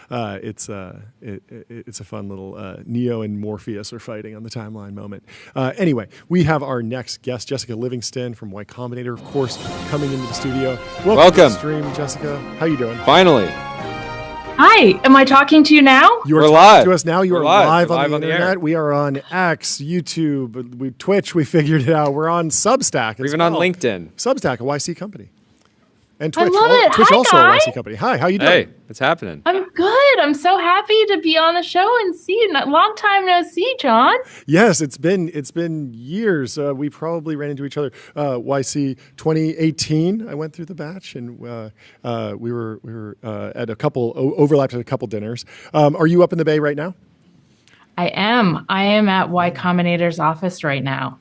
It's a fun little Neo and Morpheus are fighting on the timeline moment. Anyway, we have our next guest, Jessica Livingston from Y Combinator, of course, coming into the studio. Welcome to the stream, Jessica. How you doing? Finally. Hi, am I talking to you now? You are We're live. to us now. You We're are live on the on the internet. air. We are on X, YouTube, Twitch. We figured it out. We're on Substack. We're even on LinkedIn. Substack, a YC company. And Twitch. I love it. Twitch Hi, also guys. a YC company. Hi, how you doing? Hey, what's happening? I'm good. I'm so happy to be on the show and see you. Long time no see, John. Yes, it's been years. We probably ran into each other. YC 2018. I went through the batch, and we were at a couple overlapped at a couple dinners. Are you up in the Bay right now? I am. I am at Y Combinator's office right now.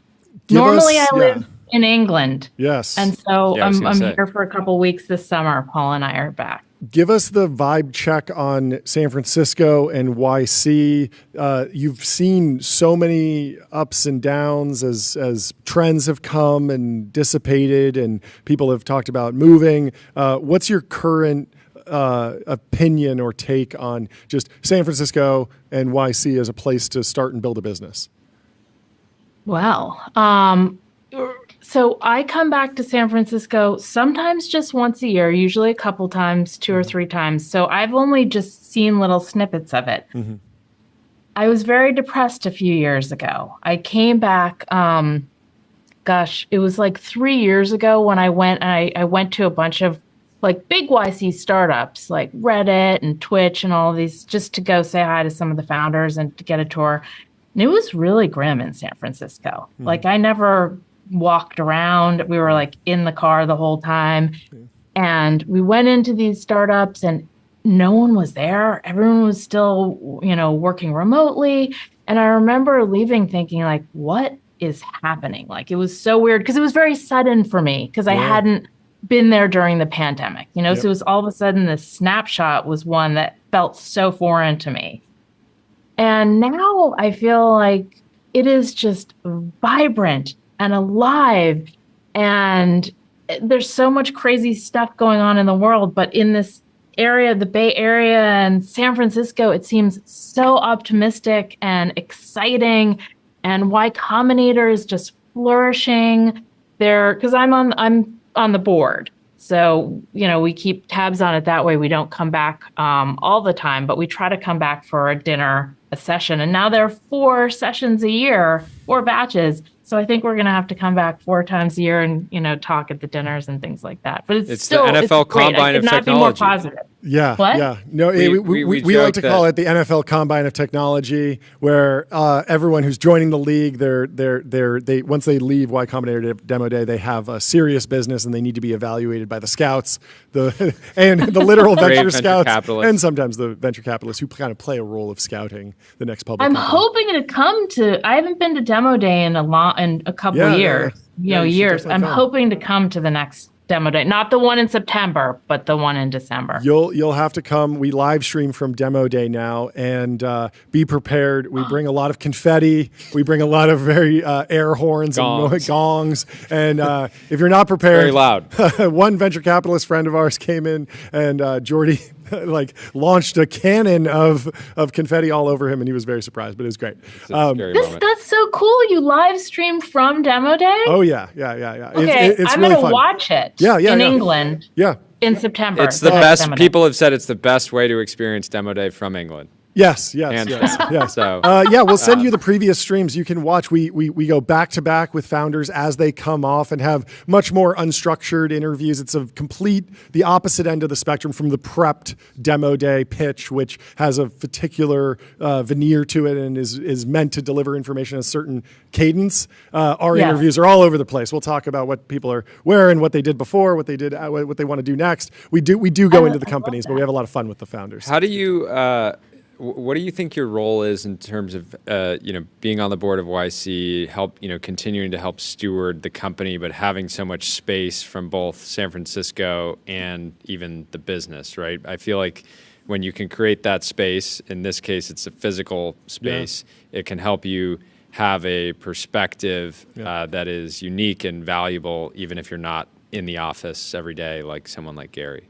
Normally, I live in England. Yes. And so I'm here for a couple weeks this summer. Paul and I are back. Give us the vibe check on San Francisco and YC. You've seen so many ups and downs as trends have come and dissipated and people have talked about moving. What's your current opinion or take on just San Francisco and YC as a place to start and build a business? Well, so I come back to San Francisco sometimes just once a year, usually a couple times, 2 or 3 times. So I've only just seen little snippets of it. Mm-hmm. I was very depressed a few years ago. I came back, it was like 3 years ago when I went to a bunch of like big YC startups like Reddit and Twitch and all of these just to go say hi to some of the founders and to get a tour. And it was really grim in San Francisco. Mm-hmm. Like I never walked around. We were like in the car the whole time. And we went into these startups and no one was there. Everyone was still, working remotely. And I remember leaving thinking like, what is happening? Like, it was so weird because it was very sudden for me because I hadn't been there during the pandemic, you know, so it was all of a sudden this snapshot was one that felt so foreign to me. And now I feel like it is just vibrant and alive. And there's so much crazy stuff going on in the world. But in this area, the Bay Area and San Francisco, it seems so optimistic and exciting. And Y Combinator is just flourishing there because I'm on the board. So, you know, we keep tabs on it that way. We don't come back all the time, but we try to come back for a dinner, a session. And now there are 4 sessions a year, 4 batches. So I think we're going to have to come back 4 times a year and, you know, talk at the dinners and things like that. But it's still the NFL Combine of technology. Technology. Be more positive. Yeah, What? yeah. No, we like to call it the NFL Combine of Technology, where everyone who's joining the league, they once they leave Y Combinator Demo Day, they have a serious business and they need to be evaluated by the scouts, and the literal venture scouts, and sometimes the venture capitalists who kind of play a role of scouting the next public. I'm hoping to come to. I haven't been to Demo Day in a couple years. Years. I'm hoping to come to the next Demo Day, not the one in September, but the one in December. You'll have to come. We live stream from Demo Day now, and be prepared. We bring a lot of confetti. We bring a lot of very air horns and gongs. And if you're not prepared, very loud. One venture capitalist friend of ours came in, and Jordy like launched a cannon of confetti all over him, and he was very surprised. But it was great. That's so cool. You live stream from Demo Day? Oh yeah. Okay, it's I'm really gonna fun. watch it. In England. Yeah. In September. It's the best. People have said it's the best way to experience Demo Day from England. Yes. So, we'll send you the previous streams. You can watch. We go back to back with founders as they come off and have much more unstructured interviews. It's the opposite end of the spectrum from the prepped Demo Day pitch, which has a particular veneer to it and is meant to deliver information at a certain cadence. Our interviews are all over the place. We'll talk about what people are wearing, what they did before, what they did, what they want to do next. We do go into the companies, but we have a lot of fun with the founders. How do you? What do you think your role is in terms of being on the board of YC, continuing to help steward the company, but having so much space from both San Francisco and even the business, right? I feel like when you can create that space, in this case, it's a physical space, it can help you have a perspective that is unique and valuable, even if you're not in the office every day, like someone like Gary.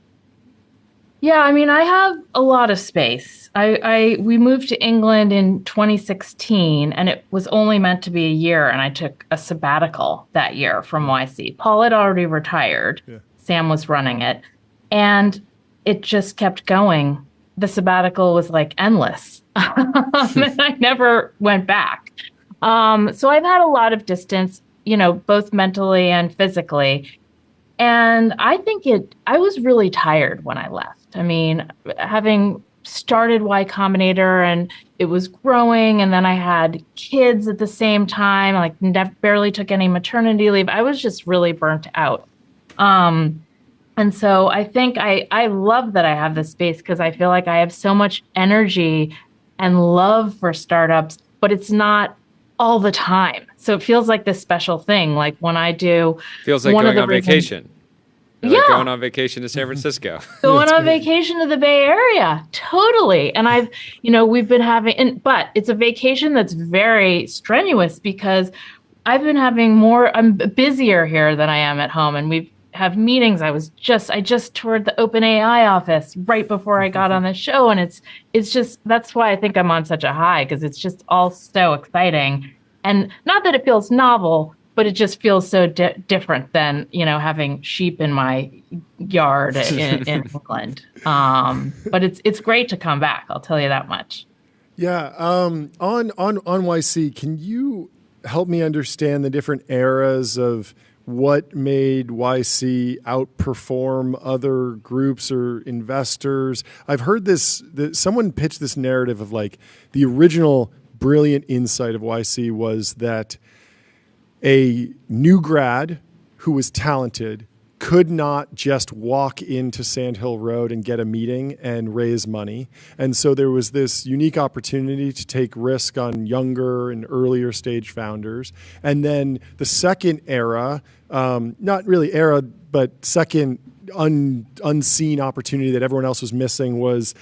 Yeah, I mean, I have a lot of space. We moved to England in 2016, and it was only meant to be a year, and I took a sabbatical that year from YC. Paul had already retired. Yeah. Sam was running it, and it just kept going. The sabbatical was like endless, and I never went back. So I've had a lot of distance, both mentally and physically. And I think I was really tired when I left. I mean, having started Y Combinator and it was growing, and then I had kids at the same time, like barely took any maternity leave. I was just really burnt out. And so I think I love that I have this space because I feel like I have so much energy and love for startups, but it's not all the time. So it feels like this special thing. Like when I do... Feels like going on vacation. Like going on vacation to San Francisco. Going on vacation to the Bay Area. Totally. And we've been having... But it's a vacation that's very strenuous because I've been having I'm busier here than I am at home. And we have meetings. I just toured the OpenAI office right before I got on the show. And it's just, that's why I think I'm on such a high, because it's just all so exciting. And not that it feels novel, but it just feels so different than, having sheep in my yard in England. But it's great to come back. I'll tell you that much. Yeah. On YC, can you help me understand the different eras of what made YC outperform other groups or investors? I've heard someone pitched this narrative of like the original brilliant insight of YC was that a new grad who was talented could not just walk into Sand Hill Road and get a meeting and raise money. And so there was this unique opportunity to take risk on younger and earlier stage founders. And then the second era, not really era, but second unseen opportunity that everyone else was missing was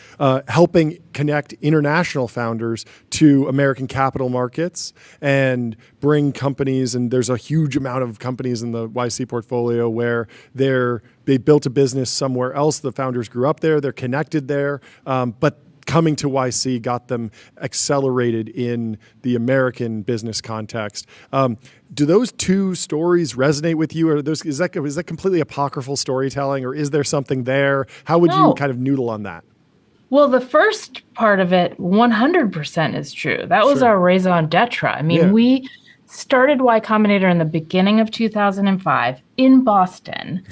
helping connect international founders to American capital markets and bring companies. And there's a huge amount of companies in the YC portfolio where they built a business somewhere else. The founders grew up there. They're connected there. But coming to YC got them accelerated in the American business context. Do those two stories resonate with you? Or is that completely apocryphal storytelling, or is there something there? How would you kind of noodle on that? Well, the first part of it, 100% is true. That was our raison d'etre. I mean, we started Y Combinator in the beginning of 2005 in Boston.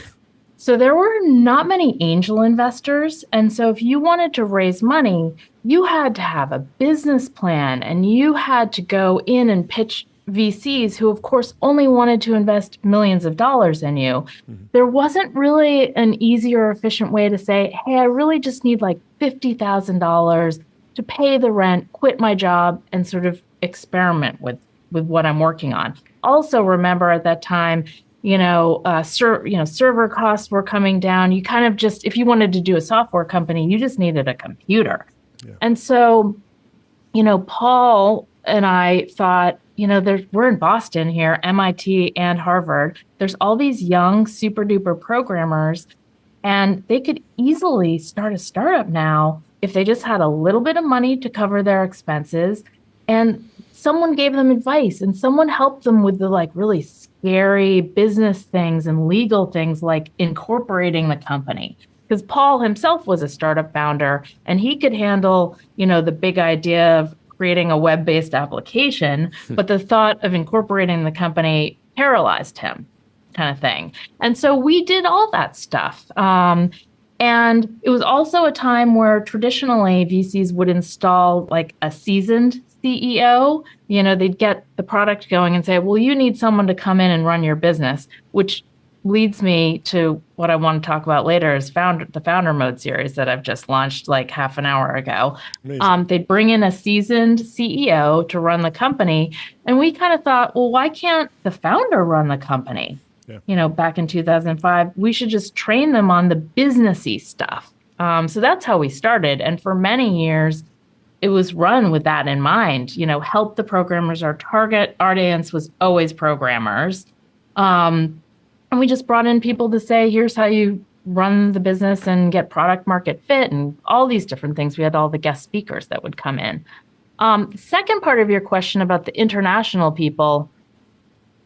So there were not many angel investors. And so if you wanted to raise money, you had to have a business plan, and you had to go in and pitch VCs who, of course, only wanted to invest millions of dollars in you. Mm-hmm. There wasn't really an easy or efficient way to say, hey, I really just need like $50,000 to pay the rent, quit my job, and sort of experiment with what I'm working on. Also, remember at that time, server costs were coming down. You kind of just, if you wanted to do a software company, you just needed a computer. Yeah. And so, Paul and I thought, we're in Boston here, MIT and Harvard. There's all these young super duper programmers, and they could easily start a startup now if they just had a little bit of money to cover their expenses, and someone gave them advice, and someone helped them with the really scary business things and legal things like incorporating the company. Because Paul himself was a startup founder, and he could handle, the big idea of creating a web-based application, but the thought of incorporating the company paralyzed him, kind of thing. And so we did all that stuff. And it was also a time where traditionally VCs would install like a seasoned CEO. They'd get the product going and say, well, you need someone to come in and run your business, which leads me to what I want to talk about later is the Founder Mode series that I've just launched like half an hour ago. They'd bring in a seasoned CEO to run the company. And we kind of thought, well, why can't the founder run the company? Yeah. Back in 2005, we should just train them on the businessy stuff. So that's how we started. And for many years, it was run with that in mind, help the programmers. Our target audience was always programmers. And we just brought in people to say, here's how you run the business and get product market fit and all these different things. We had all the guest speakers that would come in. Second part of your question about the international people.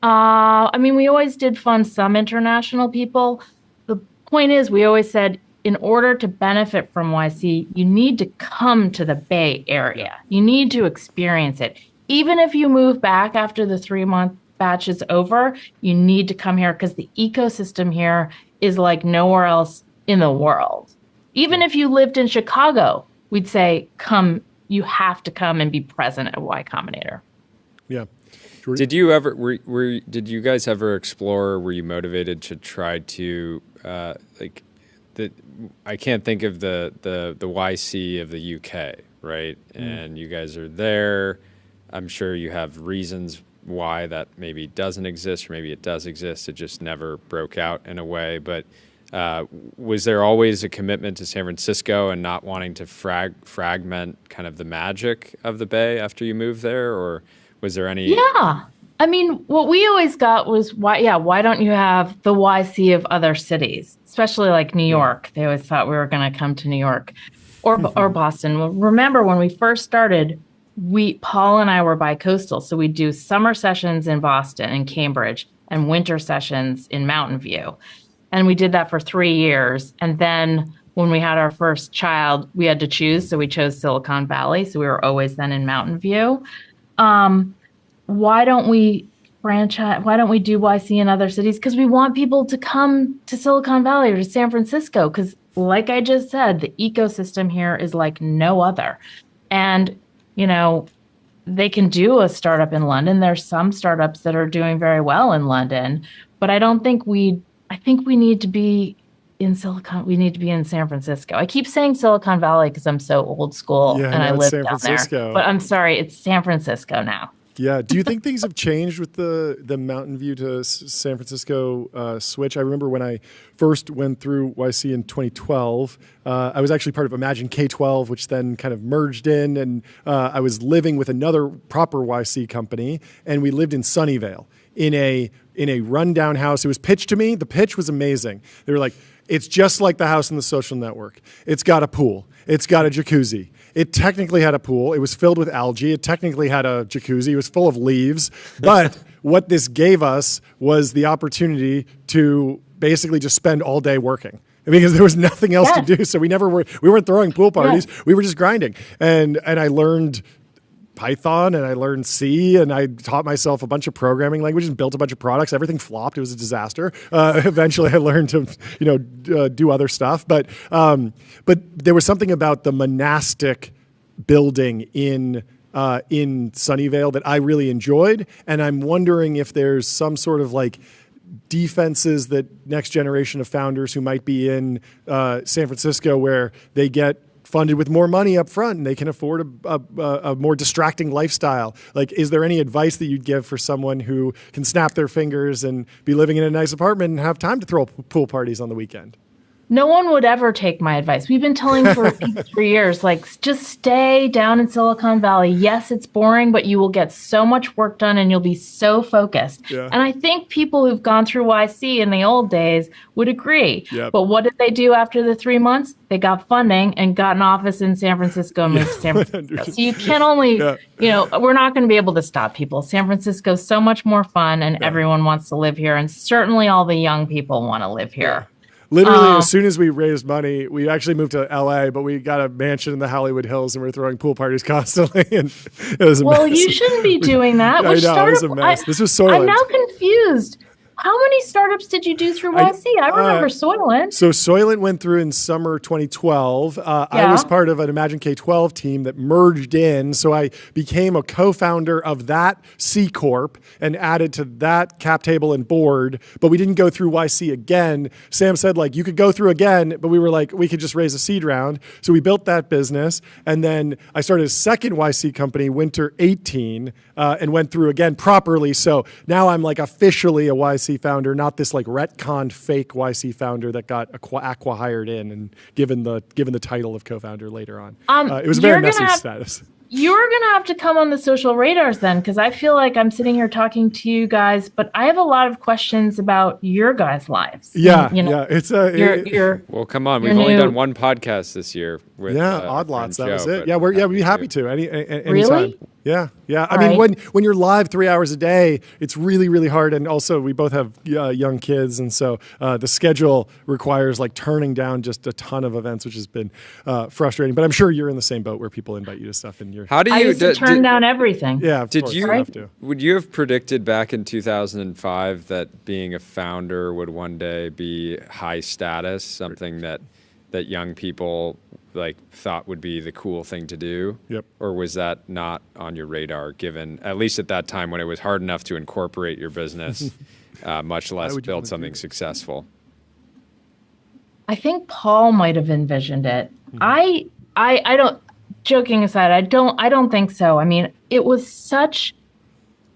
We always did fund some international people. The point is, we always said, in order to benefit from YC, you need to come to the Bay Area. You need to experience it. Even if you move back after the 3-month batch is over, you need to come here because the ecosystem here is like nowhere else in the world. Even if you lived in Chicago, we'd say, come, you have to come and be present at Y Combinator. Yeah. Did you guys ever explore, were you motivated to try to, I can't think of the YC of the UK, right? And you guys are there. I'm sure you have reasons why that maybe doesn't exist, or maybe it does exist. It just never broke out in a way. But was there always a commitment to San Francisco and not wanting to fragment kind of the magic of the Bay after you moved there? Or was there any... Yeah. What we always got was, why don't you have the YC of other cities, especially like New York? They always thought we were going to come to New York or Boston. Well, remember when we first started, Paul and I were bi-coastal. So we'd do summer sessions in Boston and Cambridge and winter sessions in Mountain View. And we did that for 3 years. And then when we had our first child, we had to choose. So we chose Silicon Valley. So we were always then in Mountain View. Why don't we franchise? Why don't we do YC in other cities? Because we want people to come to Silicon Valley or to San Francisco. Because like I just said, the ecosystem here is like no other. And they can do a startup in London. There's some startups that are doing very well in London, but I don't think we'd I think we need to be in we need to be in San Francisco. I keep saying Silicon Valley because I'm so old school Yeah, and I now it's live San down Francisco. there. But I'm sorry, it's San Francisco now. Yeah. Do you think things have changed with the Mountain View to San Francisco switch? I remember when I first went through YC in 2012, I was actually part of Imagine K-12, which then kind of merged in, and I was living with another proper YC company, and we lived in Sunnyvale in a rundown house. It was pitched to me. The pitch was amazing. They were like, it's just like the house in the Social Network. It's got a pool. It's got a jacuzzi. It technically had a pool. It was filled with algae. It technically had a jacuzzi. It was full of leaves. But what this gave us was the opportunity to basically just spend all day working because there was nothing else to do. So we weren't throwing pool parties. We were just grinding. And I learned Python and I learned C and I taught myself a bunch of programming languages and built a bunch of products. Everything flopped. It was a disaster. Eventually I learned to, do other stuff. But there was something about the monastic building in Sunnyvale that I really enjoyed. And I'm wondering if there's some sort of like defenses that next generation of founders who might be in San Francisco where they get funded with more money up front and they can afford a more distracting lifestyle. Like, is there any advice that you'd give for someone who can snap their fingers and be living in a nice apartment and have time to throw pool parties on the weekend? No one would ever take my advice. We've been telling for years, like, just stay down in Silicon Valley. Yes, it's boring, but you will get so much work done and you'll be so focused. Yeah. And I think people who've gone through YC in the old days would agree. Yep. But what did they do after the 3 months? They got funding and got an office in San Francisco and moved to San Francisco. So you can only, we're not going to be able to stop people. San Francisco's so much more fun and everyone wants to live here. And certainly all the young people want to live here. Literally, as soon as we raised money, we actually moved to LA, but we got a mansion in the Hollywood Hills and we're throwing pool parties constantly. And it was a mess. Well, you shouldn't be doing that. I know, it was a mess. This was Soylent. I'm now confused. How many startups did you do through YC? I remember Soylent. So Soylent went through in summer 2012. I was part of an Imagine K-12 team that merged in. So I became a co-founder of that C Corp and added to that cap table and board. But we didn't go through YC again. Sam said, like, you could go through again, but we were like, we could just raise a seed round. So we built that business. And then I started a second YC company, Winter 18, and went through again properly. So now I'm like officially a YC founder, not this like retconned fake YC founder that got Aqua hired in and given the title of co-founder later on. It was a very messy status. You're going to have to come on the social radars then, because I feel like I'm sitting here talking to you guys, but I have a lot of questions about your guys' lives. Yeah, It's well, come on. We've only done one podcast this year with Odd Lots. That was it. Joe, We'd be happy to anytime. Really? Yeah. I mean, when you're live 3 hours a day, it's really, really hard. And also, we both have young kids, and so the schedule requires like turning down just a ton of events, which has been frustrating. But I'm sure you're in the same boat where people invite you to stuff, and you're. How do you I used to turn down everything? Yeah. Would you have predicted back in 2005 that being a founder would one day be high status, something that young people like thought would be the cool thing to do? Yep. Or was that not on your radar, given at least at that time when it was hard enough to incorporate your business, much less build something successful? I think Paul might have envisioned it. I don't. Joking aside, I don't think so. I mean, it was such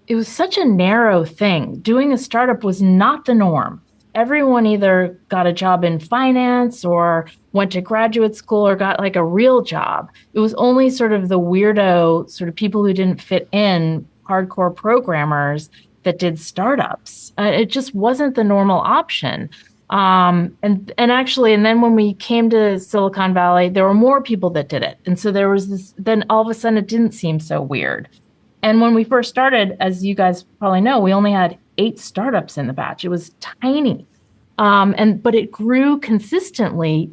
a narrow thing. Doing a startup was not the norm. Everyone either got a job in finance or went to graduate school or got like a real job. It was only sort of the weirdo sort of people who didn't fit in, hardcore programmers, that did startups. It just wasn't the normal option. And then when we came to Silicon Valley, there were more people that did it. And so there was this, then all of a sudden it didn't seem so weird. And when we first started, as you guys probably know, we only had 8 startups in the batch. It was tiny. But it grew consistently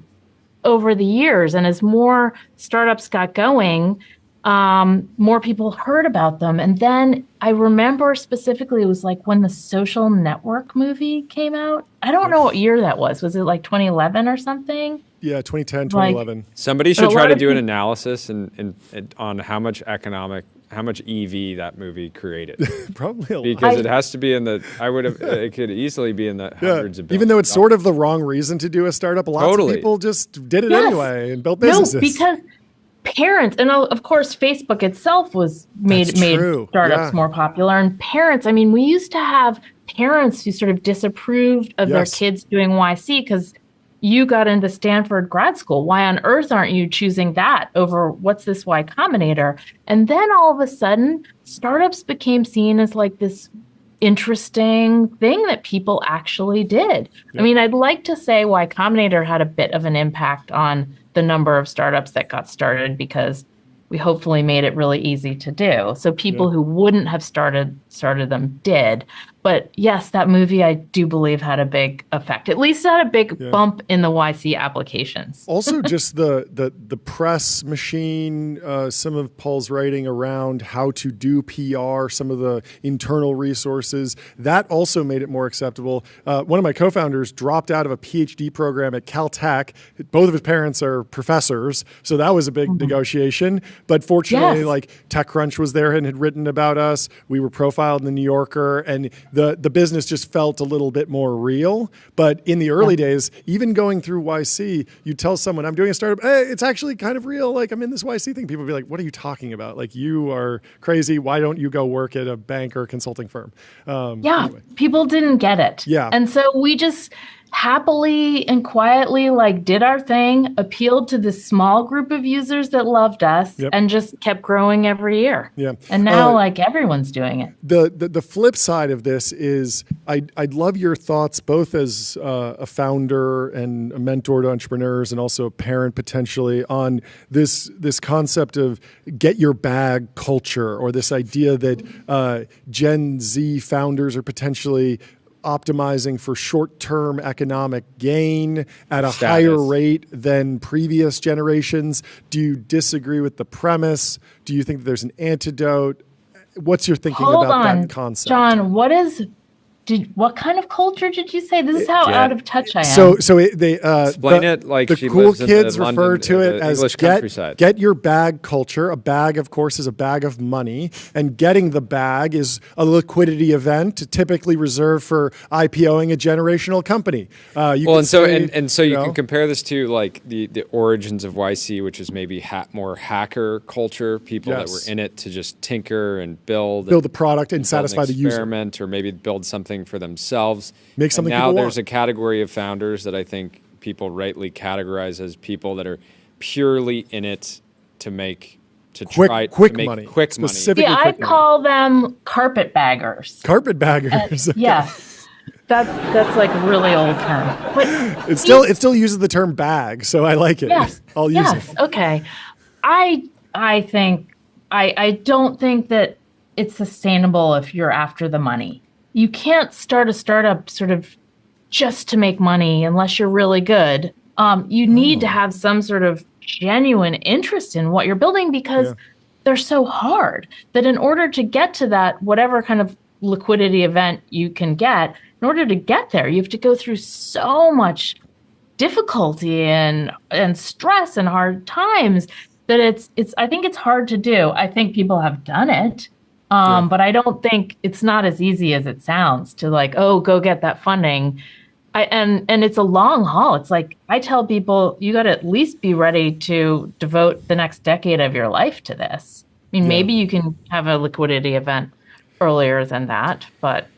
over the years. And as more startups got going, more people heard about them. And then I remember specifically, it was like when the Social Network movie came out. I don't know what year that was. Was it like 2011 or something? Yeah, 2010, Like- 2011. Somebody But should a try lot to of do an peop- analysis and on how much EV that movie created. Probably a lot. Because it has to be in the, it could easily be in the hundreds of billions. Even though it's of sort of the wrong reason to do a startup, lots Totally. of people just did it Yes. anyway and built businesses. No, because parents, and of course, Facebook itself was made That's true. startups Yeah. more popular. And parents, I mean, we used to have parents who sort of disapproved of their Yes. kids doing YC because you got into Stanford grad school. Why on earth aren't you choosing that over what's this Y Combinator? And then all of a sudden, startups became seen as like this interesting thing that people actually did. I mean, I'd like to say Y Combinator had a bit of an impact on the number of startups that got started because we hopefully made it really easy to do. So people who wouldn't have started them did. But yes, that movie I do believe had a big effect. At least it had a big bump in the YC applications. Also, just the press machine, some of Paul's writing around how to do PR, some of the internal resources, that also made it more acceptable. One of my co-founders dropped out of a PhD program at Caltech. Both of his parents are professors, so that was a big negotiation. But fortunately, Yes. like TechCrunch was there and had written about us. We were profiled in the New Yorker, and the business just felt a little bit more real. But in the early days, even going through YC, you tell someone, I'm doing a startup, hey, it's actually kind of real. Like, I'm in this YC thing. People would be like, what are you talking about? Like, you are crazy. Why don't you go work at a bank or a consulting firm? Anyway. People didn't get it. Yeah. And so we just happily and quietly like did our thing, appealed to this small group of users that loved us, and just kept growing every year. Yeah. And now like everyone's doing it. The flip side of this is I'd love your thoughts both as a founder and a mentor to entrepreneurs and also a parent potentially on this concept of get your bag culture, or this idea that Gen Z founders are potentially optimizing for short-term economic gain at a higher rate than previous generations. Do you disagree with the premise? Do you think that there's an antidote? What's your thinking about that concept? John, what kind of culture did you say? This is how out of touch I am. So they Explain it like the she cool lives in the kids refer London- to it the as English countryside. get your bag culture. A bag, of course, is a bag of money, and getting the bag is a liquidity event, typically reserved for IPOing a generational company. So you can compare this to like the origins of YC, which is maybe more hacker culture, people that were in it to just tinker and build the product and build satisfy an the user. experiment, or maybe build something for themselves. Make something and now people there's want. a category of founders that I think people rightly categorize as people that are purely in it to make Quick money. Specifically Yeah, I quick money. call them carpetbaggers. Carpetbaggers. Okay. Yeah. That's like a really old term. But It still uses the term bag, so I like it. yes. I'll use it. Okay. I think I don't think that it's sustainable if you're after the money. You can't start a startup sort of just to make money unless you're really good. You need to have some sort of genuine interest in what you're building because they're so hard that in order to get to that, whatever kind of liquidity event you can get, in order to get there, you have to go through so much difficulty and stress and hard times that I think it's hard to do. I think people have done it. But I don't think it's not as easy as it sounds to like, oh, go get that funding. And it's a long haul. It's like I tell people, you got to at least be ready to devote the next decade of your life to this. I mean, maybe you can have a liquidity event earlier than that, but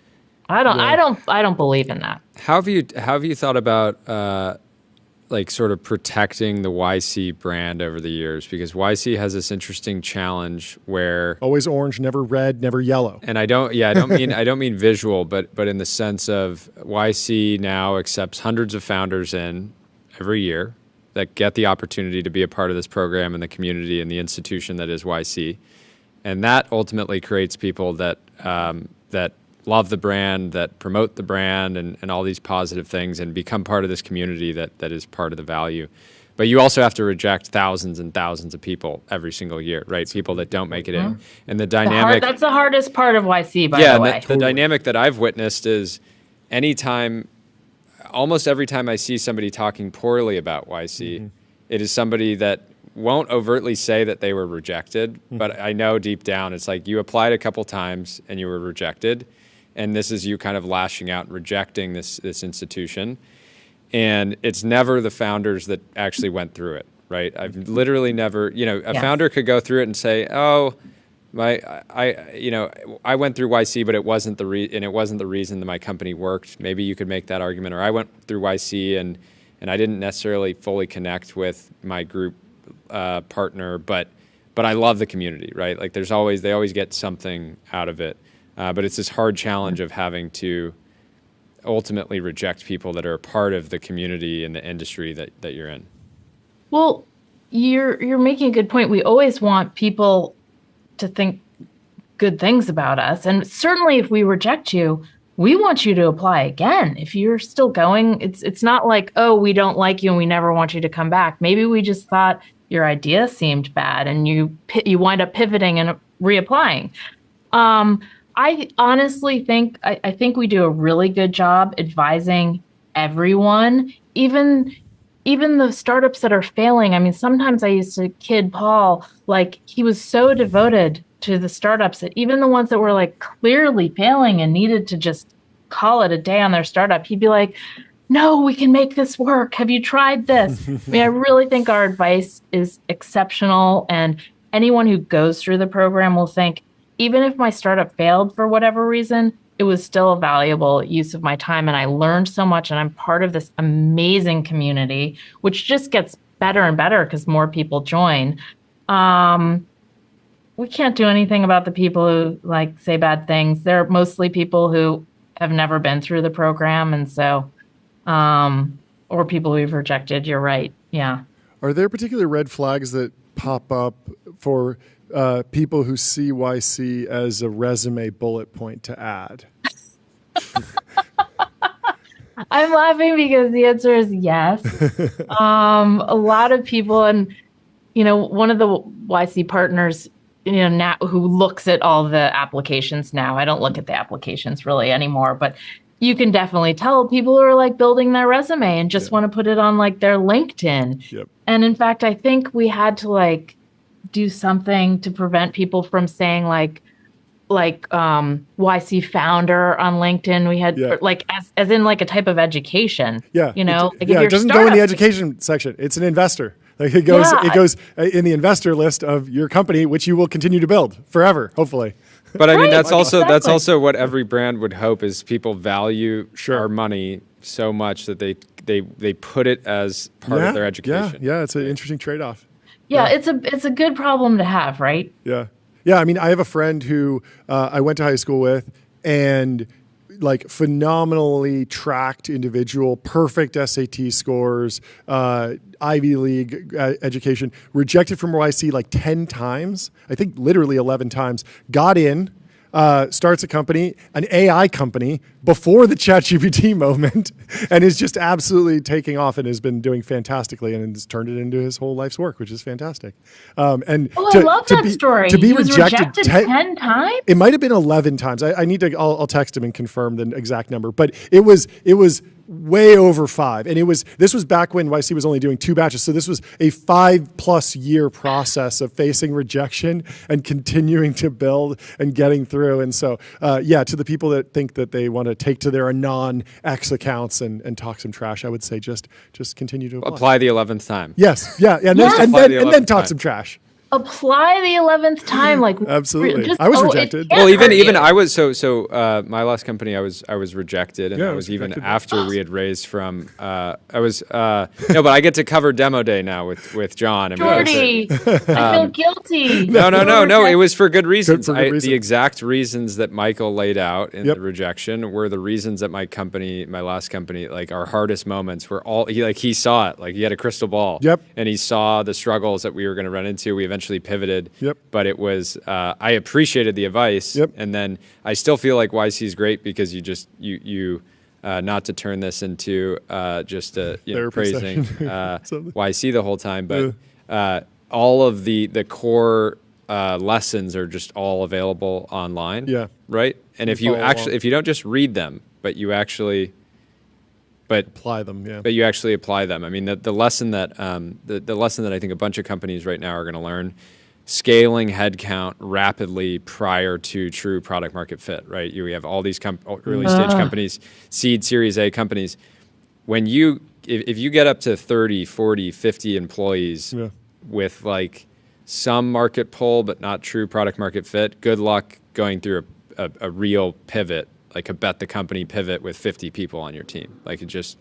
I don't believe in that. How have you thought about like sort of protecting the YC brand over the years? Because YC has this interesting challenge where always orange, never red, never yellow. And I don't mean visual, but in the sense of YC now accepts hundreds of founders in every year that get the opportunity to be a part of this program and the community and the institution that is YC. And that ultimately creates people that love the brand, that promote the brand and all these positive things and become part of this community that is part of the value. But you also have to reject thousands and thousands of people every single year, right? People that don't make it in. And the dynamic... That's the hardest part of YC, by the way. The dynamic that I've witnessed is anytime almost every time I see somebody talking poorly about YC, it is somebody that won't overtly say that they were rejected, but I know deep down it's like you applied a couple times and you were rejected, and this is you kind of lashing out and rejecting this institution. And it's never the founders that actually went through it, right? I've literally never, a founder could go through it and say, oh, I went through YC, but it wasn't the reason that my company worked. Maybe you could make that argument. Or I went through YC and I didn't necessarily fully connect with my group partner, but I love the community, right? Like they always get something out of it. But it's this hard challenge of having to ultimately reject people that are a part of the community and the industry that you're in. Well, you're making a good point. We always want people to think good things about us. And certainly if we reject you, we want you to apply again. If you're still going, it's not like, oh, we don't like you and we never want you to come back. Maybe we just thought your idea seemed bad and you wind up pivoting and reapplying. I honestly think, I think we do a really good job advising everyone, even the startups that are failing. I mean, sometimes I used to kid Paul, like he was so devoted to the startups that even the ones that were like clearly failing and needed to just call it a day on their startup, he'd be like, no, we can make this work. Have you tried this? I mean, I really think our advice is exceptional. And anyone who goes through the program will think, even if my startup failed for whatever reason, it was still a valuable use of my time. And I learned so much. And I'm part of this amazing community, which just gets better and better because more people join. We can't do anything about the people who like say bad things. They're mostly people who have never been through the program. And so, or people we've rejected. You're right. Yeah. Are there particular red flags that pop up for people who see YC as a resume bullet point to add? I'm laughing because the answer is yes. A lot of people, and one of the YC partners, now who looks at all the applications now. I don't look at the applications really anymore, but you can definitely tell people who are like building their resume and just want to put it on like their LinkedIn. Yep. And in fact, I think we had to like do something to prevent people from saying like YC founder on LinkedIn. We had like as in like a type of education. Yeah. Like it doesn't go in the education section. It's an investor. Like it goes in the investor list of your company, which you will continue to build forever, hopefully. But I mean, that's also what every brand would hope is people value our money so much that they put it as part of their education. Yeah, it's an interesting trade-off. Yeah, it's a good problem to have, right? Yeah. I mean, I have a friend who I went to high school with, and like phenomenally tracked individual, perfect SAT scores, Ivy League education, rejected from YC like 10 times, I think literally 11 times, got in, starts a company, an AI company, before the ChatGPT moment, and is just absolutely taking off and has been doing fantastically and has turned it into his whole life's work, which is fantastic. I love that story. To be he was rejected 10 times? It might have been 11 times. I need to, I'll text him and confirm the exact number, but it was way over 5. And this was back when YC was only doing 2 batches. So this was a 5+ year process of facing rejection and continuing to build and getting through. And so, to the people that think that they want to take to their Anon X accounts and talk some trash, I would say just continue to apply the 11th time. Yes. Yeah. And then talk some trash. Apply the 11th time, like absolutely. I was rejected. Well, even I was so my last company I was rejected, and I was even after we had raised from but I get to cover demo day now with John. Jordy, I feel guilty. No. It was for good reasons. The exact reasons that Michael laid out in the rejection were the reasons that my last company, like our hardest moments were all he saw it, like he had a crystal ball. Yep. And he saw the struggles that we were going to run into. We eventually pivoted. Yep. But it was I appreciated the advice. Yep. And then I still feel like YC is great because you not to turn this into just praising YC the whole time, but all of the core lessons are just all available online. Yeah. Right. And if you don't just read them, but you actually but apply them. Yeah. But you actually apply them. I mean, the lesson that the lesson that I think a bunch of companies right now are going to learn: scaling headcount rapidly prior to true product market fit. Right? We have all these early stage companies, seed, Series A companies. When if you get up to 30, 40, 50 employees with like some market pull but not true product market fit, good luck going through a real pivot, like a bet the company pivot with 50 people on your team. Like it's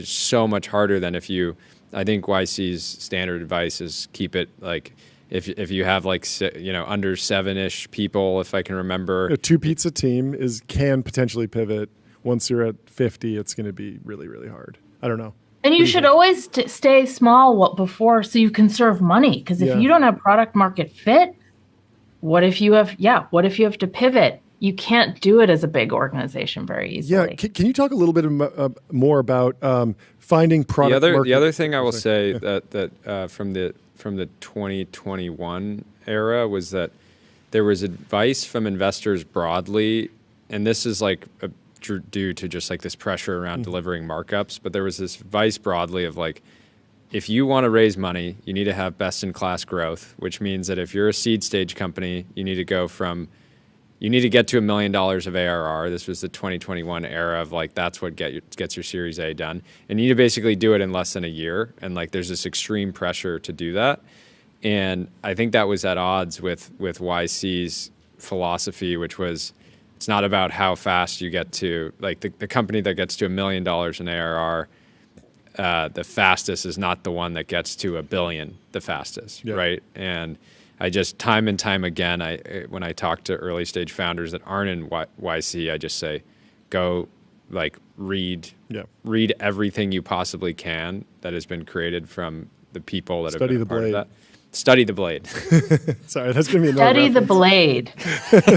so much harder than if you, I think YC's standard advice is keep it like, if you have like, under 7-ish people, if I can remember. A 2-pizza team can potentially pivot. Once you're at 50, it's going to be really, really hard. I don't know. And you should always stay small before so you can conserve money. Because if you don't have product market fit, what if you have to pivot? You can't do it as a big organization very easily. Yeah. Can you talk a little bit more about finding product market? The other thing I will say that from the 2021 era was that there was advice from investors broadly, and this is like due to just like this pressure around delivering markups, but there was this advice broadly of like, if you want to raise money, you need to have best in class growth, which means that if you're a seed stage company, you need to get to $1 million of ARR. This was the 2021 era of like, that's what gets your Series A done. And you need to basically do it in less than a year. And like, there's this extreme pressure to do that. And I think that was at odds with YC's philosophy, which was, it's not about how fast you get to, like the company that gets to $1 million in ARR, the fastest is not the one that gets to $1 billion the fastest, right? And I just, time and time again, when I talk to early stage founders that aren't in YC, I just say, go like read everything you possibly can that has been created from the people that have been a part of that. Study the blade. Sorry, that's going to be another Study the reference. blade.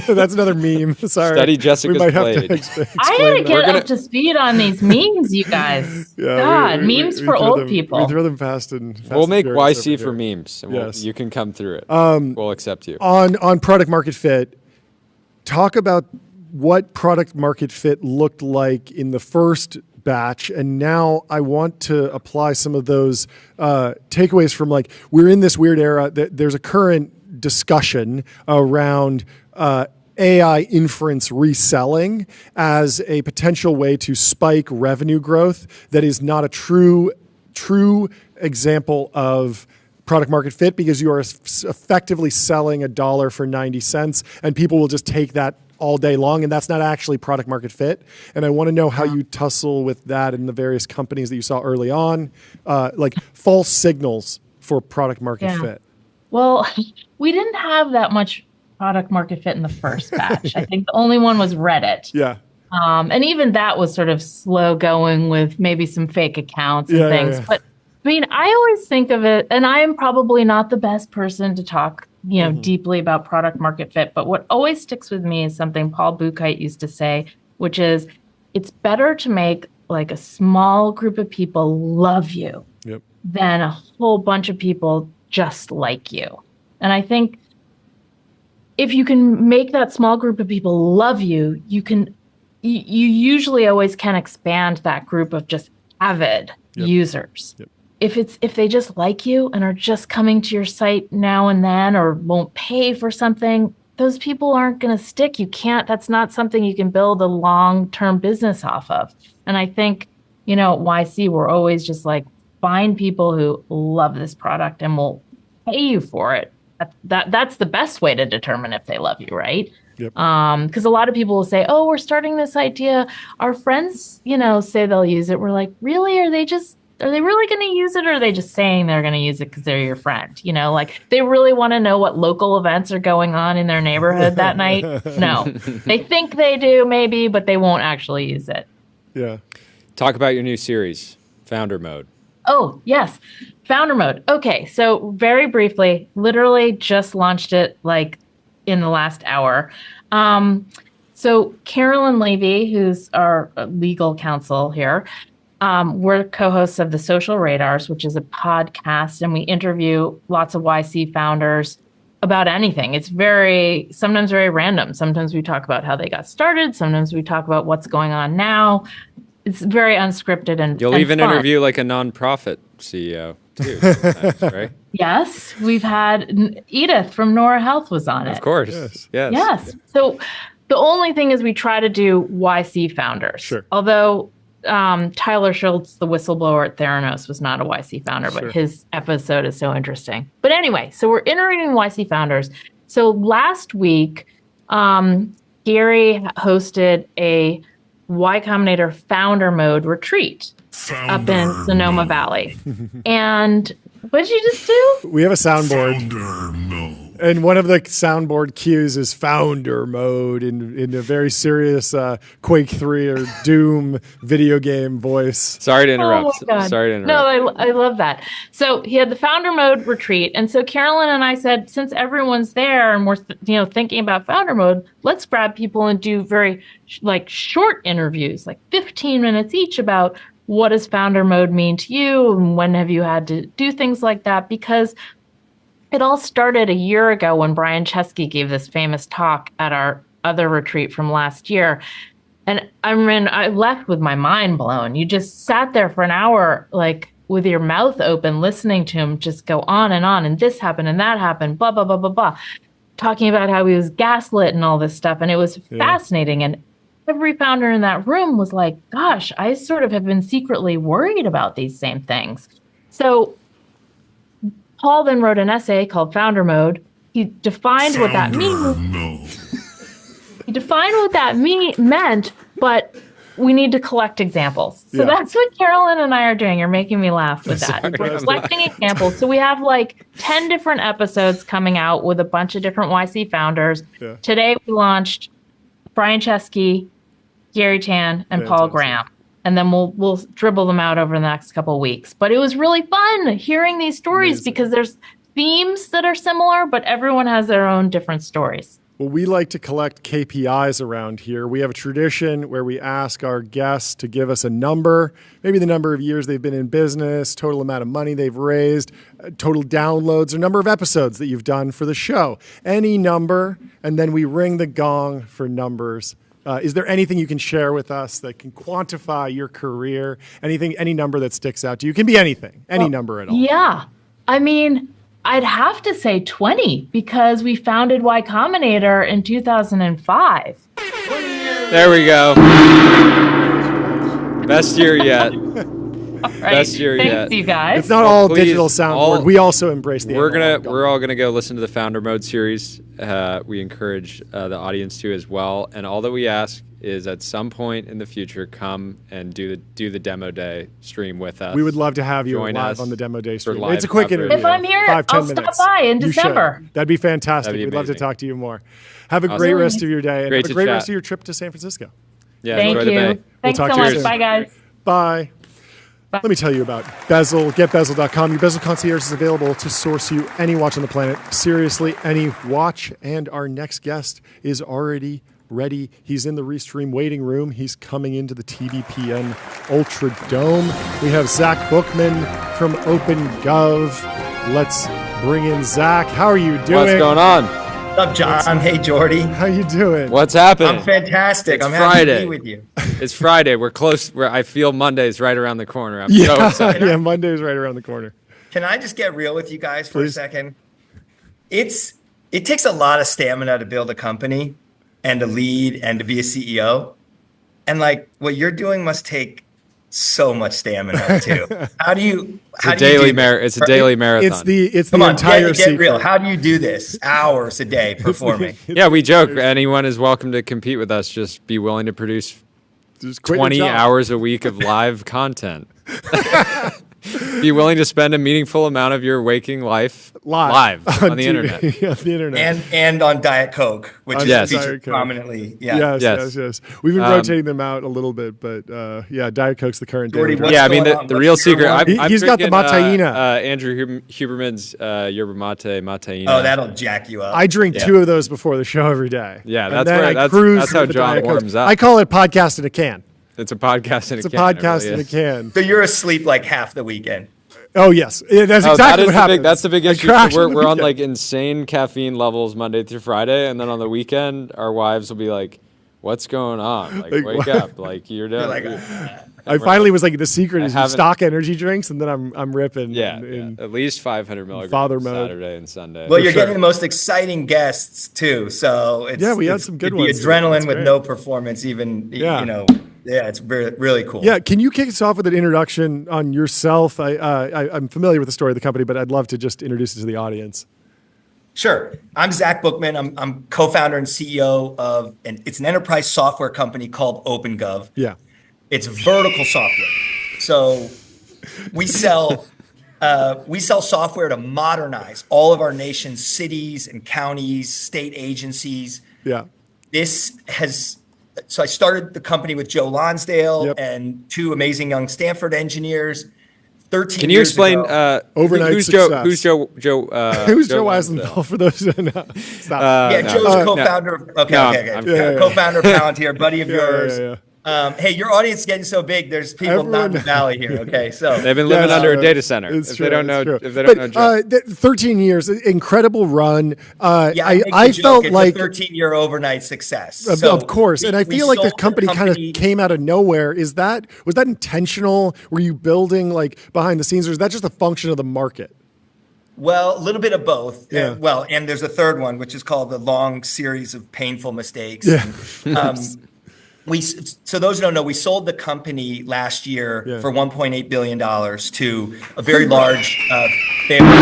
That's another meme. Sorry. Study Jessica's blade. I gotta get up to speed on these memes, you guys. Memes for old people. We throw them fast and we'll make YC for memes. And you can come through it. We'll accept you. On product market fit, talk about what product market fit looked like in the first batch, and now I want to apply some of those takeaways from like, we're in this weird era. There's a current discussion around AI inference reselling as a potential way to spike revenue growth that is not a true example of product market fit, because you are effectively selling $1 for 90 cents, and people will just take that all day long, and that's not actually product market fit. And I want to know how you tussle with that in the various companies that you saw early on, like false signals for product market fit. Well, we didn't have that much product market fit in the first batch. I think the only one was Reddit. Yeah. And even that was sort of slow going with maybe some fake accounts and things. But I mean, I always think of it, and I am probably not the best person to talk deeply about product market fit. But what always sticks with me is something Paul Buchheit used to say, which is it's better to make like a small group of people love you than a whole bunch of people just like you. And I think if you can make that small group of people love you, you usually always can expand that group of just avid users. If they just like you and are just coming to your site now and then, or won't pay for something, those people aren't going to stick. That's not something you can build a long-term business off of. And I think, at YC, we're always just like, find people who love this product and will pay you for it. That's the best way to determine if they love you, right? Because a lot of people will say, oh, we're starting this idea. Our friends, say they'll use it. We're like, really? Are they really going to use it, or are they just saying they're going to use it because they're your friend? Like they really want to know what local events are going on in their neighborhood that night. No, they think they do maybe, but they won't actually use it. Yeah. Talk about your new series, Founder Mode. Oh, yes. Founder Mode. Okay. So very briefly, literally just launched it like in the last hour. So Carolyn Levy, who's our legal counsel here, we're co-hosts of the Social Radars, which is a podcast, and we interview lots of YC founders about anything. It's sometimes very random. Sometimes we talk about how they got started. Sometimes we talk about what's going on now. it's very unscripted and You'll and even fun. interview like a nonprofit CEO too, sometimes, right? Yes, we've had Edith from Nora Health was on it. Of course. Yes. Yes. So the only thing is we try to do YC founders. Sure. Although Tyler Schultz, the whistleblower at Theranos, was not a YC founder, Sure. but his episode is so interesting. But anyway, so we're interviewing YC founders. So last week, Gary hosted a Y Combinator founder mode retreat up in Sonoma Valley. And what did you just do? We have a soundboard. And one of the soundboard cues is founder mode in a very serious Quake 3 or Doom video game voice. Sorry to interrupt. Oh my God. Sorry to interrupt. No, I love that. So he had the founder mode retreat. And so Carolyn and I said, since everyone's there and we're thinking about founder mode, let's grab people and do very short interviews, like 15 minutes each, about what does founder mode mean to you and when have you had to do things like that? Because it all started a year ago when Brian Chesky gave this famous talk at our other retreat from last year. And I left with my mind blown. You just sat there for an hour, like with your mouth open, listening to him just go on, and this happened and that happened, blah, blah, blah, blah, blah, talking about how he was gaslit and all this stuff. And it was fascinating. And every founder in that room was like, gosh, I sort of have been secretly worried about these same things. So Paul then wrote an essay called Founder Mode. He defined what that means. He defined what that meant, but we need to collect examples. So that's what Carolyn and I are doing. You're making me laugh with that. We're collecting examples. So we have like 10 different episodes coming out with a bunch of different YC founders. Yeah. Today we launched Brian Chesky, Gary Tan, and Paul Graham. And then we'll dribble them out over the next couple of weeks. But it was really fun hearing these stories because there's themes that are similar, but everyone has their own different stories. Well, we like to collect KPIs around here. We have a tradition where we ask our guests to give us a number, maybe the number of years they've been in business, total amount of money they've raised, total downloads, or number of episodes that you've done for the show. Any number, and then we ring the gong for numbers. Is there anything you can share with us that can quantify your career? Anything, any number that sticks out to you? It can be anything, any number at all. Yeah. I mean, I'd have to say 20 because we founded Y Combinator in 2005. There we go. Best year yet. Right. Best year Thanks, yet. you guys. It's not all digital soundboard. We also embrace the analog. We're all gonna go listen to the Founder Mode series. We encourage the audience to as well. And all that we ask is at some point in the future, come and do the demo day stream with us. We would love to have you Join live us on the demo day for stream. live It's a quick coverage. interview. If I'm here, 5-10 I'll minutes. stop by in You December. should. That'd be fantastic. That'd be We'd love to amazing. talk to you more. Have a Awesome. great rest of your day and Great have a to great chat. rest of your trip to San Francisco. Yeah, Thank enjoy you. the Bay. Thanks talk so to you much. soon. Bye, guys. Bye. Let me tell you about Bezel. GetBezel.com. Your Bezel concierge is available to source you any watch on the planet. Seriously, any watch. And our next guest is already ready. He's in the Restream waiting room. He's coming into the TBPN Ultra Dome. We have Zach Bookman from OpenGov. Let's bring in Zach. How are you doing? What's going on? What's up, John? Hey, Jordy. How you doing? What's happening? I'm fantastic. It's I'm happy to Friday. be with you. It's Friday. We're close. I feel Monday's right around the corner. I'm so Yeah, excited. yeah, Monday's right around the corner. Can I just get real with you guys for Please. a second? It takes a lot of stamina to build a company and to lead and to be a CEO. And like what you're doing must take so much stamina too. How do you It's a daily marathon. It's the Come on, entire get secret. real. How do you do this? Hours a day performing. Yeah, we joke. Anyone is welcome to compete with us. Just be willing to produce Just quit your 20 job. hours a week of live content. Be willing to spend a meaningful amount of your waking life live on the TV. internet. Yeah, the internet. And on Diet Coke, which On is Yes. Diet featured Coke. prominently. Yeah. Yes. We've been rotating them out a little bit, but yeah, Diet Coke's the current Jordy, daily what's drug. Yeah, I mean, going the on? the What's real your secret. one? I'm He's got the drinking, Mataina. Andrew Huberman's Yerba Mate, Mataina. Oh, that'll jack you up. I drink 2 of those before the show every day. Yeah, And that's then where- I that's- cruise that's how with the John Diet Coke. warms up. I call it podcast in a can. It's a podcast in It's a a can. podcast it in really a is. can. So you're asleep like half the weekend. Oh yes, yeah, that's Oh, exactly that is what the happens. big, that's the big I issue. crash We're, on the we're on weekend. like insane caffeine levels Monday through Friday, and then on the weekend, our wives will be like, what's going on? Like, Like, wake what? up. Like, you're done. Like, I finally was like, the secret is you haven't- stock energy drinks, and then I'm ripping. yeah, in at least 500 milligrams father mode. Saturday and Sunday. well, you're sure. getting the most exciting guests too. So it's Yeah, we had it's- some good the ones. adrenaline That's with great. no performance, even Yeah. you know. Yeah, it's really cool. Yeah, can you kick us off with an introduction on yourself? I'm familiar with the story of the company, but I'd love to just introduce it to the audience. Sure. I'm Zach Bookman. I'm co-founder and CEO of, and it's an enterprise software company called OpenGov. Yeah. It's vertical software. So we sell software to modernize all of our nation's cities and counties, state agencies. Yeah. So I started the company with Joe Lonsdale Yep. and two amazing young Stanford engineers. 13 Can you years explain ago. Overnight who's success. Who's Joe? Who's Joe Lonsdale? Eisenthal for those who don't know? Stop. Yeah, no. Joe's co-founder. Okay, No, okay. I'm kidding. Co-founder of Palantir, buddy of Yeah, yours. yeah. Hey, your audience is getting so big. There's people not in the valley here. Okay, so They've been living Yes, under a uh, data center. it's If true, they don't it's know, true. if they don't know Joe. 13 years, incredible run. yeah, I, make the I joke, felt it's like, a 13-year overnight success. of, So of course, and I we feel like the sold company kind of came out of nowhere. Was that intentional? Were you building like behind the scenes, or is that just a function of the market? Well, a little bit of both. Yeah. And there's a third one, which is called the long series of painful mistakes. Yeah. So those who don't know, we sold the company last year Yeah. for $1.8 billion to a very large family.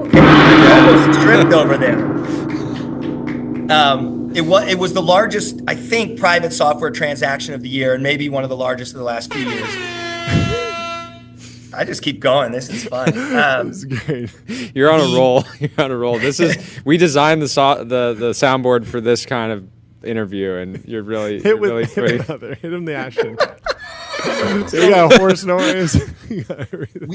Okay, you almost tripped over there. It was the largest, I think, private software transaction of the year, and maybe one of the largest of the last few years. I just keep going. This is fun. It's great. You're on a roll. You're on a roll. We designed the soundboard for this kind of interview, and you're really Hit really hit another. Hit him the action. You got a horse noise. You got everything.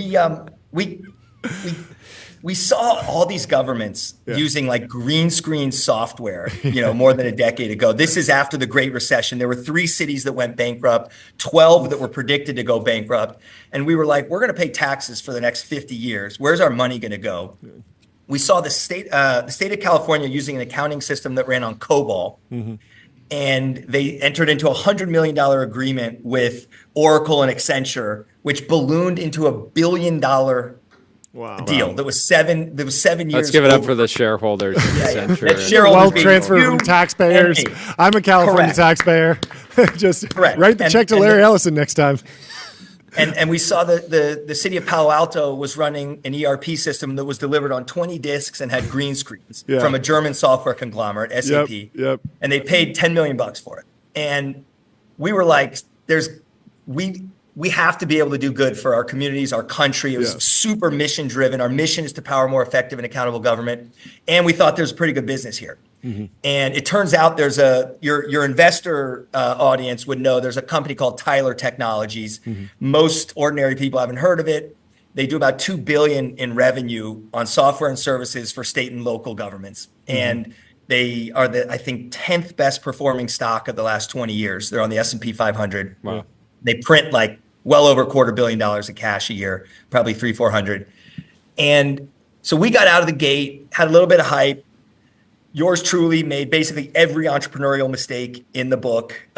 We saw all these governments Yeah. using like green screen software, more than a decade ago. This is after the Great Recession. There were 3 cities that went bankrupt, 12 that were predicted to go bankrupt. And we were like, we're going to pay taxes for the next 50 years. Where's our money going to go? Yeah. We saw the state of California using an accounting system that ran on COBOL. Mm-hmm. And they entered into a $100 million agreement with Oracle and Accenture, which ballooned into $1 billion deal. That was 7 years. Let's give it up for the shareholders. Wealth transfer from taxpayers. I'm a California taxpayer. Just Correct. write the check to Larry Ellison next time. And we saw the city of Palo Alto was running an ERP system that was delivered on 20 disks and had green screens from a German software conglomerate, SAP. Yep. And they paid $10 million for it. And we were like, we have to be able to do good for our communities, our country. It was super mission driven. Our mission is to power more effective and accountable government. And we thought there's a pretty good business here. Mm-hmm. And it turns out there's your investor audience would know there's a company called Tyler Technologies. Mm-hmm. Most ordinary people haven't heard of it. They do about $2 billion in revenue on software and services for state and local governments. Mm-hmm. And they are I think 10th best performing stock of the last 20 years. They're on the S&P 500. Wow. They print like well over $250 million of cash a year, probably 300-400. And so we got out of the gate, had a little bit of hype. Yours truly made basically every entrepreneurial mistake in the book,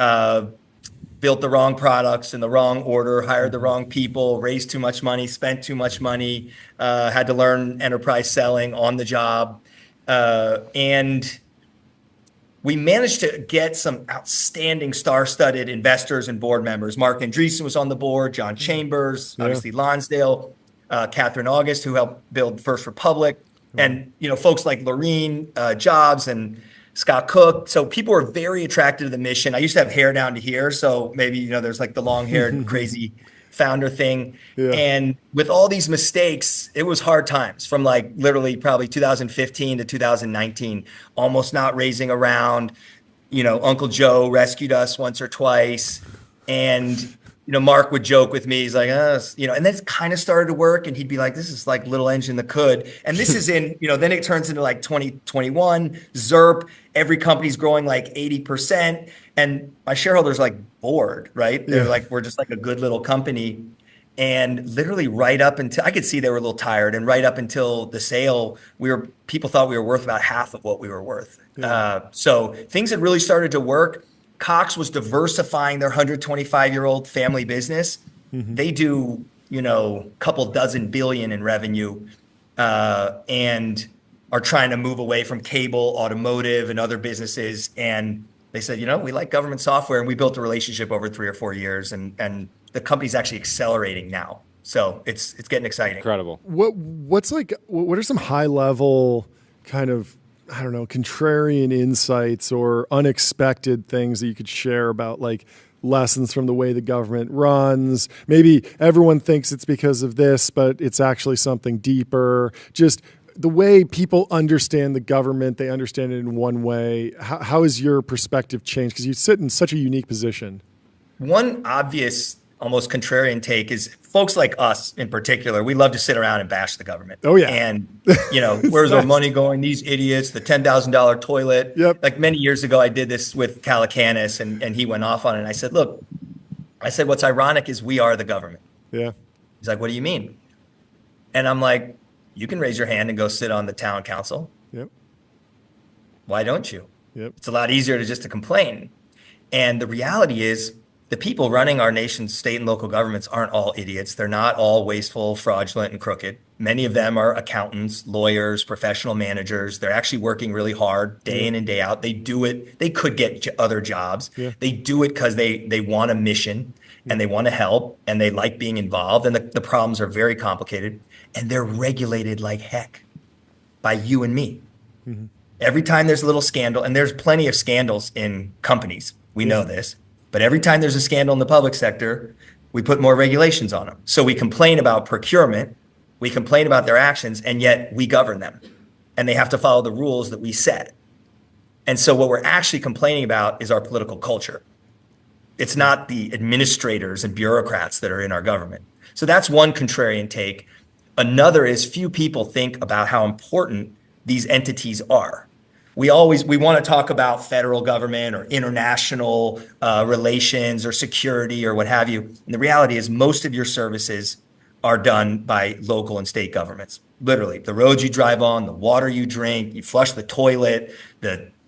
built the wrong products in the wrong order, hired the wrong people, raised too much money, spent too much money, had to learn enterprise selling on the job. And we managed to get some outstanding star-studded investors and board members. Mark Andreessen was on the board, John Chambers, obviously Lonsdale, Catherine August, who helped build First Republic, and folks like Lorene Jobs and Scott Cook. So people were very attracted to the mission. I used to have hair down to here, so maybe there's like the long-haired crazy founder thing. Yeah. And with all these mistakes, it was hard times from like literally probably 2015 to 2019, almost not raising a round. Uncle Joe rescued us once or twice. And, Mark would joke with me. He's like, and then it kind of started to work. And he'd be like, this is like little engine that could. And this is in, then it turns into like 2021, ZERP, every company's growing like 80%. And my shareholders like bored, right? They're like, we're just like a good little company. And literally right up until I could see they were a little tired, and right up until the sale, people thought we were worth about half of what we were worth. So things had really started to work. Cox was diversifying their 125-year-old family business. They do, a couple dozen billion in revenue, and are trying to move away from cable, automotive, and other businesses. And they said, we like government software, and we built a relationship over 3 or 4 years, and the company's actually accelerating now. So it's getting exciting. Incredible. What are some high level kind of, I don't know, contrarian insights or unexpected things that you could share about like lessons from the way the government runs? Maybe everyone thinks it's because of this, but it's actually something deeper. Just the way people understand the government, they understand it in one way. How has your perspective changed? Because you sit in such a unique position. One obvious, almost contrarian take is folks like us in particular, we love to sit around and bash the government. Oh, yeah. And, where's our money going? These idiots, the $10,000 toilet. Yep. Like many years ago, I did this with Calacanis, and he went off on it. And I said, look, what's ironic is we are the government. Yeah. He's like, what do you mean? And I'm like, you can raise your hand and go sit on the town council. Yep. Why don't you? Yep. It's a lot easier to complain. And the reality is, the people running our nation's state and local governments aren't all idiots. They're not all wasteful, fraudulent, and crooked. Many of them are accountants, lawyers, professional managers. They're actually working really hard day in and day out. They do it. They could get other jobs. Yeah. They do it because they want a mission and they want to help and they like being involved. And the problems are very complicated. And they're regulated like heck by you and me. Mm-hmm. Every time there's a little scandal, and there's plenty of scandals in companies. We know this. But every time there's a scandal in the public sector, we put more regulations on them. So we complain about procurement, we complain about their actions, and yet we govern them. And they have to follow the rules that we set. And so what we're actually complaining about is our political culture. It's not the administrators and bureaucrats that are in our government. So that's one contrarian take. Another is few people think about how important these entities are. We want to talk about federal government or international relations or security or what have you. And the reality is most of your services are done by local and state governments. Literally, the roads you drive on, the water you drink, you flush the toilet,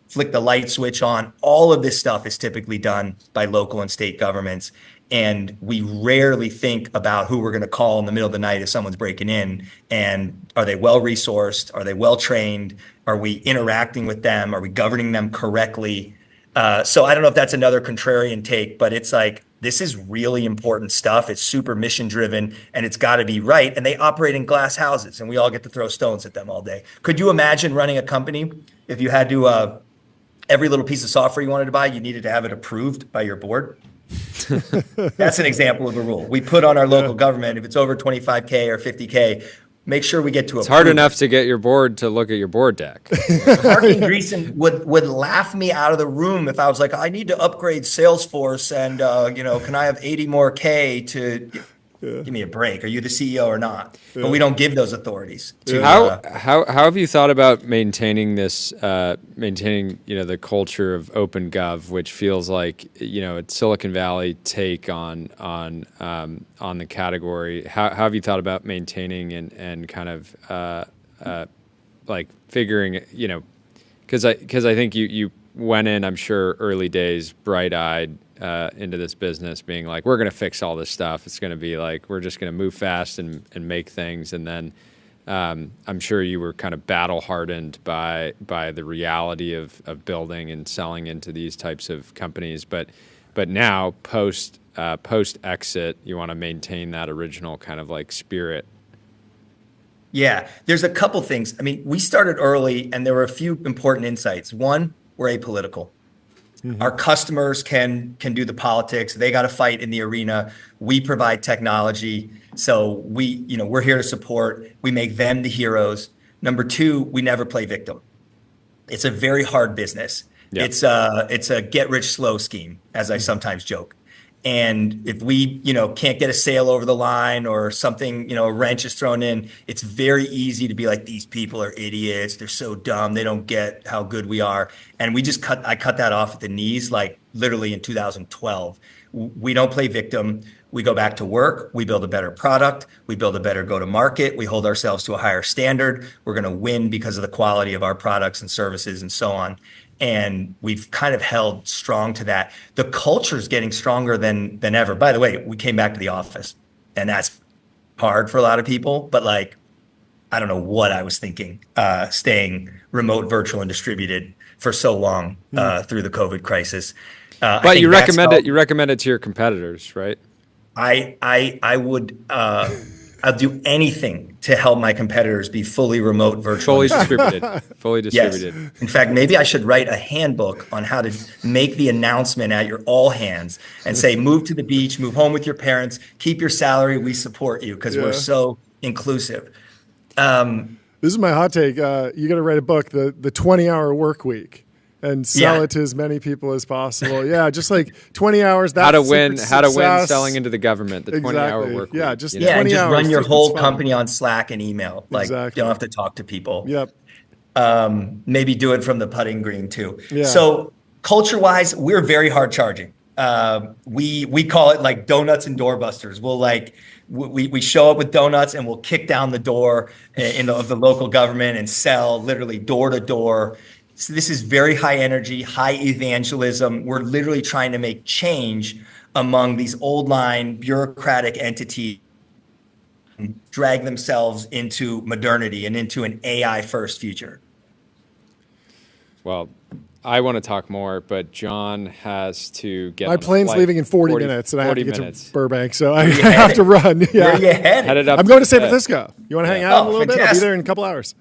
flick the light switch on, all of this stuff is typically done by local and state governments. And we rarely think about who we're going to call in the middle of the night if someone's breaking in. And are they well-resourced? Are they well-trained? Are we interacting with them? Are we governing them correctly? So I don't know if that's another contrarian take, but it's like, this is really important stuff. It's super mission-driven, and it's got to be right. And they operate in glass houses, and we all get to throw stones at them all day. Could you imagine running a company if you had to, every little piece of software you wanted to buy, you needed to have it approved by your board? That's an example of a rule. We put on our local government, if it's over 25K or 50K, make sure we get to It's hard enough to get your board to look at your board deck. Mark Greason would laugh me out of the room if I was like, I need to upgrade Salesforce and, can I have 80 more K to give me a break? Are you the CEO or not? Yeah. But we don't give those authorities. How have you thought about maintaining this, the culture of open gov, which feels like, it's Silicon Valley take on the category? How have you thought about maintaining and kind of like figuring, because I think you went in, I'm sure, early days, bright-eyed into this business, being like, we're going to fix all this stuff. It's going to be like, we're just going to move fast and make things. And then I'm sure you were kind of battle-hardened by the reality of building and selling into these types of companies. But now, post exit, you want to maintain that original kind of like spirit. Yeah, there's a couple things. I mean, we started early, and there were a few important insights. One, we're apolitical. Mm-hmm. Our customers can do the politics. They got to fight in the arena. We provide technology. So we're here to support. We make them the heroes. Number two, we never play victim. It's a very hard business. Yep. It's a get rich slow scheme, as I sometimes joke. And if we, can't get a sale over the line or something, a wrench is thrown in, it's very easy to be like, these people are idiots. They're so dumb. They don't get how good we are. And I cut that off at the knees, like literally in 2012. We don't play victim. We go back to work, we build a better product, we build a better go-to-market, we hold ourselves to a higher standard. We're going to win because of the quality of our products and services and so on. And we've kind of held strong to that. The culture is getting stronger than ever. By the way, we came back to the office, and that's hard for a lot of people, but like, I don't know what I was thinking, staying remote, virtual, and distributed for so long through the COVID crisis. But you recommend it. You recommend it to your competitors, right? I would. I'll do anything to help my competitors be fully remote, virtual, fully distributed. Fully distributed. Yes. In fact, maybe I should write a handbook on how to make the announcement at your all hands and say, move to the beach, move home with your parents, keep your salary, we support you because we're so inclusive. This is my hot take. You got to write a book, the 20-hour work week, and sell it to as many people as possible. Yeah, just like 20 hours. That's how to win selling into the government. The 20-hour work week. Yeah, just 20 and just hours. run your whole company on Slack and email. Like you don't have to talk to people. Yep. Maybe do it from the putting green too. Yeah. So culture-wise, we're very hard charging. We call it like donuts and doorbusters. We'll like. We show up with donuts and we'll kick down the door of the local government and sell literally door to door. So this is very high energy, high evangelism. We're literally trying to make change among these old line bureaucratic entities, drag themselves into modernity and into an AI first future. Well, I want to talk more, but John has to get. My plane's leaving in 40 minutes, and I have to get to Burbank, so I have headed? to run. Yeah. Where are you headed? Headed up I'm going to San Francisco. You want to hang out a little bit? I'll be fantastic. there in a couple hours.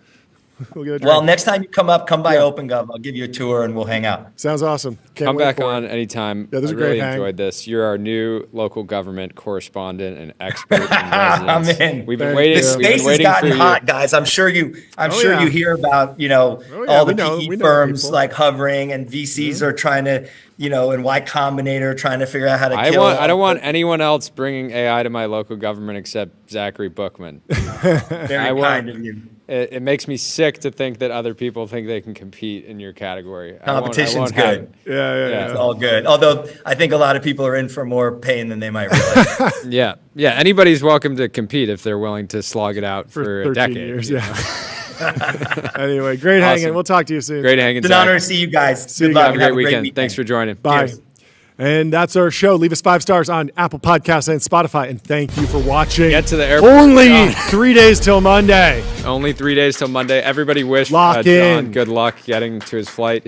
We'll get a drink. Well, next time you come by OpenGov, I'll give you a tour and we'll hang out. Sounds awesome. Can't Come wait back for on it. anytime. Yeah, this is I a great really hang. enjoyed this. You're our new local government correspondent and expert in I'm residence. in. We've been Thank waiting. you. The We've space been has waiting gotten for hot, you. guys. I'm sure you hear about, all the PE firms people. like hovering and VCs are trying to, and Y Combinator trying to figure out how to kill. I don't want anyone else bringing AI to my local government except Zachary Bookman. Very kind of you. It makes me sick to think that other people think they can compete in your category. Competition's I won't good. Yeah. It's all good. Although I think a lot of people are in for more pain than they might realize. Yeah. Anybody's welcome to compete if they're willing to slog it out for a 13 decade. years. Yeah. Anyway, great hanging. We'll talk to you soon. Great hanging. It's an honor to see you guys. you Good luck. Have a and great weekend. Thanks for joining. Bye. Cheers. And that's our show. Leave us 5 stars on Apple Podcasts and Spotify. And thank you for watching. Get to the airport. Only 3 days till Monday. Only 3 days till Monday. Everybody wish Lock John in. good luck getting to his flight.